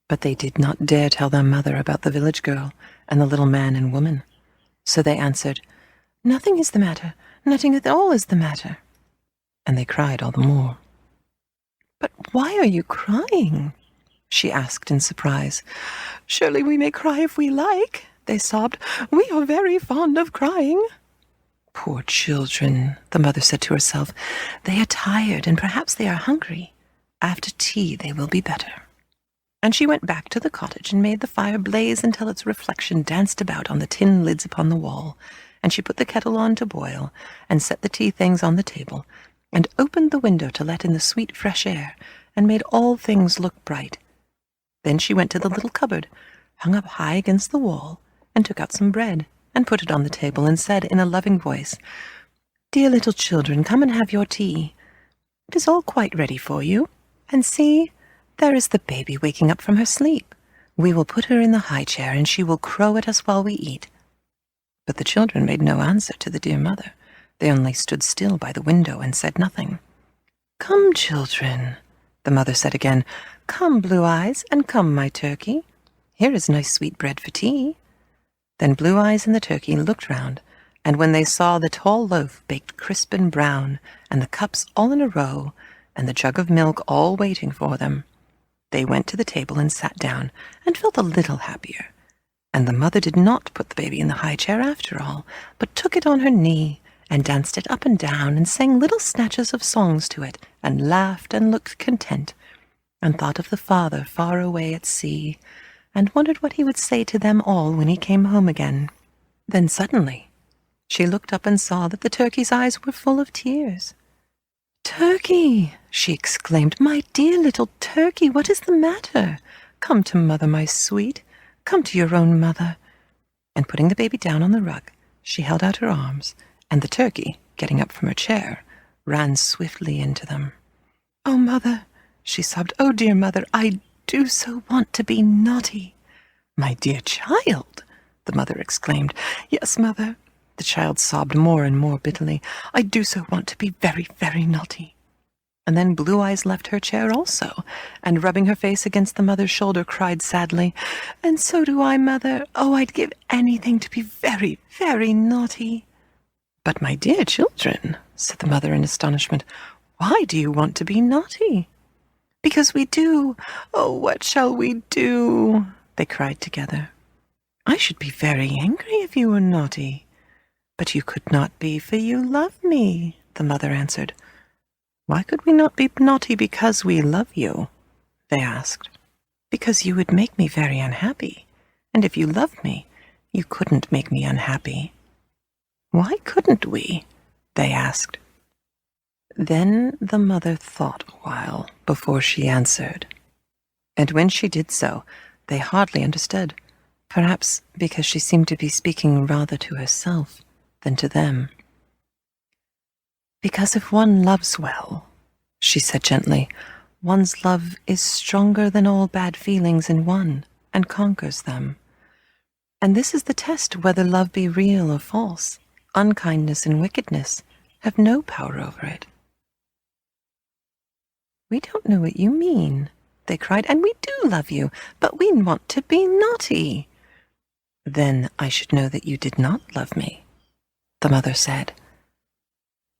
But they did not dare tell their mother about the village girl and the little man and woman. So they answered, Nothing is the matter, nothing at all is the matter. And they cried all the more. But why are you crying? She asked in surprise. Surely we may cry if we like, they sobbed. We are very fond of crying. Poor children, the mother said to herself. They are tired, and perhaps they are hungry. After tea they will be better. And she went back to the cottage and made the fire blaze until its reflection danced about on the tin lids upon the wall, and she put the kettle on to boil, and set the tea things on the table, and opened the window to let in the sweet fresh air, and made all things look bright. Then she went to the little cupboard, hung up high against the wall, and took out some bread, and put it on the table, and said in a loving voice, "Dear little children, come and have your tea. It is all quite ready for you. And see, there is the baby waking up from her sleep. We will put her in the high chair, and she will crow at us while we eat." But the children made no answer to the dear mother. They only stood still by the window and said nothing. "Come, children," the mother said again. "Come, Blue Eyes, and come, my turkey. Here is nice sweet bread for tea." Then Blue Eyes and the turkey looked round, and when they saw the tall loaf baked crisp and brown, and the cups all in a row, and the jug of milk all waiting for them, they went to the table and sat down, and felt a little happier. And the mother did not put the baby in the high chair after all, but took it on her knee, and danced it up and down, and sang little snatches of songs to it, and laughed and looked content, and thought of the father far away at sea, and wondered what he would say to them all when he came home again. Then suddenly she looked up and saw that the turkey's eyes were full of tears. "Turkey," she exclaimed, "my dear little turkey, what is the matter? Come to mother, my sweet. Come to your own mother." And putting the baby down on the rug, she held out her arms, and the turkey, getting up from her chair, ran swiftly into them. "Oh, mother," she sobbed, "oh, dear mother, I do so want to be naughty." "My dear child," the mother exclaimed. "Yes, mother," the child sobbed more and more bitterly, "I do so want to be very, very naughty." And then Blue Eyes left her chair also, and rubbing her face against the mother's shoulder, cried sadly, "And so do I, mother. Oh, I'd give anything to be very, very naughty." "But, my dear children," said the mother in astonishment, "why do you want to be naughty?" "Because we do. Oh, what shall we do?" they cried together. "I should be very angry if you were naughty." "But you could not be, for you love me," the mother answered. "Why could we not be naughty because we love you?" they asked. "Because you would make me very unhappy, and if you loved me, you couldn't make me unhappy." "Why couldn't we?" they asked. Then the mother thought a while before she answered. And when she did so, they hardly understood, perhaps because she seemed to be speaking rather to herself than to them. "Because if one loves well," she said gently, "one's love is stronger than all bad feelings in one, and conquers them. And this is the test whether love be real or false. Unkindness and wickedness have no power over it." "We don't know what you mean," they cried, "and we do love you, but we want to be naughty." "Then I should know that you did not love me," the mother said.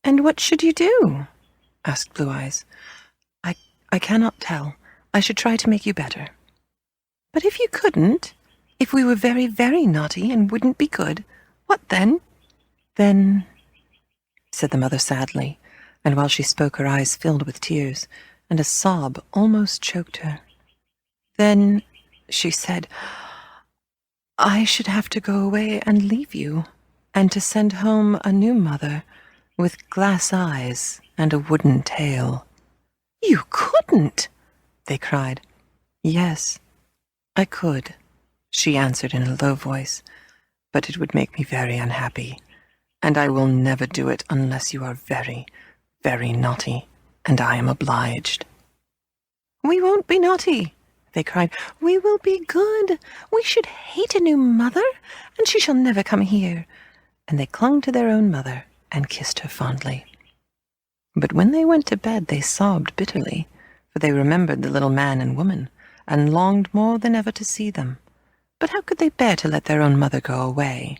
"And what should you do?" asked Blue Eyes. I cannot tell. I should try to make you better." "But if you couldn't, if we were very, very naughty and wouldn't be good, what then?" "Then," said the mother sadly, and while she spoke her eyes filled with tears, and a sob almost choked her. "Then," she said, "I should have to go away and leave you, and to send home a new mother with glass eyes and a wooden tail." "You couldn't!" they cried. "Yes, I could," she answered in a low voice, "but it would make me very unhappy, and I will never do it unless you are very, very naughty, and I am obliged." "We won't be naughty," they cried. "We will be good. We should hate a new mother, and she shall never come here." And they clung to their own mother and kissed her fondly. But when they went to bed, they sobbed bitterly, for they remembered the little man and woman, and longed more than ever to see them. But how could they bear to let their own mother go away,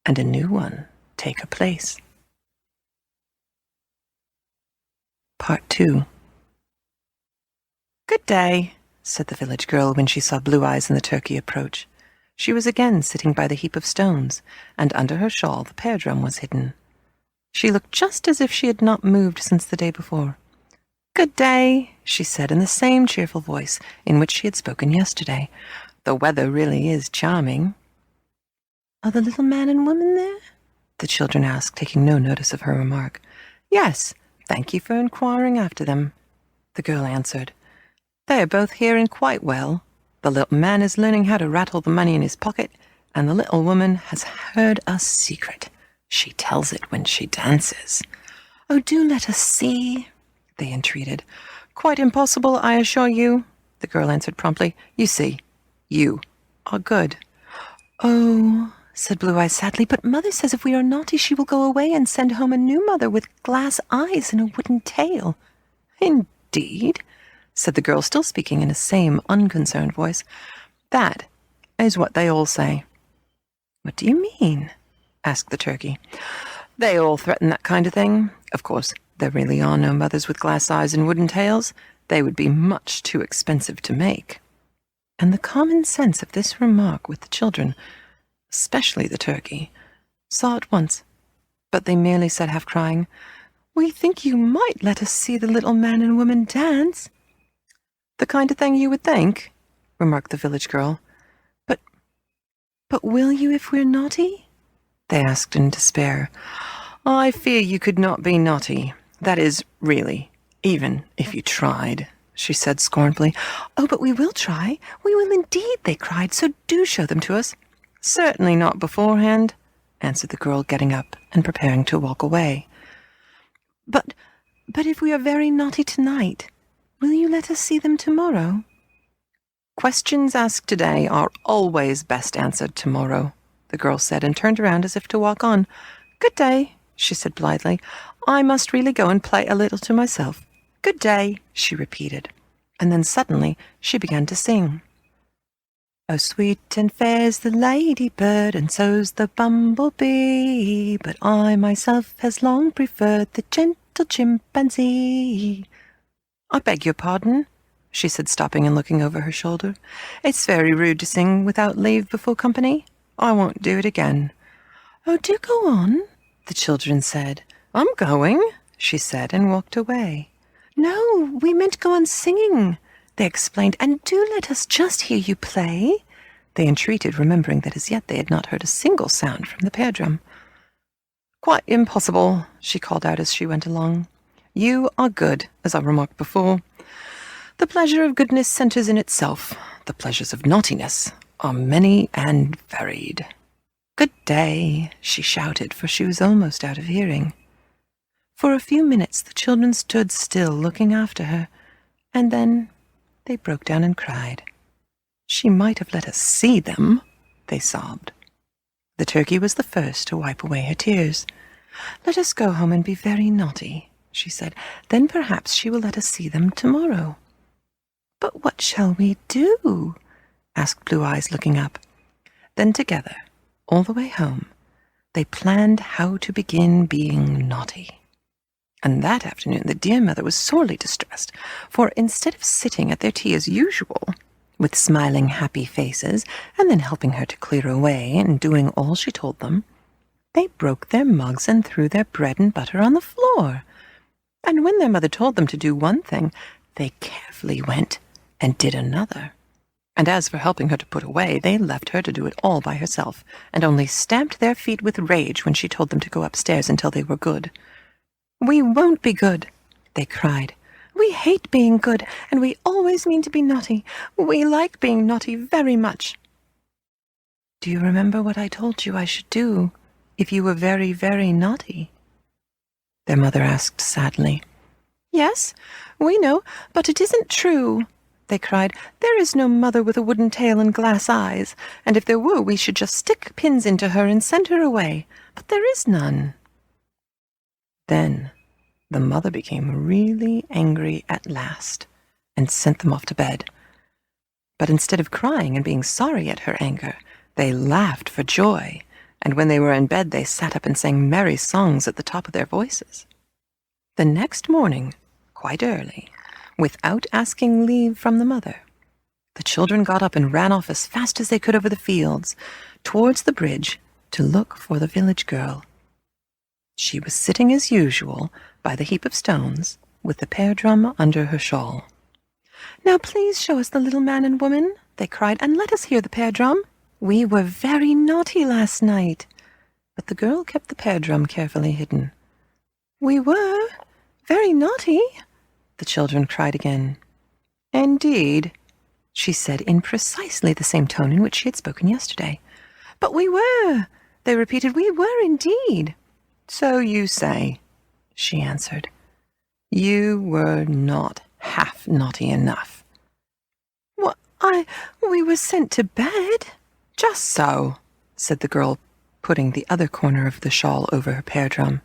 and a new one take her place? Part 2. "Good day," said the village girl when she saw Blue Eyes and the turkey approach. She was again sitting by the heap of stones, and under her shawl the pear drum was hidden. She looked just as if she had not moved since the day before. "Good day," she said in the same cheerful voice in which she had spoken yesterday. "The weather really is charming." "Are the little man and woman there?" the children asked, taking no notice of her remark. "Yes, thank you for inquiring after them," the girl answered, They are both here and quite well. The little man is learning how to rattle the money in his pocket, and the little woman has heard a secret. She tells it when she dances. Oh, do let us see, they entreated. Quite impossible, I assure you, the girl answered promptly. You see, you are good. Oh, said Blue Eyes sadly, but Mother says if we are naughty she will go away and send home a new mother with glass eyes and a wooden tail. Indeed, said the girl, still speaking in the same unconcerned voice. That is what they all say. What do you mean? Asked the turkey. They all threaten that kind of thing. Of course, there really are no mothers with glass eyes and wooden tails. They would be much too expensive to make. And the common sense of this remark with the children, especially the turkey, saw at once, but they merely said, half crying, We think you might let us see the little man and woman dance. The kind of thing you would think, remarked the village girl. But will you if we're naughty? They asked in despair. I fear you could not be naughty. That is, really, even if you tried, she said scornfully. Oh, but we will try. We will indeed, they cried, so do show them to us. Certainly not beforehand, answered the girl, getting up and preparing to walk away. But if we are very naughty tonight, will you let us see them tomorrow? Questions asked today are always best answered tomorrow, the girl said, and turned around as if to walk on. Good day, she said blithely. I must really go and play a little to myself. Good day, she repeated, and then suddenly she began to sing. Oh, sweet and fair's the ladybird, and so's the bumblebee, but I myself has long preferred the gentle chimpanzee. I beg your pardon, she said, stopping and looking over her shoulder. It's very rude to sing without leave before company. I won't do it again. Oh, do go on, the children said. I'm going, she said, and walked away. No, we meant go on singing, they explained, and do let us just hear you play, they entreated, remembering that as yet they had not heard a single sound from the pear drum. Quite impossible, she called out as she went along. You are good, as I remarked before. The pleasure of goodness centers in itself. The pleasures of naughtiness are many and varied. Good day, she shouted, for she was almost out of hearing. For a few minutes the children stood still looking after her, and then they broke down and cried. She might have let us see them, they sobbed. The turkey was the first to wipe away her tears. Let us go home and be very naughty, she said. Then perhaps she will let us see them tomorrow. But what shall we do? Asked Blue Eyes, looking up. Then together, all the way home, they planned how to begin being naughty. And that afternoon the dear mother was sorely distressed, for instead of sitting at their tea as usual, with smiling happy faces, and then helping her to clear away and doing all she told them, they broke their mugs and threw their bread and butter on the floor. And when their mother told them to do one thing, they carefully went and did another. And as for helping her to put away, they left her to do it all by herself, and only stamped their feet with rage when she told them to go upstairs until they were good. We won't be good, they cried. We hate being good, and we always mean to be naughty. We like being naughty very much. Do you remember what I told you I should do if you were very, very naughty? Their mother asked sadly. Yes, we know, but it isn't true, they cried. There is no mother with a wooden tail and glass eyes, and if there were, we should just stick pins into her and send her away. But there is none. Then the mother became really angry at last and sent them off to bed. But instead of crying and being sorry at her anger, they laughed for joy, and when they were in bed they sat up and sang merry songs at the top of their voices. The next morning, quite early, without asking leave from the mother, the children got up and ran off as fast as they could over the fields, towards the bridge, to look for the village girl. She was sitting as usual by the heap of stones, with the pear drum under her shawl. Now please show us the little man and woman, they cried, and let us hear the pear drum. We were very naughty last night. But the girl kept the pear drum carefully hidden. We were very naughty, the children cried again. Indeed, she said in precisely the same tone in which she had spoken yesterday. But we were, they repeated, we were indeed. So you say, she answered. You were not half naughty enough. We were sent to bed. Just so, said the girl, putting the other corner of the shawl over her pear drum.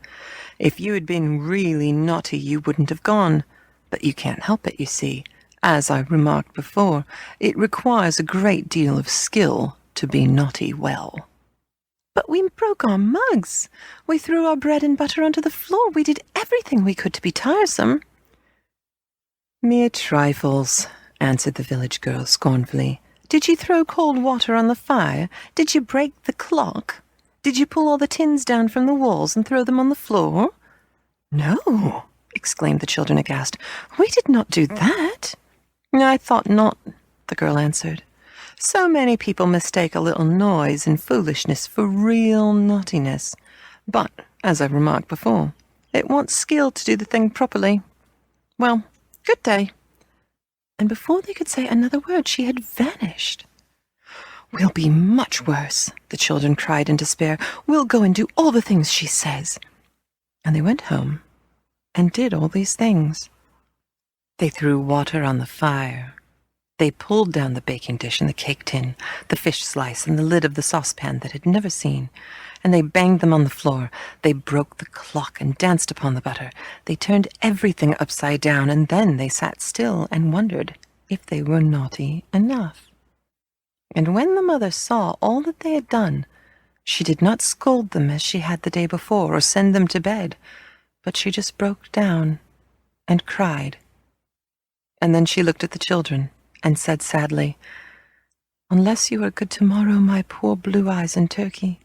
If you had been really naughty, you wouldn't have gone. But you can't help it, you see. As I remarked before, it requires a great deal of skill to be naughty well. But we broke our mugs. We threw our bread and butter onto the floor. We did everything we could to be tiresome. Mere trifles, answered the village girl scornfully. Did you throw cold water on the fire? Did you break the clock? Did you pull all the tins down from the walls and throw them on the floor? No, exclaimed the children aghast. We did not do that. I thought not, the girl answered. So many people mistake a little noise and foolishness for real naughtiness. But, as I remarked before, it wants skill to do the thing properly. Well, good day. And before they could say another word, she had vanished. We'll be much worse, the children cried in despair. We'll go and do all the things she says. And they went home and did all these things. They threw water on the fire. They pulled down the baking dish and the cake tin, the fish slice and the lid of the saucepan that had never seen, and they banged them on the floor. They broke the clock and danced upon the butter. They turned everything upside down, and then they sat still and wondered if they were naughty enough. And when the mother saw all that they had done, she did not scold them as she had the day before or send them to bed, but she just broke down and cried. And then she looked at the children and said sadly, Unless you are good tomorrow, my poor Blue Eyes and Turkey,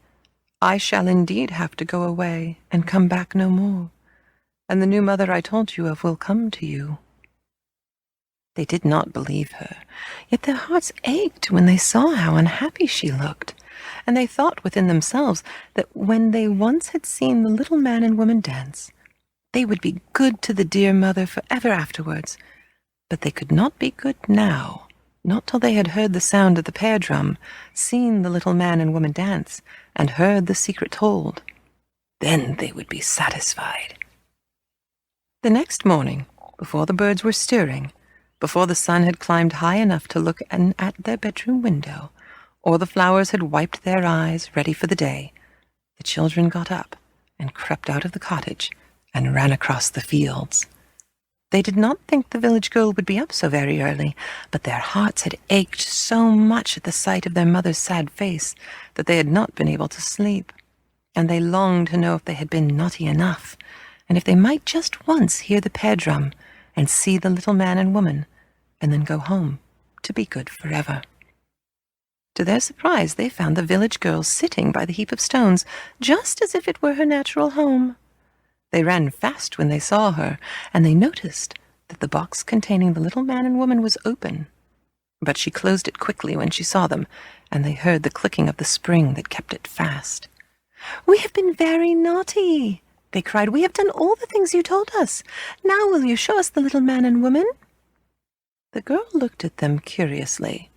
I shall indeed have to go away and come back no more, and the new mother I told you of will come to you. They did not believe her, yet their hearts ached when they saw how unhappy she looked, and they thought within themselves that when they once had seen the little man and woman dance, they would be good to the dear mother forever afterwards. But they could not be good now, not till they had heard the sound of the pear drum, seen the little man and woman dance, and heard the secret told. Then they would be satisfied. The next morning, before the birds were stirring, before the sun had climbed high enough to look in at their bedroom window, or the flowers had wiped their eyes ready for the day, the children got up and crept out of the cottage and ran across the fields. They did not think the village girl would be up so very early, but their hearts had ached so much at the sight of their mother's sad face that they had not been able to sleep, and they longed to know if they had been naughty enough, and if they might just once hear the pear drum and see the little man and woman, and then go home to be good forever. To their surprise, they found the village girl sitting by the heap of stones, just as if it were her natural home. They ran fast when they saw her, and they noticed that the box containing the little man and woman was open. But she closed it quickly when she saw them, and they heard the clicking of the spring that kept it fast. "We have been very naughty," they cried. "We have done all the things you told us. Now will you show us the little man and woman?" The girl looked at them curiously,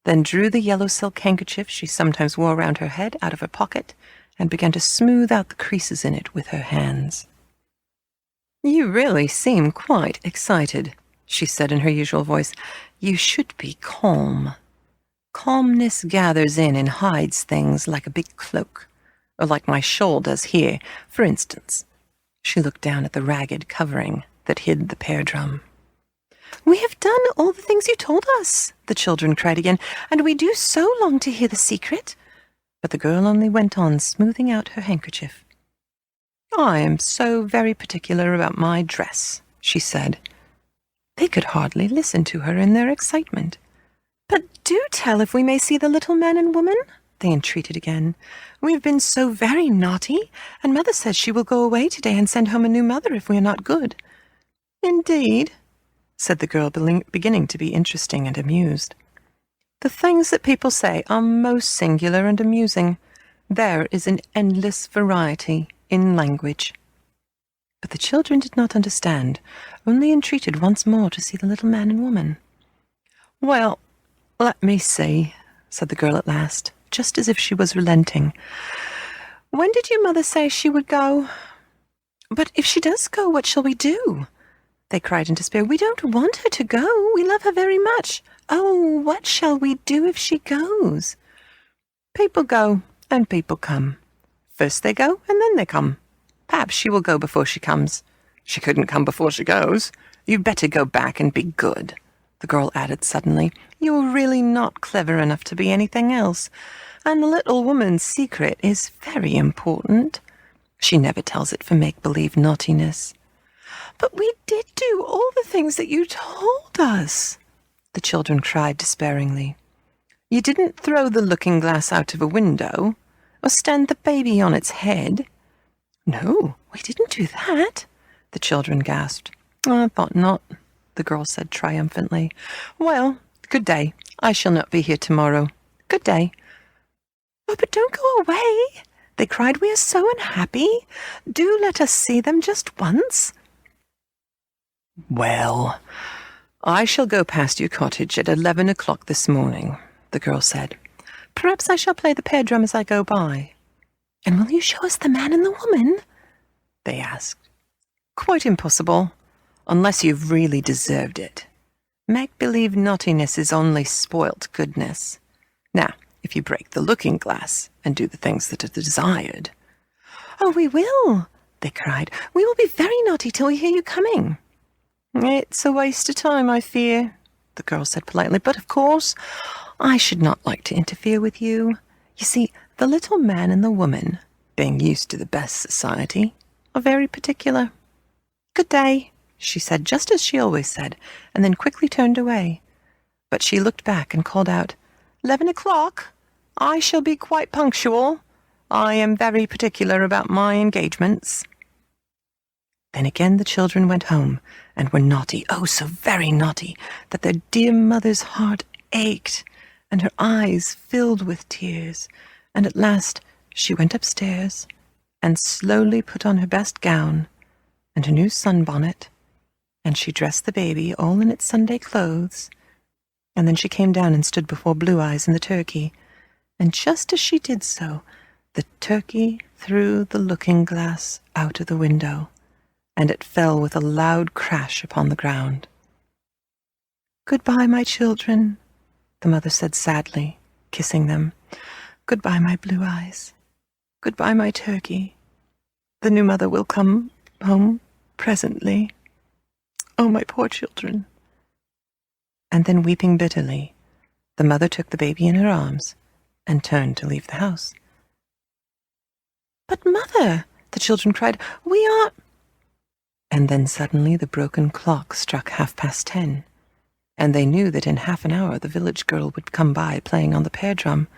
then drew the yellow silk handkerchief she sometimes wore around her head out of her pocket, and began to smooth out the creases in it with her hands. "You really seem quite excited," she said in her usual voice. "You should be calm. Calmness gathers in and hides things like a big cloak, or like my shawl does here, for instance." She looked down at the ragged covering that hid the pear drum. "We have done all the things you told us," the children cried again, "and we do so long to hear the secret." But the girl only went on smoothing out her handkerchief. "I am so very particular about my dress," she said. They could hardly listen to her in their excitement. "But do tell if we may see the little man and woman," they entreated again. "We have been so very naughty, and Mother says she will go away today and send home a new mother if we are not good." "Indeed?" said the girl, beginning to be interesting and amused. "The things that people say are most singular and amusing. There is an endless variety in language." But the children did not understand, only entreated once more to see the little man and woman. Well, let me see, said the girl at last, just as if she was relenting. When did your mother say she would go? But if she does go, what shall we do? They cried in despair. We don't want her to go. We love her very much. Oh, what shall we do if she goes? People go and people come. First they go and then they come. Perhaps she will go before she comes. She couldn't come before she goes. You'd better go back and be good, the girl added suddenly. You're really not clever enough to be anything else, and the little woman's secret is very important. She never tells it for make-believe naughtiness. But we did do all the things that you told us, the children cried despairingly. You didn't throw the looking-glass out of a window, or stand the baby on its head. No, we didn't do that, the children gasped. I thought not, the girl said triumphantly. Well, good day. I shall not be here tomorrow. Good day. Oh, but don't go away, they cried. We are so unhappy. Do let us see them just once. Well, I shall go past your cottage at 11 o'clock this morning, the girl said. Perhaps I shall play the pear drum as I go by. And will you show us the man and the woman? They asked. Quite impossible, unless you've really deserved it. Make-believe naughtiness is only spoilt goodness. Now, if you break the looking-glass and do the things that are desired. Oh, we will, they cried. We will be very naughty till we hear you coming. It's a waste of time, I fear, the girl said politely, but of course I should not like to interfere with you. You see, the little man and the woman, being used to the best society, are very particular. Good day, she said, just as she always said, and then quickly turned away. But she looked back and called out, 11 o'clock? I shall be quite punctual. I am very particular about my engagements. Then again the children went home and were naughty, oh, so very naughty, that their dear mother's heart ached, and her eyes filled with tears, and at last she went upstairs and slowly put on her best gown and her new sunbonnet, and she dressed the baby all in its Sunday clothes, and then she came down and stood before Blue Eyes and the turkey, and just as she did so, the turkey threw the looking-glass out of the window, and it fell with a loud crash upon the ground. Goodbye, my children, the mother said sadly, kissing them. Goodbye, my Blue Eyes. Goodbye, my turkey. The new mother will come home presently. Oh, my poor children. And then, weeping bitterly, the mother took the baby in her arms and turned to leave the house. But, mother, the children cried, we are... And then suddenly the broken clock struck 10:30, and they knew that in half an hour the village girl would come by playing on the pear drum.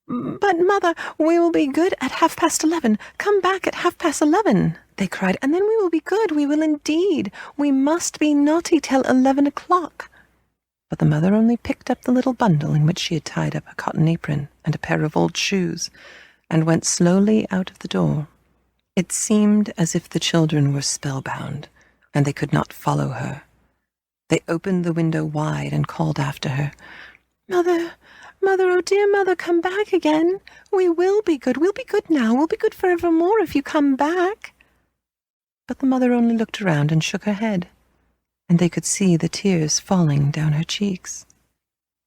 But, mother, we will be good at 11:30. Come back at 11:30, they cried, and then we will be good. We will indeed. We must be naughty till 11 o'clock. But the mother only picked up the little bundle in which she had tied up a cotton apron and a pair of old shoes, and went slowly out of the door. It seemed as if the children were spellbound, and they could not follow her. They opened the window wide and called after her, Mother, Mother, oh dear mother, come back again. We will be good. We'll be good now. We'll be good forevermore if you come back. But the mother only looked around and shook her head, and they could see the tears falling down her cheeks.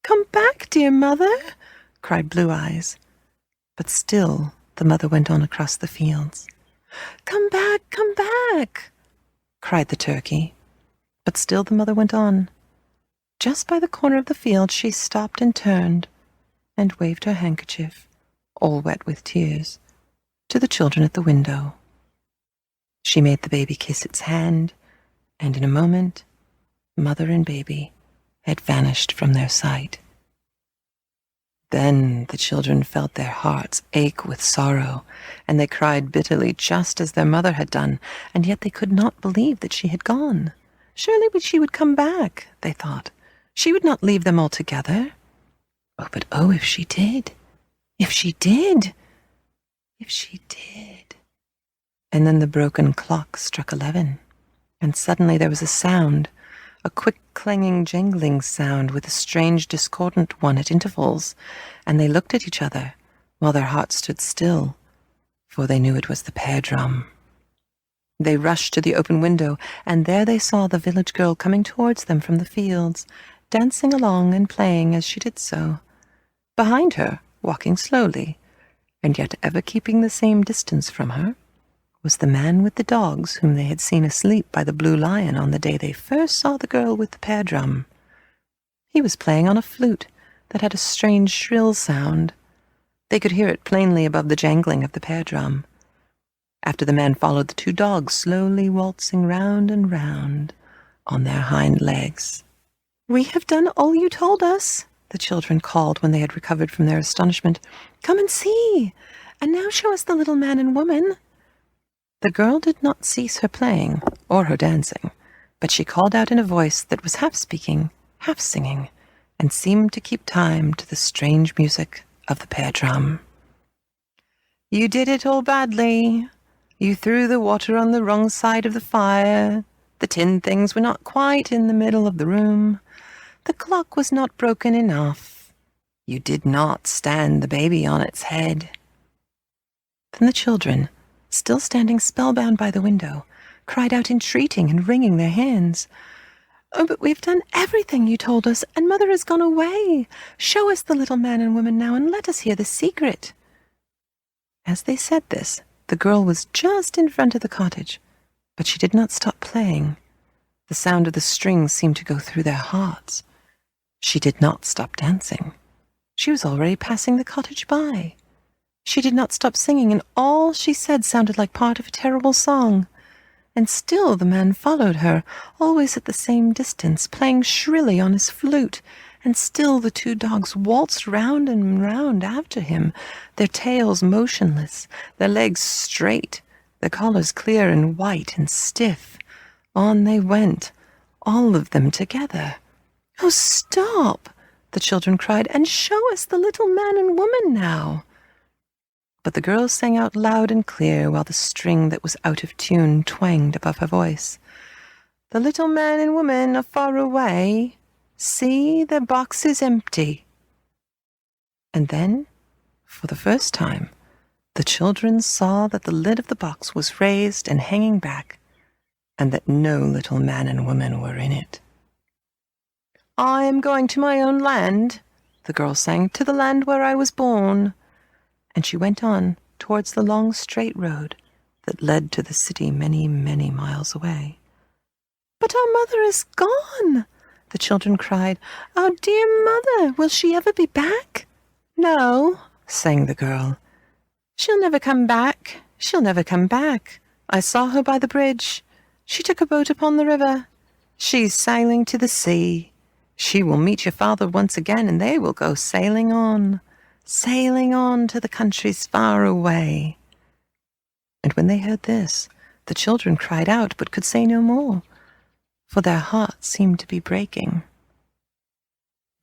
Come back, dear mother, cried Blue Eyes. But still the mother went on across the fields. Come back, cried the turkey. But still the mother went on. Just by the corner of the field she stopped and turned, and waved her handkerchief, all wet with tears, to the children at the window. She made the baby kiss its hand, and in a moment, mother and baby had vanished from their sight. Then the children felt their hearts ache with sorrow, and they cried bitterly just as their mother had done, and yet they could not believe that she had gone. Surely she would come back, they thought. She would not leave them altogether. Oh, but oh, if she did! If she did! If she did! And then the broken clock struck 11, and suddenly there was a sound, a quick clanging jangling sound with a strange discordant one at intervals, and they looked at each other while their hearts stood still, for they knew it was the pear drum. They rushed to the open window, and there they saw the village girl coming towards them from the fields, dancing along and playing as she did so. Behind her, walking slowly, and yet ever keeping the same distance from her, was the man with the dogs whom they had seen asleep by the Blue Lion on the day they first saw the girl with the pear drum. He was playing on a flute that had a strange shrill sound. They could hear it plainly above the jangling of the pear drum. After the man followed the two dogs, slowly waltzing round and round on their hind legs. "We have done all you told us," the children called when they had recovered from their astonishment. "Come and see, and now show us the little man and woman." The girl did not cease her playing or her dancing, but she called out in a voice that was half speaking, half singing, and seemed to keep time to the strange music of the pear drum. "You did it all badly. You threw the water on the wrong side of the fire. The tin things were not quite in the middle of the room. The clock was not broken enough. You did not stand the baby on its head." Then the children, still standing spellbound by the window, cried out entreating and wringing their hands. "Oh, but we've done everything you told us, and Mother has gone away. Show us the little man and woman now, and let us hear the secret." As they said this, the girl was just in front of the cottage, but she did not stop playing. The sound of the strings seemed to go through their hearts. She did not stop dancing. She was already passing the cottage by. She did not stop singing, and all she said sounded like part of a terrible song. And still the man followed her, always at the same distance, playing shrilly on his flute, and still the two dogs waltzed round and round after him, their tails motionless, their legs straight, their collars clear and white and stiff. On they went, all of them together. "Oh, stop!" the children cried, "and show us the little man and woman now." But the girl sang out loud and clear while the string that was out of tune twanged above her voice. "The little man and woman are far away. See, their box is empty." And then, for the first time, the children saw that the lid of the box was raised and hanging back, and that no little man and woman were in it. "I am going to my own land," the girl sang, "to the land where I was born." And she went on towards the long straight road that led to the city many, many miles away. "But our mother is gone!" the children cried. "Our dear mother, will she ever be back?" "No," sang the girl. "She'll never come back. She'll never come back. I saw her by the bridge. She took a boat upon the river. She's sailing to the sea. She will meet your father once again, and they will go sailing on to the countries far away." And when they heard this, the children cried out, but could say no more, for their hearts seemed to be breaking.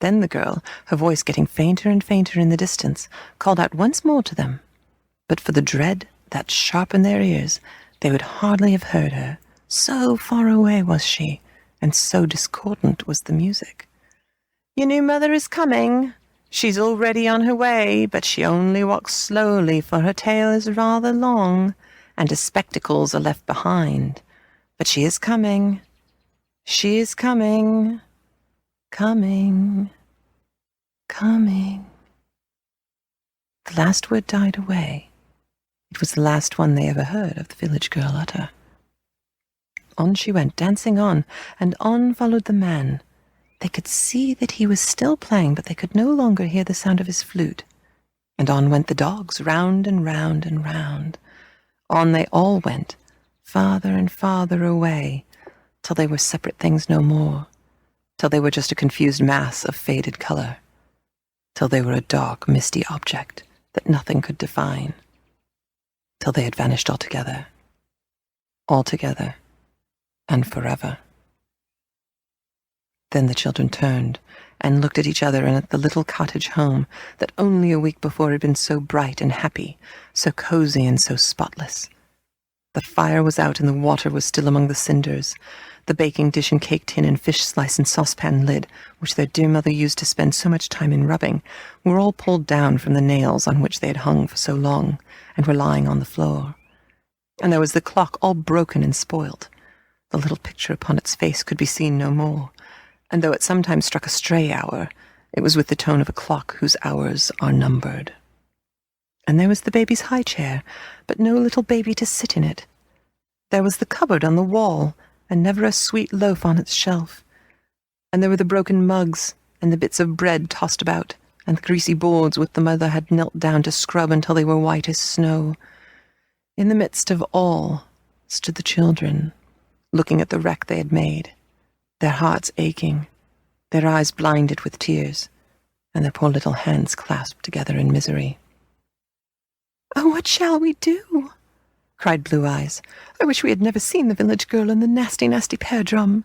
Then the girl, her voice getting fainter and fainter in the distance, called out once more to them, but for the dread that sharpened their ears, they would hardly have heard her, so far away was she, and so discordant was the music. "Your new mother is coming. She's already on her way, but she only walks slowly, for her tail is rather long, and her spectacles are left behind. But she is coming. She is coming. Coming. Coming." The last word died away. It was the last one they ever heard of the village girl utter. On she went, dancing on, and on followed the man. They could see that he was still playing, but they could no longer hear the sound of his flute. And on went the dogs, round and round and round. On they all went, farther and farther away, till they were separate things no more, till they were just a confused mass of faded color, till they were a dark, misty object that nothing could define, till they had vanished altogether, and forever. Then the children turned and looked at each other and at the little cottage home that only a week before had been so bright and happy, so cozy and so spotless. The fire was out and the water was still among the cinders. The baking dish and cake tin and fish slice and saucepan lid, which their dear mother used to spend so much time in rubbing, were all pulled down from the nails on which they had hung for so long, and were lying on the floor. And there was the clock all broken and spoilt. The little picture upon its face could be seen no more, and though it sometimes struck a stray hour, it was with the tone of a clock whose hours are numbered. And there was the baby's high chair, but no little baby to sit in it. There was the cupboard on the wall, and never a sweet loaf on its shelf. And there were the broken mugs, and the bits of bread tossed about, and the greasy boards which the mother had knelt down to scrub until they were white as snow. In the midst of all stood the children, looking at the wreck they had made, their hearts aching, their eyes blinded with tears, and their poor little hands clasped together in misery. "Oh, what shall we do?" cried Blue Eyes. "I wish we had never seen the village girl and the nasty, nasty pear drum."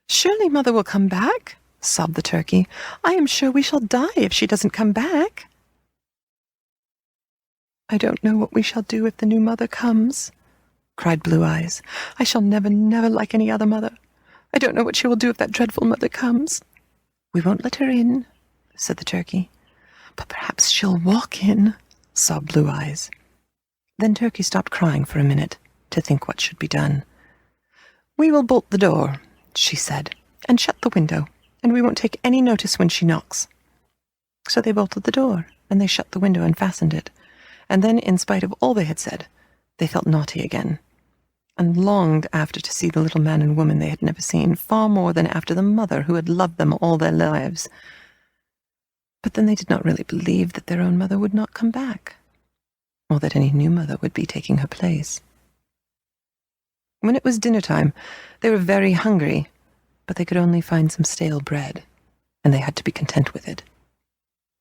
"Surely Mother will come back," sobbed the turkey. "I am sure we shall die if she doesn't come back." "I don't know what we shall do if the new mother comes," cried Blue Eyes. "I shall never, never like any other mother. I don't know what she will do if that dreadful mother comes." "We won't let her in," said the turkey. "But perhaps she'll walk in," sobbed Blue Eyes. Then Turkey stopped crying for a minute to think what should be done. "We will bolt the door," she said, "and shut the window, and we won't take any notice when she knocks." So they bolted the door, and they shut the window and fastened it, and then, in spite of all they had said, they felt naughty again, and longed after to see the little man and woman they had never seen, far more than after the mother who had loved them all their lives. But then they did not really believe that their own mother would not come back, or that any new mother would be taking her place. When it was dinner time, they were very hungry, but they could only find some stale bread, and they had to be content with it.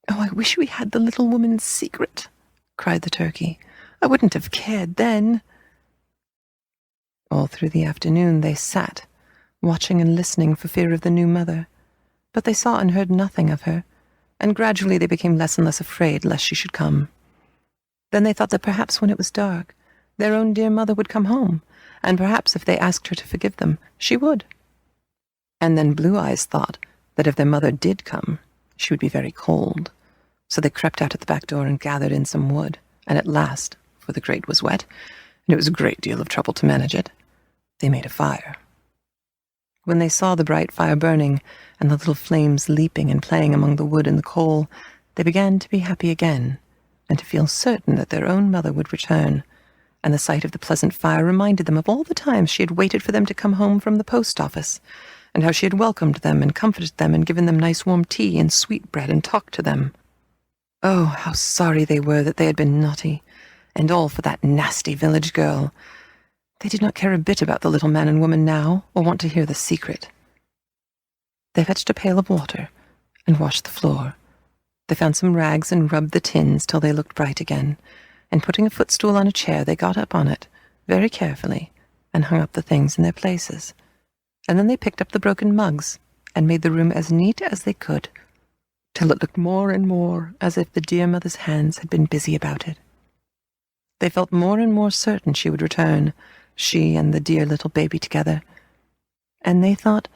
"Oh, I wish we had the little woman's secret," cried the turkey. "I wouldn't have cared then." All through the afternoon they sat, watching and listening for fear of the new mother, but they saw and heard nothing of her, and gradually they became less and less afraid lest she should come. Then they thought that perhaps when it was dark, their own dear mother would come home, and perhaps if they asked her to forgive them, she would. And then Blue Eyes thought that if their mother did come, she would be very cold, so they crept out at the back door and gathered in some wood, and at last, for the grate was wet, and it was a great deal of trouble to manage it, they made a fire. When they saw the bright fire burning, and the little flames leaping and playing among the wood and the coal, they began to be happy again, and to feel certain that their own mother would return, and the sight of the pleasant fire reminded them of all the times she had waited for them to come home from the post office, and how she had welcomed them and comforted them and given them nice warm tea and sweetbread and talked to them. Oh, how sorry they were that they had been naughty, and all for that nasty village girl. They did not care a bit about the little man and woman now, or want to hear the secret. They fetched a pail of water and washed the floor. They found some rags and rubbed the tins till they looked bright again, and putting a footstool on a chair, they got up on it, very carefully, and hung up the things in their places. And then they picked up the broken mugs, and made the room as neat as they could, till it looked more and more as if the dear mother's hands had been busy about it. They felt more and more certain she would return, she and the dear little baby together, and they thought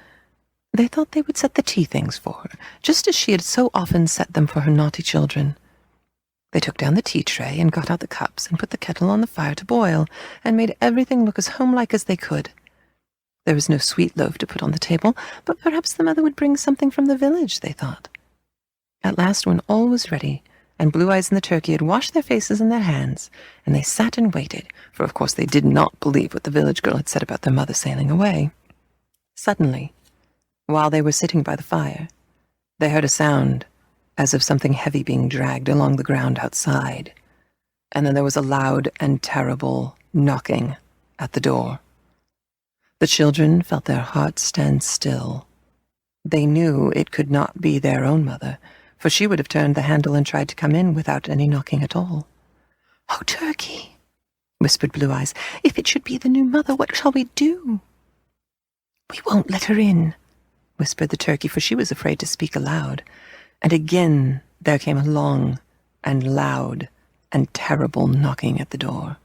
they would set the tea things for her, just as she had so often set them for her naughty children. They took down the tea tray and got out the cups and put the kettle on the fire to boil, and made everything look as homelike as they could. There was no sweet loaf to put on the table, but perhaps the mother would bring something from the village, they thought. At last, when all was ready, and Blue Eyes and the turkey had washed their faces and their hands, and they sat and waited, for of course they did not believe what the village girl had said about their mother sailing away. Suddenly, while they were sitting by the fire, they heard a sound as of something heavy being dragged along the ground outside, and then there was a loud and terrible knocking at the door. The children felt their hearts stand still. They knew it could not be their own mother, for she would have turned the handle and tried to come in without any knocking at all. "Oh, Turkey," whispered Blue Eyes, "if it should be the new mother, what shall we do?" "We won't let her in," whispered the turkey, for she was afraid to speak aloud. And again there came a long and loud and terrible knocking at the door.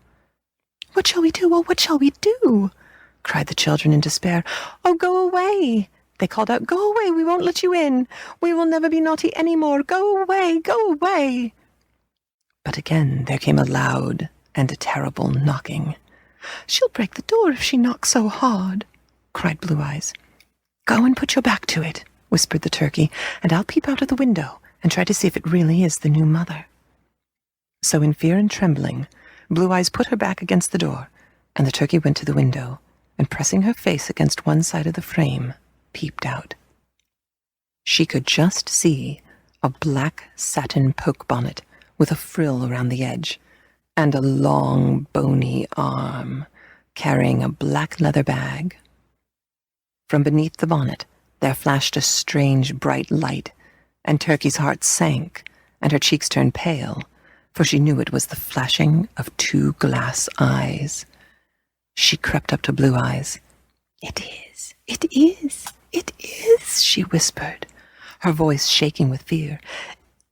"What shall we do? Oh, what shall we do?" cried the children in despair. "Oh, go away!" They called out. "Go away! We won't let you in! We will never be naughty any more! Go away! Go away!" But again there came a loud and a terrible knocking. "She'll break the door if she knocks so hard," cried Blue Eyes. "Go and put your back to it," whispered the turkey, "and I'll peep out of the window and try to see if it really is the new mother." So in fear and trembling, Blue Eyes put her back against the door, and the turkey went to the window, and pressing her face against one side of the frame, peeped out. She could just see a black satin poke bonnet with a frill around the edge, and a long, bony arm carrying a black leather bag. From beneath the bonnet there flashed a strange, bright light, and Turkey's heart sank, and her cheeks turned pale, for she knew it was the flashing of 2 glass eyes. She crept up to Blue Eyes. "It is, it is, it is," she whispered, her voice shaking with fear.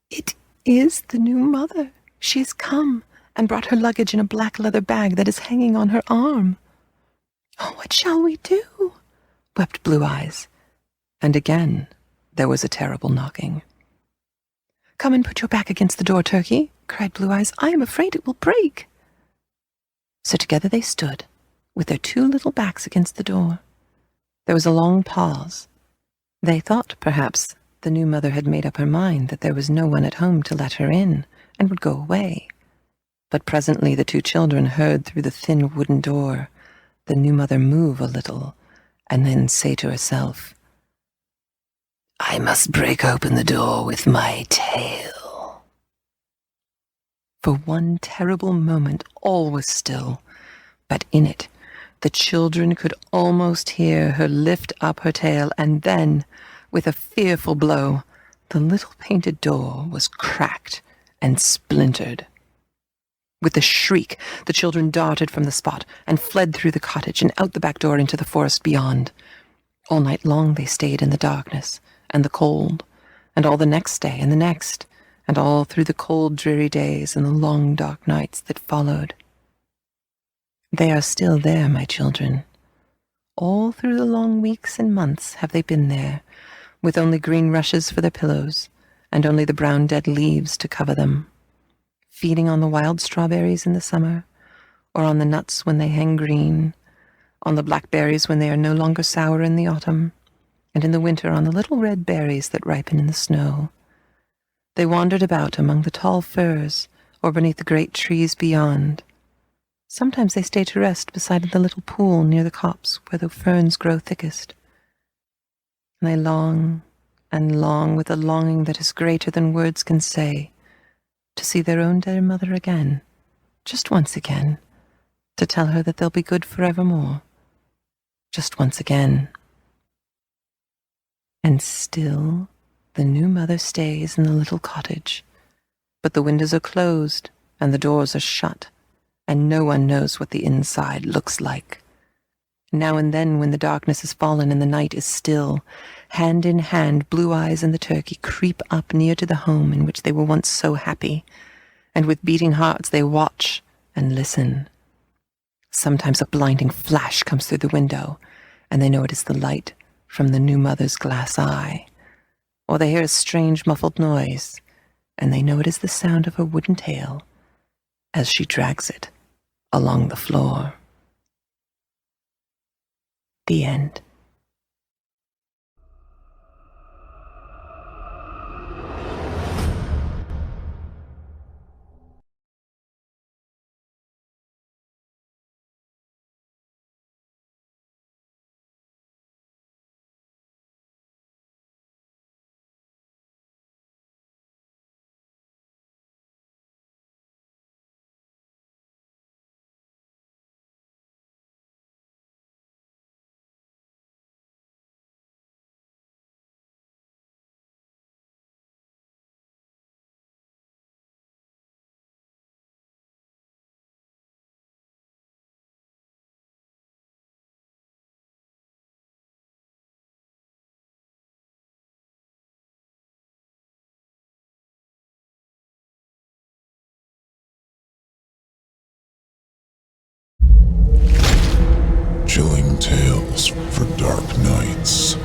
"It is the new mother. She has come and brought her luggage in a black leather bag that is hanging on her arm." "Oh, what shall we do?" wept Blue Eyes. And again there was a terrible knocking. "Come and put your back against the door, Turkey," cried Blue Eyes. "I am afraid it will break." So together they stood, with their 2 little backs against the door. There was a long pause. They thought, perhaps, the new mother had made up her mind that there was no one at home to let her in, and would go away. But presently the 2 children heard through the thin wooden door the new mother move a little, and then say to herself, "I must break open the door with my tail." For one terrible moment all was still, but in it the children could almost hear her lift up her tail, and then, with a fearful blow, the little painted door was cracked and splintered. With a shriek, the children darted from the spot and fled through the cottage and out the back door into the forest beyond. All night long they stayed in the darkness and the cold, and all the next day and the next, and all through the cold, dreary days and the long, dark nights that followed. They are still there, my children. All through the long weeks and months have they been there, with only green rushes for their pillows, and only the brown dead leaves to cover them, feeding on the wild strawberries in the summer, or on the nuts when they hang green, on the blackberries when they are no longer sour in the autumn, and in the winter on the little red berries that ripen in the snow. They wandered about among the tall firs, or beneath the great trees beyond. Sometimes they stay to rest beside the little pool near the copse where the ferns grow thickest. And they long and long with a longing that is greater than words can say, to see their own dear mother again, just once again, to tell her that they'll be good forevermore, just once again. And still the new mother stays in the little cottage, but the windows are closed and the doors are shut, and no one knows what the inside looks like. Now and then, when the darkness has fallen and the night is still, hand in hand, Blue Eyes and the turkey creep up near to the home in which they were once so happy, and with beating hearts they watch and listen. Sometimes a blinding flash comes through the window, and they know it is the light from the new mother's glass eye. Or they hear a strange muffled noise, and they know it is the sound of her wooden tail as she drags it along the floor. The end. Chilling tales for dark nights.